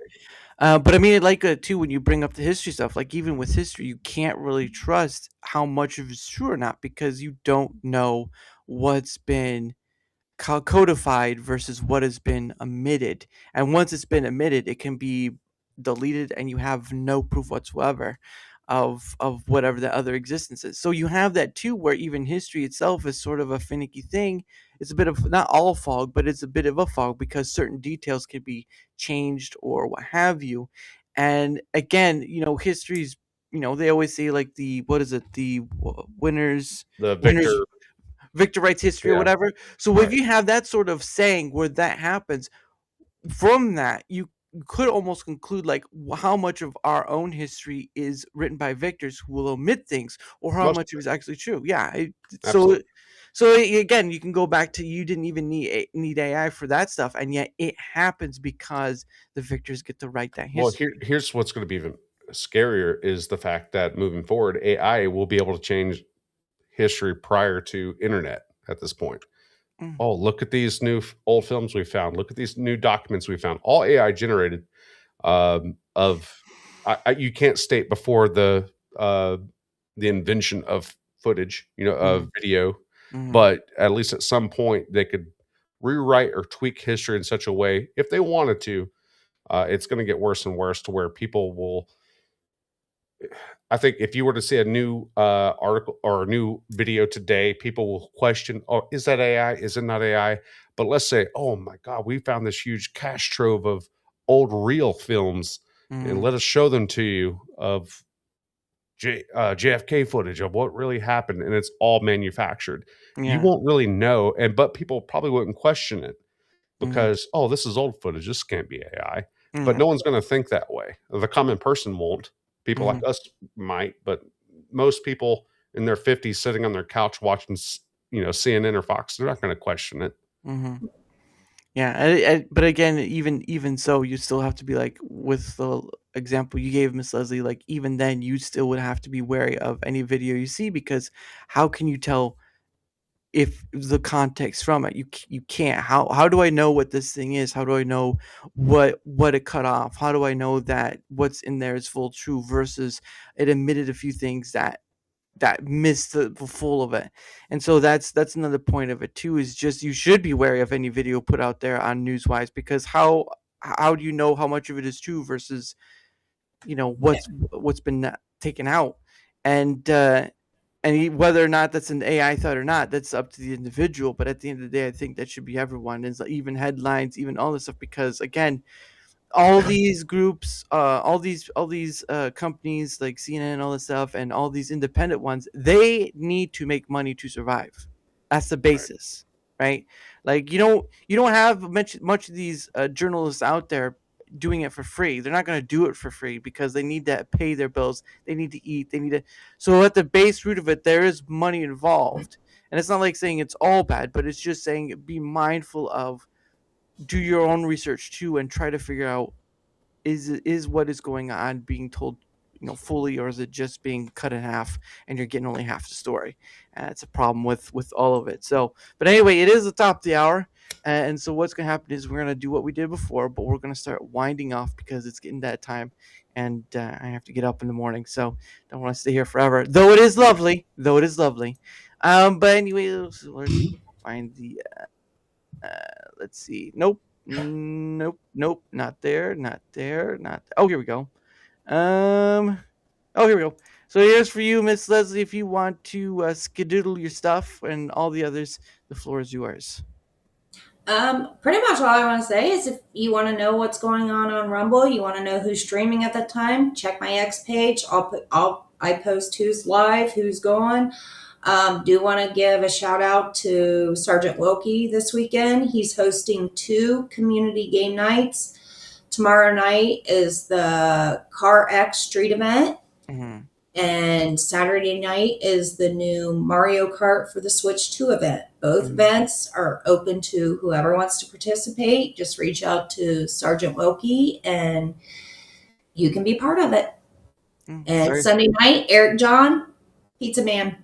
But I mean, too, when you bring up the history stuff, like even with history, you can't really trust how much of it's true or not, because you don't know what's been codified versus what has been omitted. And once it's been omitted, it can be deleted, and you have no proof whatsoever of whatever the other existence is. So you have that too, where even history itself is sort of a finicky thing. It's a bit of, not all fog, but it's a bit of a fog, because certain details can be changed or what have you. And again, history's, they always say like the Victor writes history or whatever. So if you have that sort of saying where that happens, from that you could almost conclude like how much of our own history is written by victors who will omit things, or how much of it is actually true. So again, you can go back to, you didn't even need AI for that stuff, and yet it happens because the victors get to write that history. Well, here's what's going to be even scarier is the fact that moving forward, AI will be able to change history prior to internet at this point. Oh, look at these new old films we found. Look at these new documents we found. All AI generated. You can't state before the invention of footage, of video, but at least at some point they could rewrite or tweak history in such a way, if they wanted to. It's going to get worse and worse to where people will. I think if you were to see a new article or a new video today, people will question, oh, is that AI? Is it not AI? But let's say, oh my God, we found this huge cache trove of old real films, and let us show them to you of JFK footage of what really happened, and it's all manufactured. You won't really know, but people probably wouldn't question it because, oh, this is old footage. This can't be AI. But no one's going to think that way. The common person won't. People like us might, but most people in their 50s sitting on their couch watching, CNN or Fox, they're not going to question it. Yeah, but again, even so, you still have to be like with the example you gave, Miss Leslie, like even then you still would have to be wary of any video you see, because how can you tell if the context from it? You can't. How do I know what this thing is? How do I know what it cut off? How do I know that what's in there is full true versus it omitted a few things that missed the full of it? And so that's another point of it too, is just you should be wary of any video put out there on Newswise, because how do you know how much of it is true versus what's been taken out? And whether or not that's an AI thought or not, that's up to the individual. But at the end of the day, I think that should be everyone, is even headlines, even all this stuff, because again, all these groups, all these companies like CNN and all this stuff, and all these independent ones, they need to make money to survive. That's the basis, right? Like you don't have much of these journalists out there doing it for free. They're not going to do it for free because they need to pay their bills. They need to eat. They need to. So at the base root of it, there is money involved, and it's not like saying it's all bad, but it's just saying be mindful of, do your own research too, and try to figure out, is what is going on being told fully, or is it just being cut in half and you're getting only half the story? It's a problem with all of it. So, but anyway, it is the top of the hour, and so what's going to happen is we're going to do what we did before, but we're going to start winding off because it's getting that time, and I have to get up in the morning, so don't want to stay here forever, though it is lovely. But anyway, let's find the let's see. Nope, not there. Oh, here we go. Oh, here we go. So here's for you, Miss Leslie. If you want to skedoodle your stuff, and all the others, the floor is yours. Pretty much all I want to say is, if you want to know what's going on Rumble, you want to know who's streaming at that time, check my X page. I post who's live, who's going. Do want to give a shout out to Sergeant Wilkie this weekend. He's hosting 2 community game nights. Tomorrow night is the Car X Street event. Mm-hmm. And Saturday night is the new Mario Kart for the Switch 2 event. Both events are open to whoever wants to participate. Just reach out to Sergeant Wilkie and you can be part of it. And Sunday night, Eric John, Pizza Man.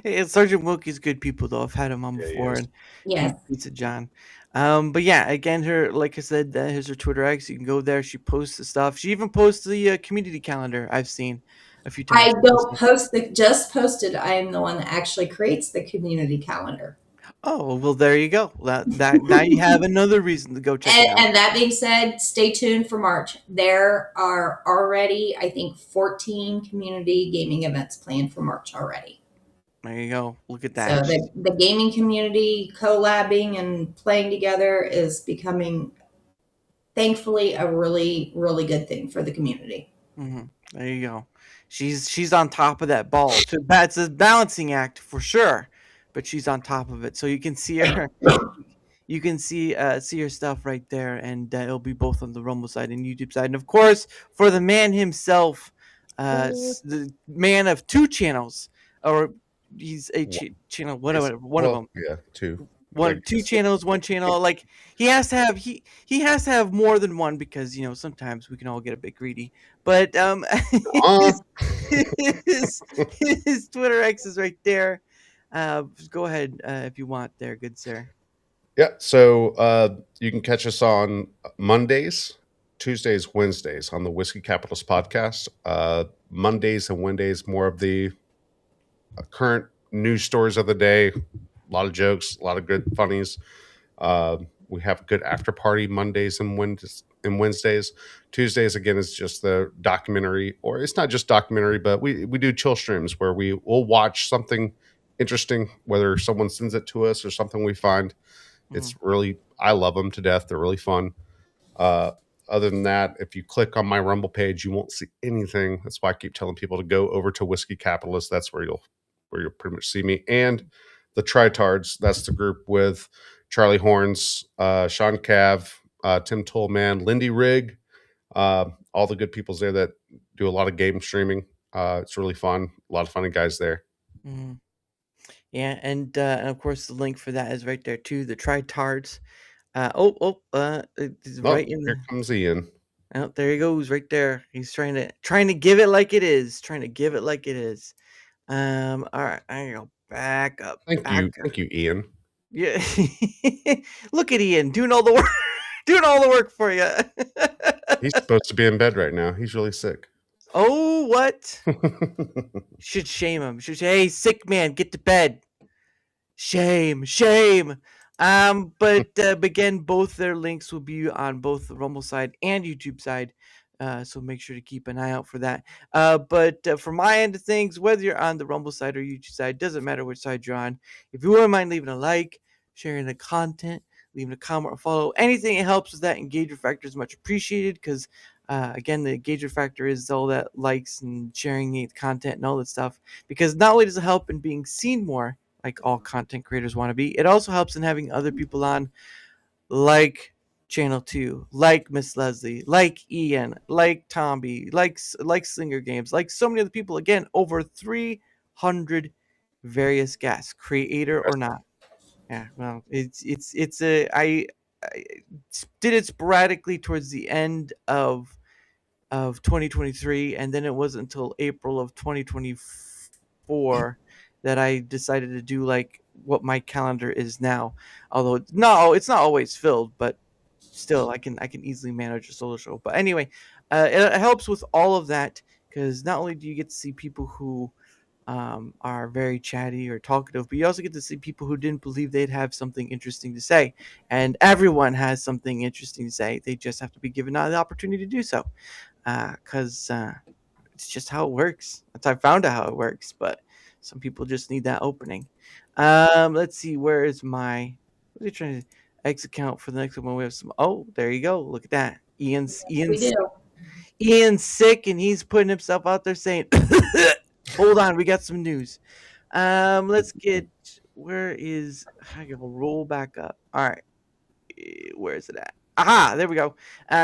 Hey, Sergeant Wilkie's good people, though. I've had him on before, and Pizza John. But yeah, again, like I said, here's her Twitter X. You can go there. She posts the stuff. She even posts the community calendar. I've seen a few times. I don't post just posted. I am the one that actually creates the community calendar. Oh, well, there you go. That now you have another reason to go check it out. And that being said, stay tuned for March. There are already, I think, 14 community gaming events planned for March already. There you go. Look at that. So the gaming community collabing and playing together is becoming, thankfully, a really, really good thing for the community. Mm-hmm. There you go. She's on top of that ball. It's a balancing act for sure, but she's on top of it. So you can see her. You can see her stuff right there, and it'll be both on the Rumble side and YouTube side. And of course, for the man himself, the man of 2 channels, or he's a channel, one of them. Yeah, 2. 2 channels, 1 channel. Like he has to have more than one, because sometimes we can all get a bit greedy. But his Twitter X is right there. Go ahead if you want there, good sir. Yeah, so you can catch us on Mondays, Tuesdays, Wednesdays on the Whiskey Capitalist podcast. Mondays and Wednesdays, more of the current news stories of the day. A lot of jokes, a lot of good funnies. We have good after party Mondays and Wednesdays. Tuesdays, again, is just the documentary, or it's not just documentary, but we do chill streams where we'll watch something interesting, whether someone sends it to us or something we find. It's really, I love them to death. They're really fun. Other than that, if you click on my Rumble page, you won't see anything. That's why I keep telling people to go over to Whiskey Capitalist. That's where you'll pretty much see me. And the Tritards, that's the group with Charlie Horns, Sean Cav, Tim Tollman, Lindy Rigg, all the good peoples there that do a lot of game streaming. It's really fun. A lot of funny guys there. Mm-hmm. Yeah, and of course the link for that is right there too. The Tritards. It's Oh, right in here the. comes Ian. Oh, there he goes, right there. He's trying to give it like it is. Trying to give it like it is. All right, I go back up. Thank you, Ian. Yeah. Look at Ian doing all the work, doing all the work for you. He's supposed to be in bed right now. He's really sick. Oh, what? Should shame him. Should say, hey, sick man, get to bed. Shame. But again, both their links will be on both the Rumble side and YouTube side. So make sure to keep an eye out for that. But from my end of things, whether you're on the Rumble side or YouTube side, doesn't matter which side you're on. If you wouldn't mind leaving a like, sharing the content, leaving a comment or follow, anything it helps with that engagement factor is much appreciated because again, the engagement factor is all that likes and sharing the content and all that stuff. Because not only does it help in being seen more, like all content creators want to be, it also helps in having other people on, like Channel 2, like Miss Leslie, like Ian, like Tomby, like Slinger Games, like so many other people. Again, over 300 various guests, creator or not. Yeah, well, I did it sporadically towards the end of 2023, and then it wasn't until April of 2024 that I decided to do like what my calendar is now. Although it's not always filled, but still I can easily manage a solo show. But anyway, it helps with all of that because not only do you get to see people who are very chatty or talkative, but you also get to see people who didn't believe they'd have something interesting to say. And everyone has something interesting to say. They just have to be given the opportunity to do so. Because it's just how it works. I found out how it works, but some people just need that opening. Let's see, where is my? What are you trying to X account for the next one? We have some. Oh, there you go. Look at that. Ian's sick, and he's putting himself out there saying, "Hold on, we got some news." Let's get. Where is? I gotta roll back up. All right, where is it at? Aha, there we go.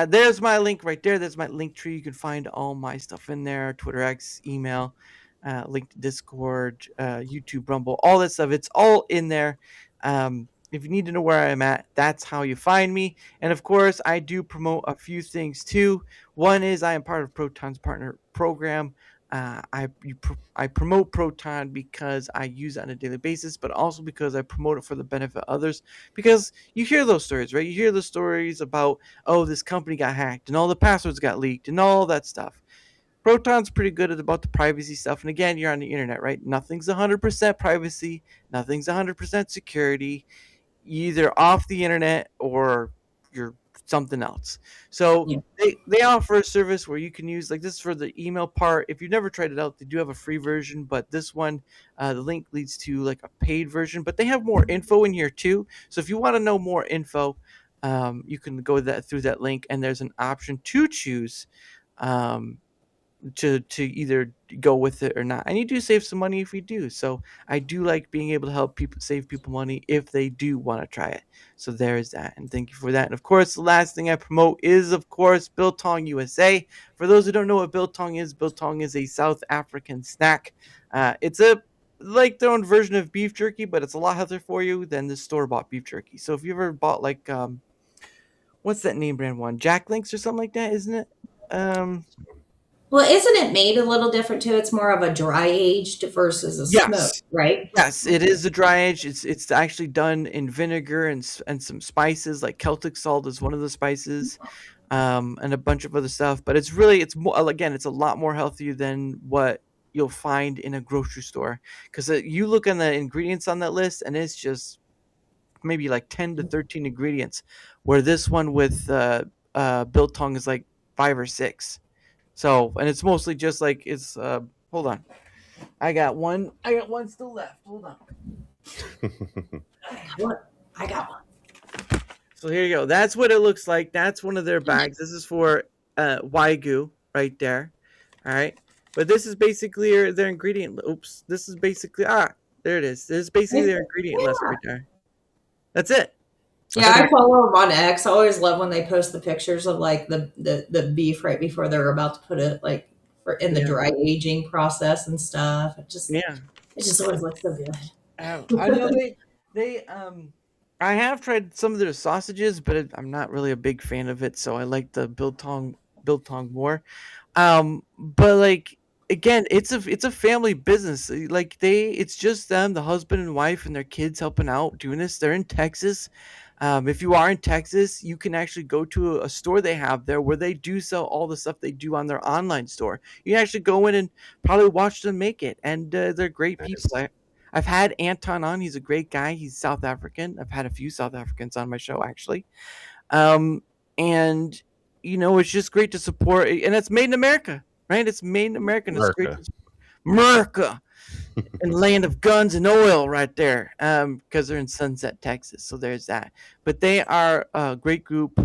There's my link right there. There's my link tree. You can find all my stuff in there. Twitter X, email, link to Discord, YouTube, Rumble, all that stuff. It's all in there. If you need to know where I'm at, that's how you find me. And of course, I do promote a few things too. One is I am part of Proton's partner program. I promote Proton because I use it on a daily basis, but also because I promote it for the benefit of others. Because you hear those stories, right? You hear the stories about, oh, this company got hacked and all the passwords got leaked and all that stuff. Proton's pretty good about the privacy stuff. And again, you're on the internet, right? Nothing's 100% privacy. Nothing's 100% security. You're either off the internet or you're something else. So they offer a service where you can use, like, this for the email part. If you've never tried it out, they do have a free version, but this one, the link leads to like a paid version, but they have more info in here too. So if you want to know more info, you can go through that link, and there's an option to choose to either go with it or not, and you do save some money if you do. So I do like being able to help people, save people money if they do want to try it. So there's that, and thank you for that. And of course, the last thing I promote is, of course, Biltong USA. For those who don't know what Biltong is a South African snack. It's a like their own version of beef jerky, but it's a lot healthier for you than the store-bought beef jerky. So if you ever bought like what's that name brand one, Jack Links or something like that, isn't it? Well, isn't it made a little different too? It's more of a dry aged versus a smoke, right? Yes, it is a dry age. It's actually done in vinegar and some spices, like Celtic salt is one of the spices, and a bunch of other stuff. But it's more, again, it's a lot more healthier than what you'll find in a grocery store. Because you look on the ingredients on that list, and it's just maybe like 10 to 13 ingredients, where this one with Biltong is like 5 or 6. So, and it's mostly just like it's hold on. I got one still left. Hold on. I got one. So here you go. That's what it looks like. That's one of their bags. This is for Wagyu right there. All right. But this is basically their ingredient. Oops. This is basically there it is. This is basically their ingredient list right there. That's it. Yeah, I follow them on X. I always love when they post the pictures of like the beef right before they're about to put it like in the dry aging process and stuff. It just always looks so good. I know they I have tried some of their sausages, but I'm not really a big fan of it. So I like the biltong more. But like again, it's a family business. Like it's just them, the husband and wife and their kids helping out doing this. They're in Texas. If you are in Texas, you can actually go to a store they have there where they do sell all the stuff they do on their online store. You can actually go in and probably watch them make it, and they're great people. Nice. I've had Anton on. He's a great guy. He's South African. I've had a few South Africans on my show actually. Um, and it's just great to support, and it's made in America, right? It's made in America, and it's great America. to America and land of guns and oil right there, because they're in Sunset, Texas. So there's that. But they are a great group.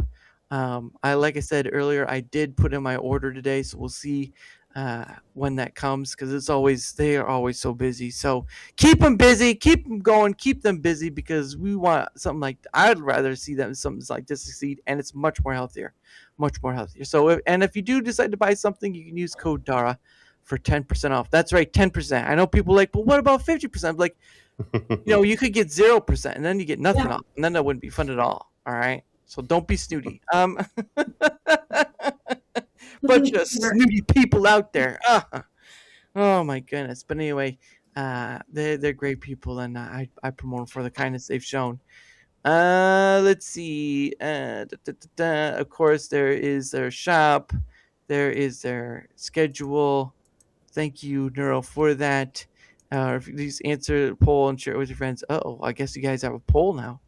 Like I said earlier, I did put in my order today, so we'll see when that comes, because they are always so busy. So keep them busy, keep them going, keep them busy, because we want something like I'd rather see them something like this succeed, and it's much more healthier. So if you do decide to buy something, you can use code Dara for 10% off. That's right, 10%. I know people are like, but what about 50%? Like, you could get 0%, and then you get nothing off, and then that wouldn't be fun at all. All right, so don't be snooty. Bunch of snooty people out there. Oh my goodness. But anyway, they're great people, and I promote them for the kindness they've shown. Let's see. Of course, there is their shop. There is their schedule. Thank you, Neuro, for that. If you please answer the poll and share it with your friends. Oh, I guess you guys have a poll now.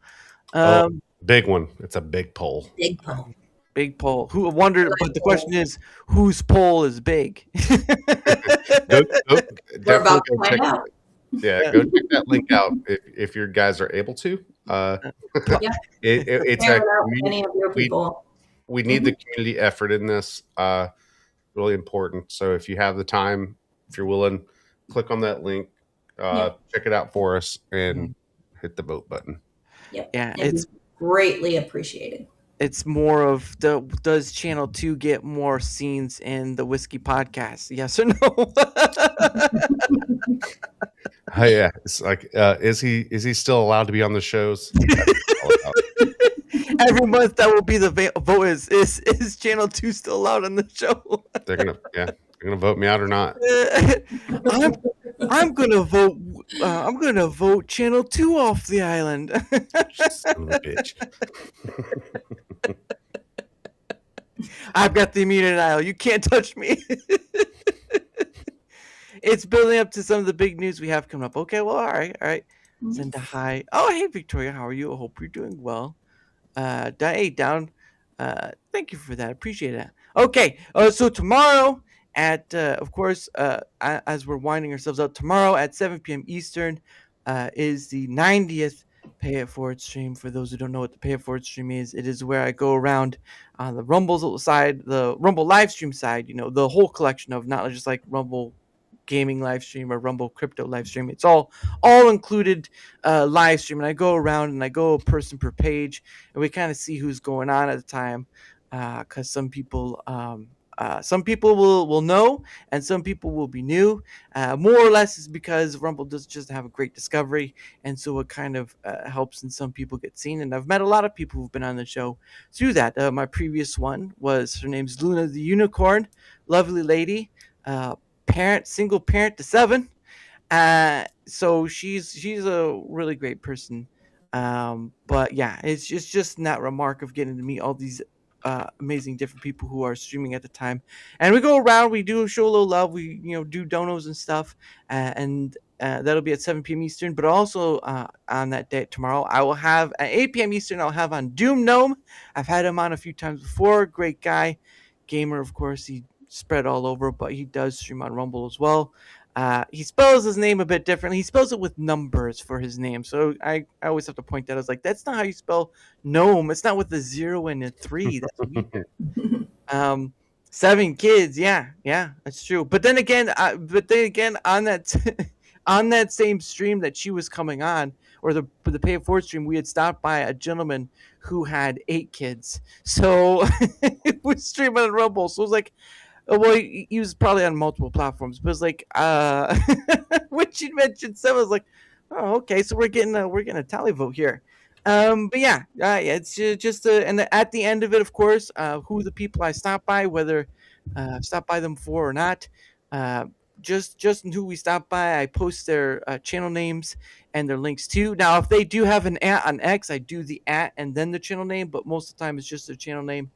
Big one. It's a big poll. Big poll. Big poll. Who wondered? But the question is, whose poll is big? We're about to find out. Yeah, go check that link out if your guys are able to. It's a we need the community effort in this. Really important. So if you have the time, if you're willing, click on that link, check it out for us, and hit the vote button. Yep. Yeah, it's greatly appreciated. It's more of does Channel 2 get more scenes in the Whiskey Podcast? Yes or no? Yeah, it's like, is he still allowed to be on the shows? Every month that will be the vote. Is Channel 2 still allowed on the show? They're gonna vote me out or not. I'm gonna vote. I'm gonna vote Channel 2 off the island. Son of a bitch. I've got the immunity aisle. You can't touch me. It's building up to some of the big news we have coming up. Okay, well, all right. Send a hi. Oh, hey, Victoria, how are you? I hope you're doing well. Down. Thank you for that. Appreciate that. Okay, so tomorrow at, of course, as we're winding ourselves up, tomorrow at 7 p.m. Eastern is the 90th Pay It Forward stream. For those who don't know what the Pay It Forward stream is, it is where I go around on the Rumble side, the Rumble live stream side, the whole collection of, not just like Rumble gaming live stream or Rumble crypto live stream. It's all included live stream, and I go around and I go a person per page, and we kind of see who's going on at the time, because some people will know, and some people will be new. More or less is because Rumble does just have a great discovery, and so it kind of helps, and some people get seen. And I've met a lot of people who've been on the show through that. My previous one was, her name's Luna the Unicorn, lovely lady, single parent to 7. So she's a really great person. But yeah, it's just that remark of getting to meet all these amazing different people who are streaming at the time, and we go around, we do show a little love, we do donos and stuff, and that'll be at 7 p.m. Eastern. But also on that day tomorrow, I will have at 8 p.m. Eastern, I'll have on Doom Gnome. I've had him on a few times before. Great guy, gamer, of course. He spread all over, but he does stream on Rumble as well. He spells his name a bit differently. He spells it with numbers for his name. So I always have to point that out. I was like, that's not how you spell gnome. It's not with a 0 and a 3. That's weird. 7 kids. Yeah, that's true. But then again, on that on that same stream that she was coming on, or the Pay It Forward stream, we had stopped by a gentleman who had 8 kids. So it was streaming on Rumble. So it was like, well, he was probably on multiple platforms, but it's like, when she mentioned 7, I was like, oh, okay, so we're getting a tally vote here. But yeah, it's just and at the end of it, of course, who the people I stop by, whether stop by them for or not, uh, just who we stop by. I post their channel names and their links too. Now, if they do have an @ on X, I do the @ and then the channel name, but most of the time it's just their channel name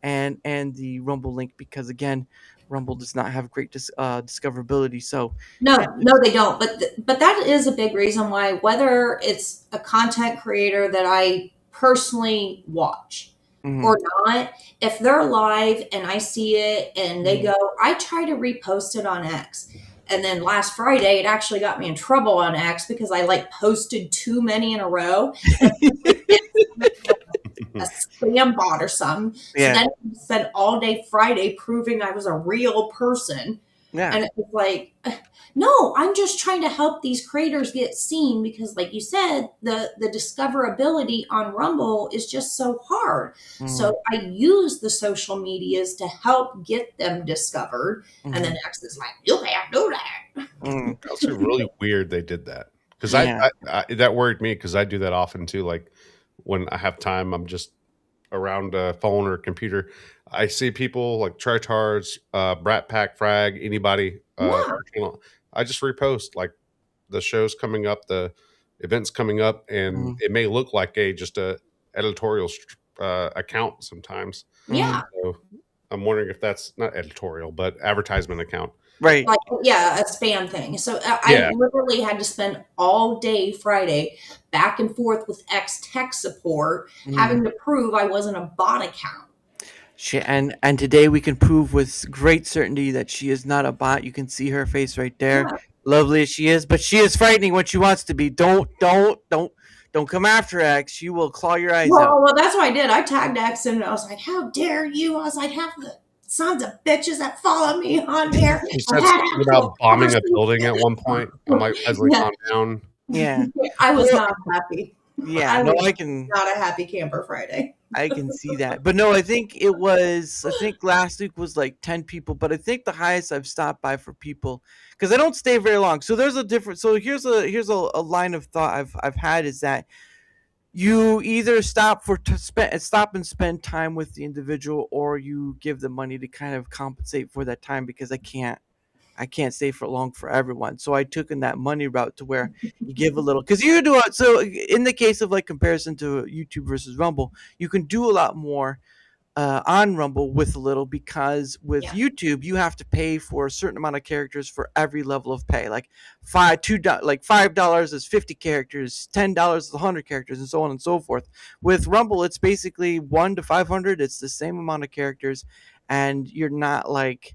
and the Rumble link because again, Rumble does not have great discoverability. So No, no, they don't. But that is a big reason why, whether it's a content creator that I personally watch or not, if they're live and I see it and they go, I try to repost it on X. And then last Friday, it actually got me in trouble on X because I like posted too many in a row. A spam bot or something. Yeah. So then I spent all day Friday proving I was a real person. Yeah. And it was like, no, I'm just trying to help these creators get seen because, like you said, the discoverability on Rumble is just so hard. So I use the social medias to help get them discovered. And then X is like, you can't do that. That's really weird they did that. Because I that worried me because I do that often too. Like when I have time, I'm just around a phone or a computer. I see people like Tritards, Brat Pack Frag, anybody. Our channel, I just repost like the shows coming up, the events coming up, and it may look like just a editorial account sometimes. Yeah. So I'm wondering if that's not editorial, but advertisement account. Right. Like, yeah, a spam thing. So I literally had to spend all day Friday back and forth with X tech support, having to prove I wasn't a bot account. And today we can prove with great certainty that she is not a bot. You can see her face right there. Yeah. Lovely as she is, but she is frightening when she wants to be. Don't come after X. She will claw your eyes out. Well, that's what I did. I tagged X and I was like, how dare you? I was like, half the sons of bitches that follow me on here. You said something about bombing a building at one point. I'm like, Leslie, calm down. Yeah. I was not happy. Yeah, I no, was I can. Not a happy camper Friday. I can see that. But no, I think last week was like 10 people, but I think the highest I've stopped by for people because I don't stay very long. So there's a different here's a line of thought I've had is that you either stop and spend time with the individual or you give them money to kind of compensate for that time because I can't stay for long for everyone. So I took in that money route to where you give a little, because you do it. So in the case of like comparison to YouTube versus Rumble, you can do a lot more on Rumble with a little, because with YouTube you have to pay for a certain amount of characters for every level of pay. Like $5 is 50 characters, $10 is 100 characters, and so on and so forth. With Rumble, it's basically 1 to 500. It's the same amount of characters, and you're not like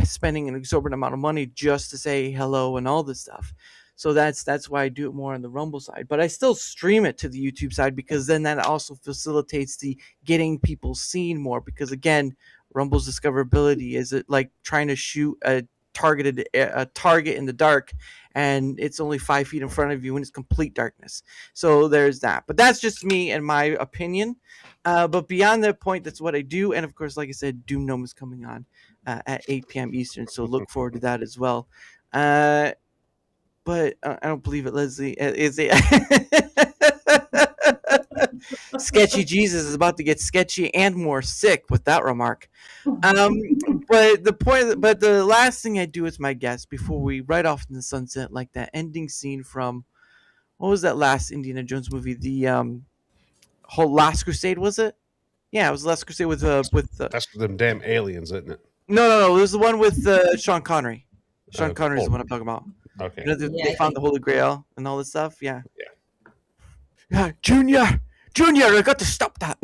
spending an exorbitant amount of money just to say hello and all this stuff. So that's why I do it more on the Rumble side, but I still stream it to the YouTube side because then that also facilitates the getting people seen more. Because again, Rumble's discoverability is it like trying to shoot a target in the dark, and it's only 5 feet in front of you and it's complete darkness. So there's that. But that's just me and my opinion. But beyond that point, that's what I do. And of course, like I said, Doom Gnome is coming on at 8 p.m. Eastern, so look forward to that as well. But I don't believe it, Leslie. Is it? Sketchy Jesus is about to get sketchy and more sick with that remark. But the last thing I do with my guests before we ride off in the sunset, like that ending scene from, what was that last Indiana Jones movie? The whole Last Crusade, was it? Yeah, it was Last Crusade with that's them damn aliens, isn't it? No. It was the one with Sean Connery. Sean Connery is the one I'm talking about. Okay. They found the Holy Grail and all this stuff. Yeah. Yeah. Junior, I got to stop that.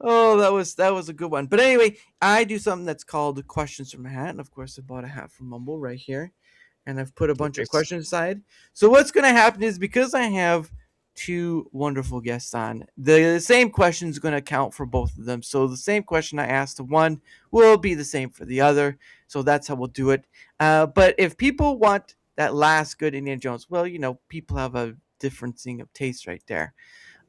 Oh, that was a good one. But anyway, I do something that's called questions from a hat, and of course, I bought a hat from Mumble right here, and I've put a bunch of questions aside. So what's going to happen is, because I have 2 wonderful guests on, the same question is going to count for both of them. So the same question I asked to one will be the same for the other. So that's how we'll do it. But if people want that last good Indiana Jones, well, people have a differencing of taste right there.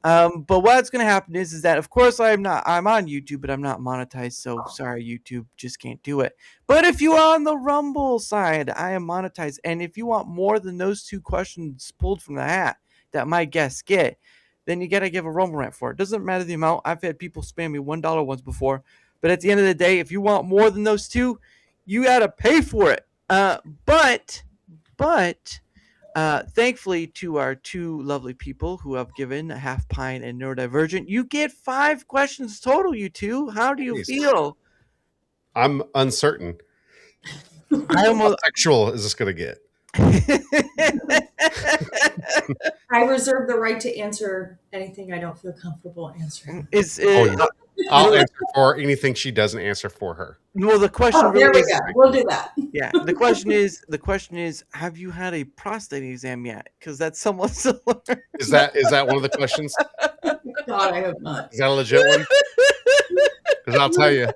But what's gonna happen is that of course I'm on YouTube, but I'm not monetized, so sorry YouTube, just can't do it. But if you are on the Rumble side, I am monetized, and if you want more than those 2 questions pulled from the hat that my guests get, then you gotta give a Rumble rant for it. Doesn't matter the amount. I've had people spam me $1 once before, but at the end of the day, if you want more than those 2, you gotta pay for it. But thankfully to our 2 lovely people who have given a half pint and neurodivergent, you get 5 questions total. You 2, how do you feel? I'm uncertain. How sexual is this gonna get? I reserve the right to answer anything I don't feel comfortable answering. I'll answer for anything she doesn't answer for her. Well, the question there we go. We'll do that. Yeah, the question is, have you had a prostate exam yet? Because that's somewhat similar. Is that one of the questions? God, I hope not. Is that a legit one? Because I'll tell you.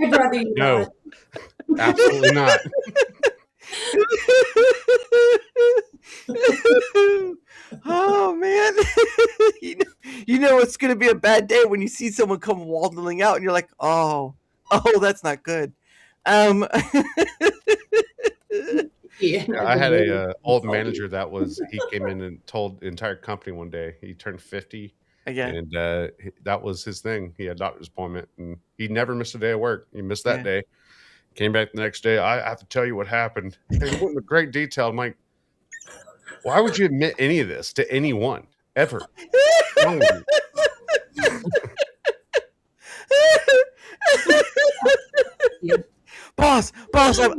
I'd rather you no, not. Absolutely not. Oh man, you know it's gonna be a bad day when you see someone come waddling out and you're like, oh, that's not good. Yeah, I had a old manager he came in and told the entire company one day he turned 50 again, and that was his thing. He had a doctor's appointment and he never missed a day of work. He missed that day. Came back the next day. I have to tell you what happened. And he went into great detail. I'm like, why would you admit any of this to anyone ever? What's wrong with you? Boss,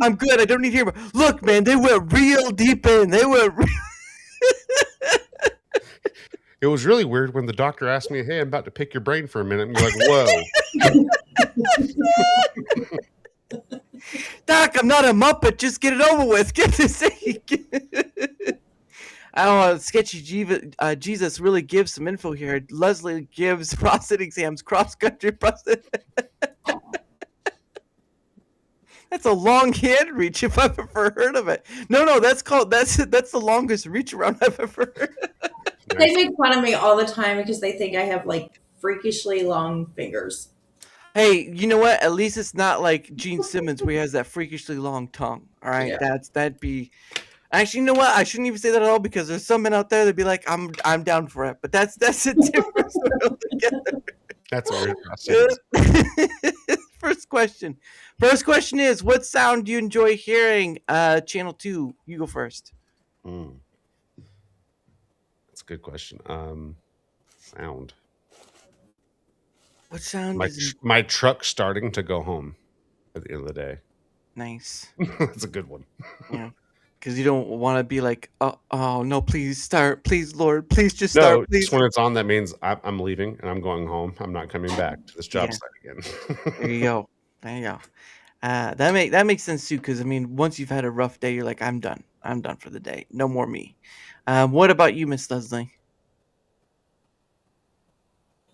I'm good. I don't need to hear. Look, man, they went real deep in. It was really weird when the doctor asked me, "Hey, I'm about to pick your brain for a minute." And you're like, "Whoa." Doc, I'm not a Muppet. Just get it over with. Get this. I don't know. Sketchy Jesus really gives some info here. Leslie gives prostate exams cross country prostate. That's a long hand reach if I've ever heard of it. No, that's the longest reach around I've ever heard. They make fun of me all the time because they think I have like freakishly long fingers. Hey, you know what? At least it's not like Gene Simmons where he has that freakishly long tongue. All right, that'd be. Actually, you know what? I shouldn't even say that at all because there's some men out there that'd be like, I'm down for it. But that's a difference altogether. That's a weird process. First question is, what sound do you enjoy hearing? Channel 2, you go first. That's a good question. Sound. What sound? My truck starting to go home at the end of the day. Nice. That's a good one. Yeah. Because you don't want to be like, oh no, please start, please Lord, please just start. Please. Just when it's on, that means I'm leaving and I'm going home. I'm not coming back to this job site again. There you go. That makes sense too. Because I mean, once you've had a rough day, you're like, I'm done for the day. No more me. What about you, Miss Leslie?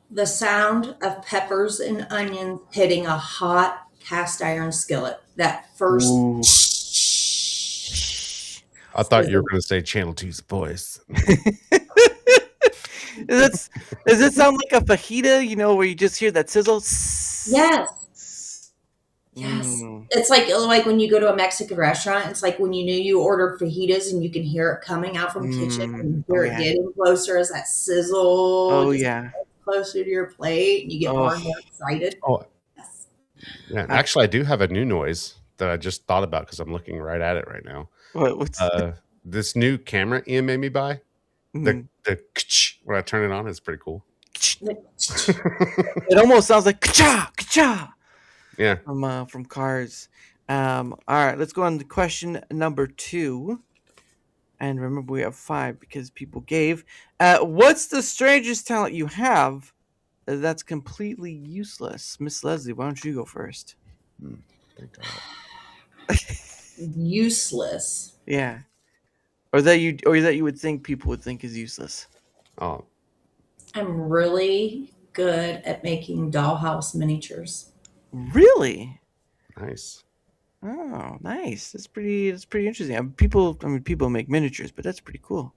The sound of peppers and onions hitting a hot cast iron skillet. That first. Ooh. I thought you were going to say Channel 2's voice. Does it sound like a fajita? You know, where you just hear that sizzle? Yes. It's like when you go to a Mexican restaurant. It's like when you ordered fajitas and you can hear it coming out from the kitchen and you hear it getting closer as that sizzle. Oh yeah. Closer to your plate, and you get more and more excited. Oh, yes. Yeah. Actually, I do have a new noise that I just thought about because I'm looking right at it right now. What's this new camera Ian made me buy? The when I turn it on, it's pretty cool. It almost sounds like ka-cha, ka-cha. Yeah. From Cars. All right, let's go on to question number 2. And remember, we have 5 because people gave. What's the strangest talent you have that's completely useless? Miss Leslie, why don't you go first? Useless. Yeah. Or that you would think people would think is useless. Oh. I'm really good at making dollhouse miniatures. Really? Nice. Oh, nice. That's pretty interesting. People make miniatures, but that's pretty cool.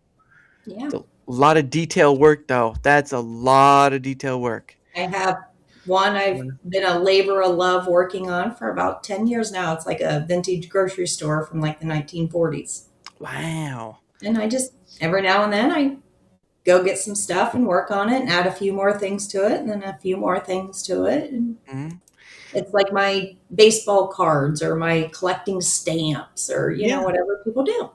Yeah. It's a A lot of detail work, though. That's a lot of detail work. I have one I've been a labor of love working on for about 10 years now. It's like a vintage grocery store from like the 1940s. Wow. And I just, every now and then, I go get some stuff and work on it and add a few more things to it and then a few more things to it. And it's like my baseball cards or my collecting stamps or, you know, whatever people do.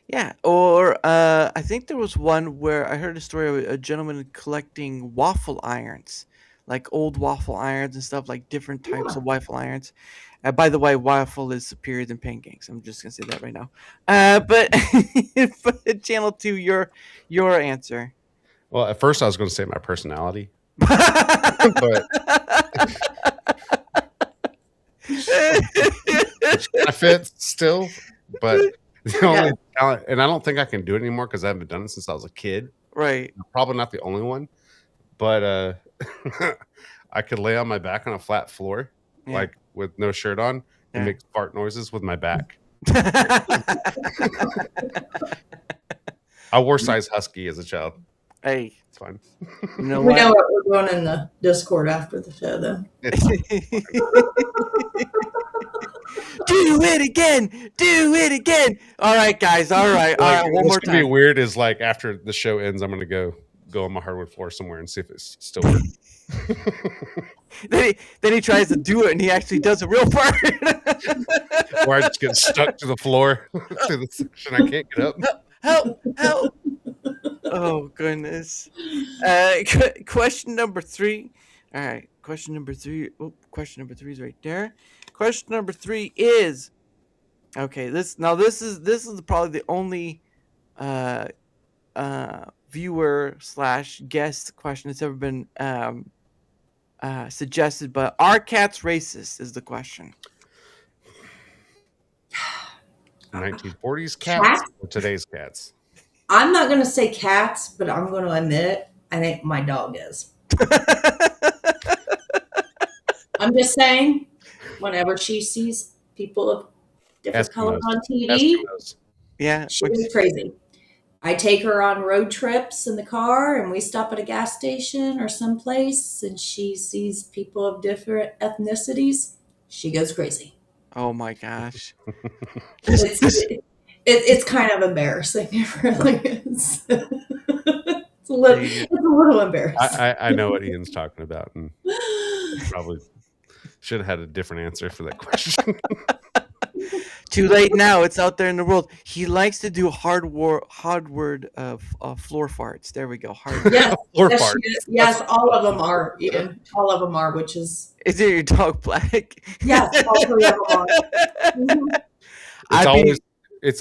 Yeah. Or I think there was one where I heard a story of a gentleman collecting waffle irons, like old waffle irons and stuff, like different types of waffle irons. By the way, waffle is superior than pancakes. I'm just gonna say that right now. But Channel 2, your answer. Well, at first I was going to say my personality, but I fit still. But the only talent, and I don't think I can do it anymore because I haven't done it since I was a kid. Right. I'm probably not the only one, but I could lay on my back on a flat floor, like with no shirt on, and make fart noises with my back. I wore size husky as a child. Hey, it's fine. We know what we're doing in the Discord after the show, though. Do it again. Do it again. All right, guys. All right. All right. One more time. What's gonna be weird is like after the show ends, I'm gonna go on my hardwood floor somewhere and see if it's still working. Then he tries to do it and he actually does a real part. Or I just get stuck to the floor to the section I can't get up. Help! Oh goodness. Question number 3. All right. Question number 3. Oh, question number 3 is right there. Question number 3 is okay. This is probably the only viewer / guest question that's ever been suggested. But are cats racist? Is the question. 1940s cats or today's cats? I'm not going to say cats, but I'm going to admit I think my dog is. I'm just saying, whenever she sees people of different colors on TV, she's crazy. I take her on road trips in the car, and we stop at a gas station or someplace, and she sees people of different ethnicities. She goes crazy. Oh my gosh. It's kind of embarrassing. It really is. It's a little embarrassing. I know what Ian's talking about, and probably should have had a different answer for that question. Too late now. It's out there in the world. He likes to do hardword floor farts. There we go. Yes, floor farts. Yes, all of them are. Ian. All of them are. Which is. Is it your dog Black? Yes, all 3 of them are. It's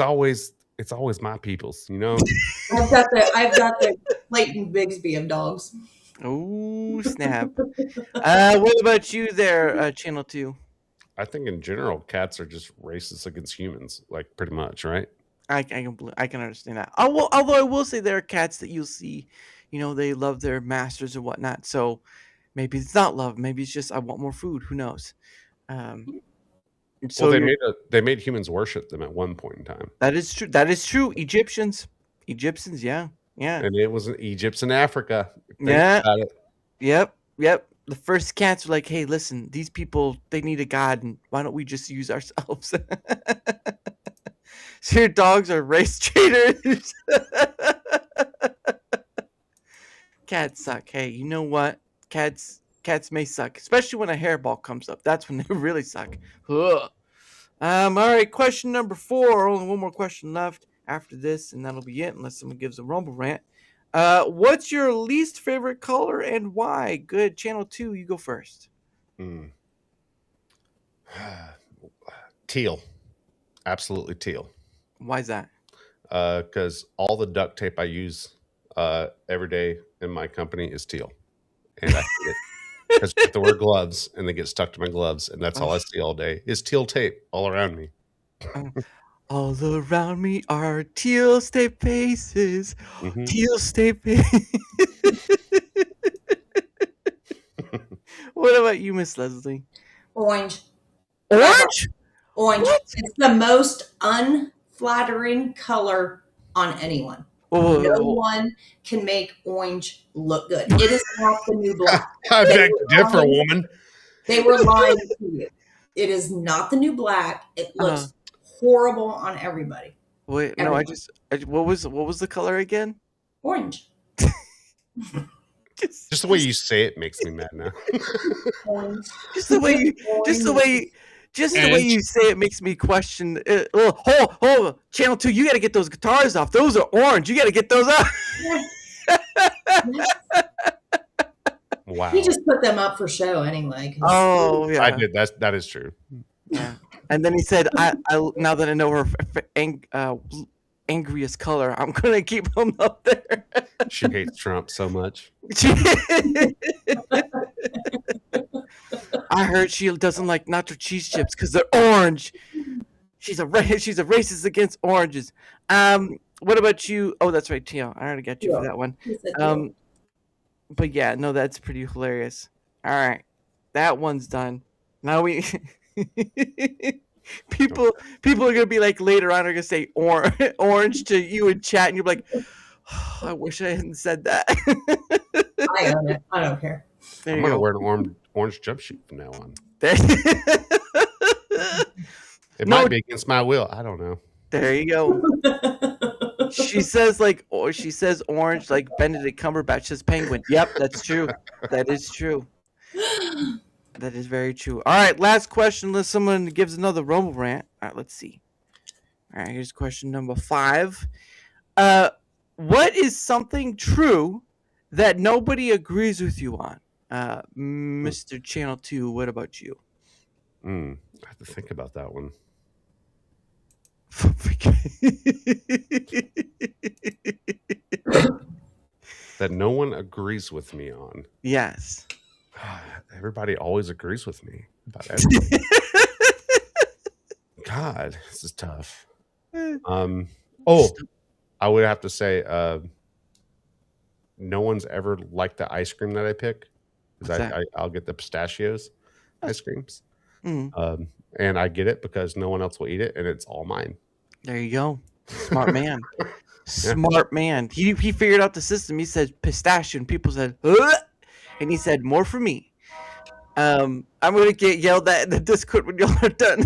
always my people's. You know. I've got the Clayton Bigsby of dogs. Oh snap! What about you there, Channel 2? I think in general, cats are just racist against humans, like pretty much, right? I can understand that. Although I will say there are cats that you'll see, they love their masters and whatnot. So maybe it's not love. Maybe it's just I want more food. Who knows? So they made humans worship them at one point in time. That is true. That is true. Egyptians, yeah. And it was Egypt's in Africa. Yep. The first cats were like, hey, listen, these people, they need a god, and why don't we just use ourselves? So your dogs are race traitors. Cats suck. Hey, you know what? Cats may suck, especially when a hairball comes up. That's when they really suck. Ugh. All right, question number 4. Only one more question left after this, and that'll be it, unless someone gives a rumble rant. What's your least favorite color and why? Good. Channel 2, you go first. Teal. Absolutely teal. Why is that? Because all the duct tape I use every day in my company is teal. And I hate it. Because I have to wear gloves, and they get stuck to my gloves, and that's all I see all day is teal tape all around me. All around me are teal state faces. Teal state faces. What about you, Miss Leslie? Orange. Orange? Orange. What? It's the most unflattering color on anyone. Whoa, No whoa, whoa. one can make orange look good. It is not the new black. I They beg were to differ, lying- woman. They were lying to you. It is not the new black. It looks horrible on everybody. Wait, no, what was the color again? Orange. Just the way you say it makes me mad now. Orange. Just the way you say it makes me question. Hold, Channel 2, you got to get those guitars off. Those are orange. You got to get those off. Wow. He just put them up for show anyway. Oh yeah, I did. That is true. Yeah, and then he said, "I now that I know her angriest color, I'm gonna keep them up there." She hates Trump so much. I heard she doesn't like nacho cheese chips because they're orange. She's a racist against oranges. What about you? Oh, that's right, Tio. I already got you for that one. But yeah, no, that's pretty hilarious. All right, that one's done. Now we people are gonna be like later on are gonna say orange to you in chat, and you're like, oh, I wish I hadn't said that. I own it. I don't care. I'm gonna wear an orange jumpsuit from now on. It might be against my will. I don't know. There you go. She says orange like Benedict Cumberbatch says penguin. Yep, that's true. That is true. That is very true. All right, last question unless someone gives another Rumble rant. All right, let's see. All right, here's question number 5. What is something true that nobody agrees with you on? Mr. Channel 2, what about you? I have to think about that one. That no one agrees with me on. Yes. Everybody always agrees with me about everything. God, this is tough. I would have to say no one's ever liked the ice cream that I pick. I'll get the pistachios ice creams. Mm. And I get it because no one else will eat it, and it's all mine. There you go. Smart man. Smart man. He figured out the system. He said pistachio, and people said, ugh! And he said, more for me. I'm going to get yelled at in the Discord when y'all are done.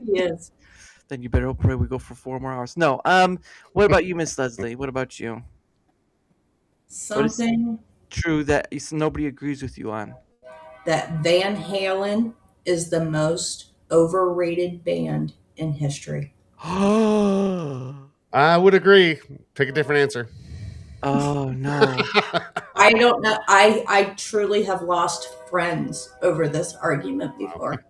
Yes. Then you better pray we go for 4 more hours. No. What about you, Miss Leslie? What about you? Something true that nobody agrees with you on. That Van Halen is the most overrated band in history. I would agree. Pick a different answer. Oh no. I don't know. I truly have lost friends over this argument before.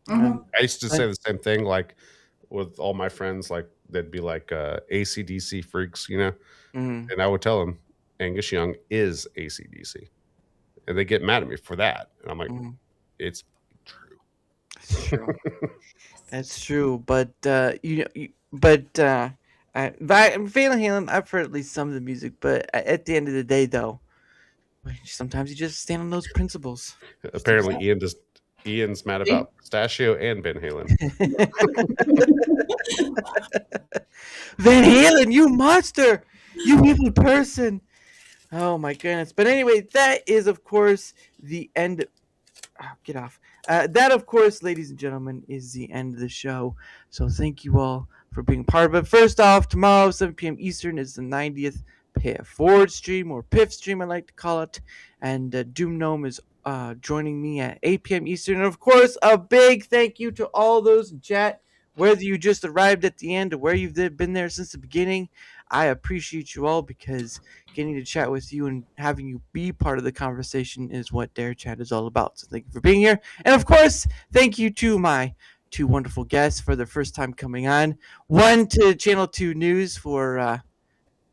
I used to say the same thing, like with all my friends, like they'd be like AC/DC freaks, you know, and I would tell them Angus Young is AC/DC, and they get mad at me for that, and I'm like, it's true. It's true. That's true, but Van Halen, I've heard at least some of the music, but at the end of the day, though, sometimes you just stand on those principles. Apparently, Ian's mad about Pistachio and Van Halen. Van Halen, you monster! You evil person! Oh my goodness! But anyway, that is, of course, the end. Get off. That, of course, ladies and gentlemen, is the end of the show. So thank you all for being part of it. First off, tomorrow, 7 p.m. Eastern, is the 90th Pay It Forward stream, or PIF stream, I like to call it. And Doom Gnome is joining me at 8 p.m. Eastern. And, of course, a big thank you to all those in chat, whether you just arrived at the end or where you've been there since the beginning. I appreciate you all, because getting to chat with you and having you be part of the conversation is what DaraChat is all about. So thank you for being here. And of course, thank you to my 2 wonderful guests for their first time coming on. One to Channel 2 News for,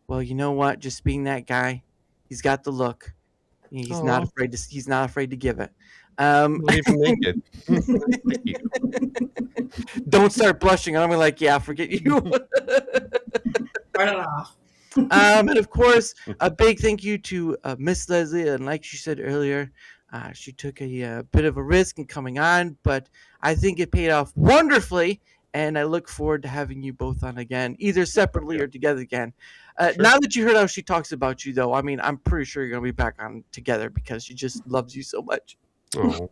well, you know what? Just being that guy. He's got the look. He's not afraid to give it. Even naked. Don't start blushing. I'm like, yeah, forget you. Turn it off. And of course, a big thank you to Miss Leslie. And like she said earlier, she took a bit of a risk in coming on, but I think it paid off wonderfully. and I look forward to having you both on again, either separately or together again. Now that you heard how she talks about you, though, I mean, I'm pretty sure you're gonna be back on together because she just loves you so much. Oh,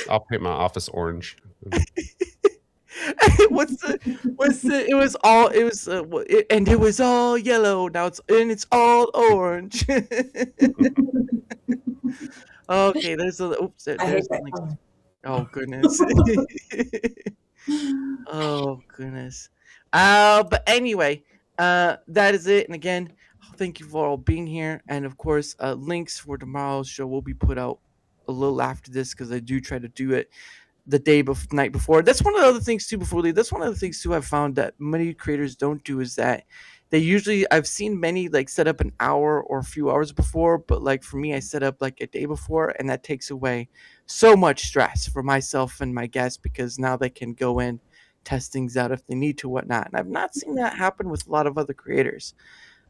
I'll paint my office orange. It was all yellow. Now it's all orange. Okay, there's a oops. There's a link. Oh goodness. Oh goodness. But anyway, that is it. And again, thank you for all being here. And of course, links for tomorrow's show will be put out a little after this because I do try to do it the night before. That's one of the other things too. Before we leave, that's one of the things too I've found that many creators don't do is that they usually I've seen many like set up an hour or a few hours before, but like for me, I set up like a day before, and that takes away so much stress for myself and my guests because now they can go in, test things out if they need to, whatnot. And I've not seen that happen with a lot of other creators.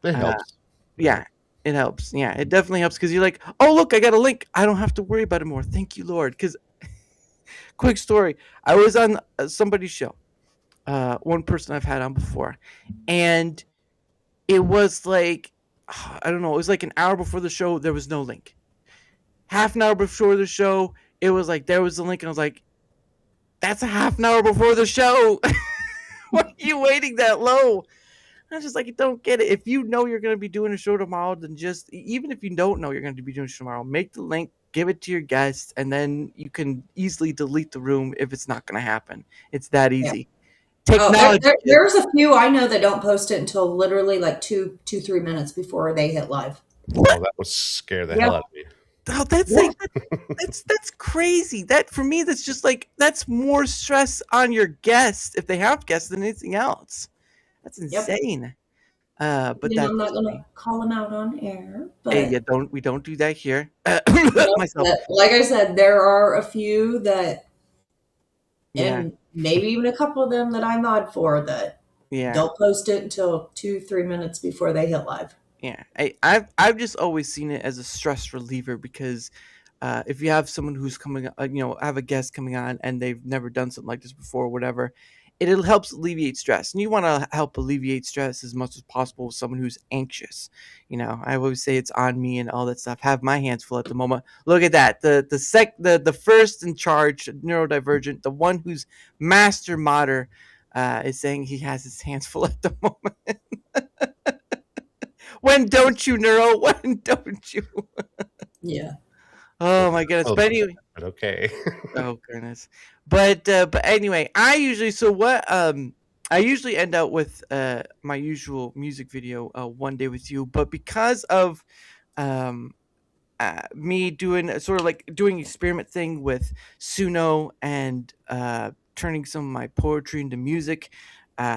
It helps. Yeah, it helps. Yeah, it definitely helps because you're like, oh look, I got a link. I don't have to worry about it more. Thank you, Lord. Because quick story, I was on somebody's show, one person I've had on before, and it was like, I don't know, it was like an hour before the show, there was no link. Half an hour before the show, it was like, there was a link, and I was like, that's a half an hour before the show. Why are you waiting that low? I'm just like, you don't get it. If you know you're going to be doing a show tomorrow, then just, even if you don't know you're going to be doing a show tomorrow, make the link, give it to your guests, and then you can easily delete the room if it's not going to happen. It's that easy. Yeah. Technology. There's a few I know that don't post it until literally like 3 minutes before they hit live. Oh, that would scare the hell out of me. Oh, that's like that's crazy. That for me, that's just like that's more stress on your guests if they have guests than anything else. That's insane. But I'm not gonna call them out on air. But hey, we don't do that here. Like I said, there are a few that, and maybe even a couple of them that I mod for that don't post it until 2-3 minutes before they hit live. Yeah, I've just always seen it as a stress reliever because if you have someone who's coming, have a guest coming on and they've never done something like this before or whatever, it helps alleviate stress. And you want to help alleviate stress as much as possible with someone who's anxious. I always say it's on me and all that stuff. Have my hands full at the moment. Look at that. The first in charge, neurodivergent, the one who's master modder, is saying he has his hands full at the moment. When don't you, Neuro? When don't you? Yeah. Oh my goodness. But anyway. Okay. Oh goodness. But anyway, I usually end out with my usual music video, One Day With You. But because of me doing sort of like doing experiment thing with Suno and turning some of my poetry into music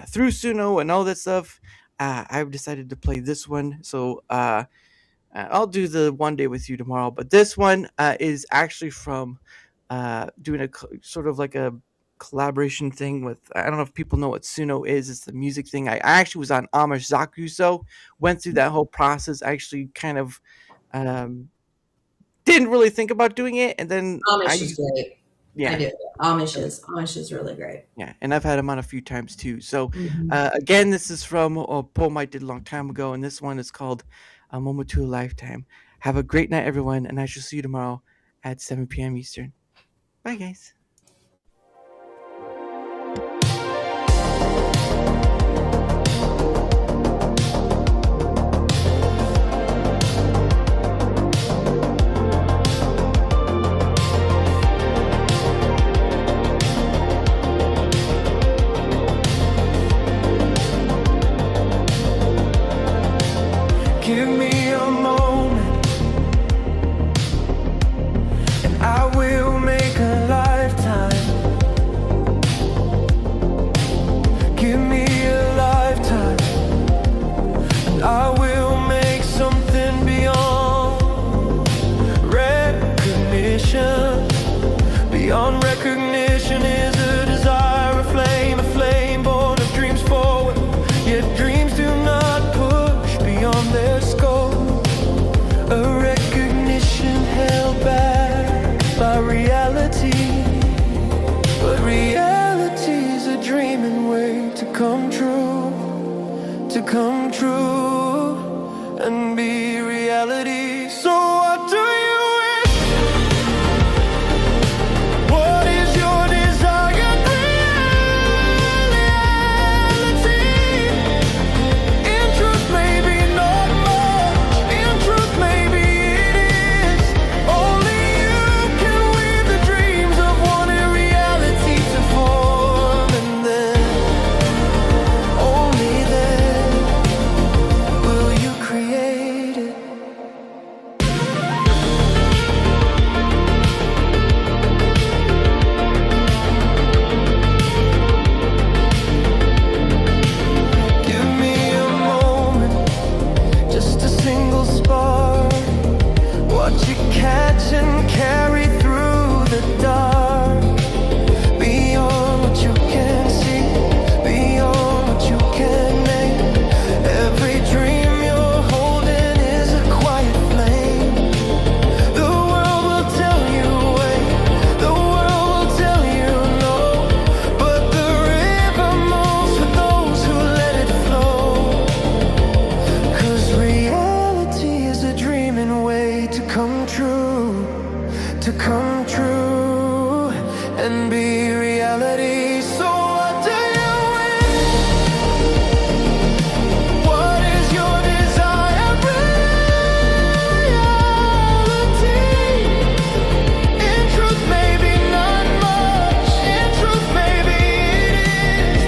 through Suno and all that stuff, I've decided to play this one. So I'll do the One Day With You tomorrow. But this one is actually from doing a sort of like a collaboration thing with, I don't know if people know what Suno is. It's the music thing. I actually was on Amish Zakuso, went through that whole process. I actually kind of didn't really think about doing it. And then Amish is great. Yeah, I do. Amish is really great. Yeah, and I've had him on a few times too. So again, this is from a poem I did a long time ago, and this one is called A Moment to a Lifetime. Have a great night, everyone, and I shall see you tomorrow at 7 p.m. Eastern. Bye, guys. Give me a moment, and I will make a life to come true, and be reality. So what do you wish? What is your desired reality? In truth, maybe not more. In truth, maybe it is. Only you can weave the dreams of wanting reality to form, and then, only then, will you create it. Give me a moment, just a single spark. Watch it catch and carry through the dark. Beyond what you can see, beyond what you can name. Every dream you're holding is a quiet flame. The world will tell you wait, the world will tell you no, but the river moves for those who let it flow. 'Cause reality is a dreaming way to come true, and be reality. So what do you wish? What is your desired reality? In truth, maybe not much. In truth, maybe it is.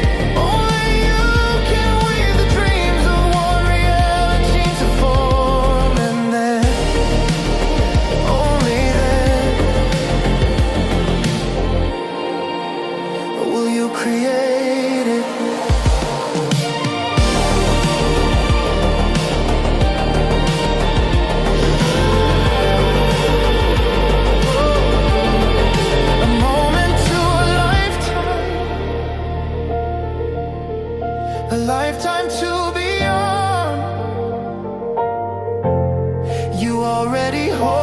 Only you can weave the dreams of one reality to form, and then, only then, will you create it. A moment to a lifetime to beyond. You already hold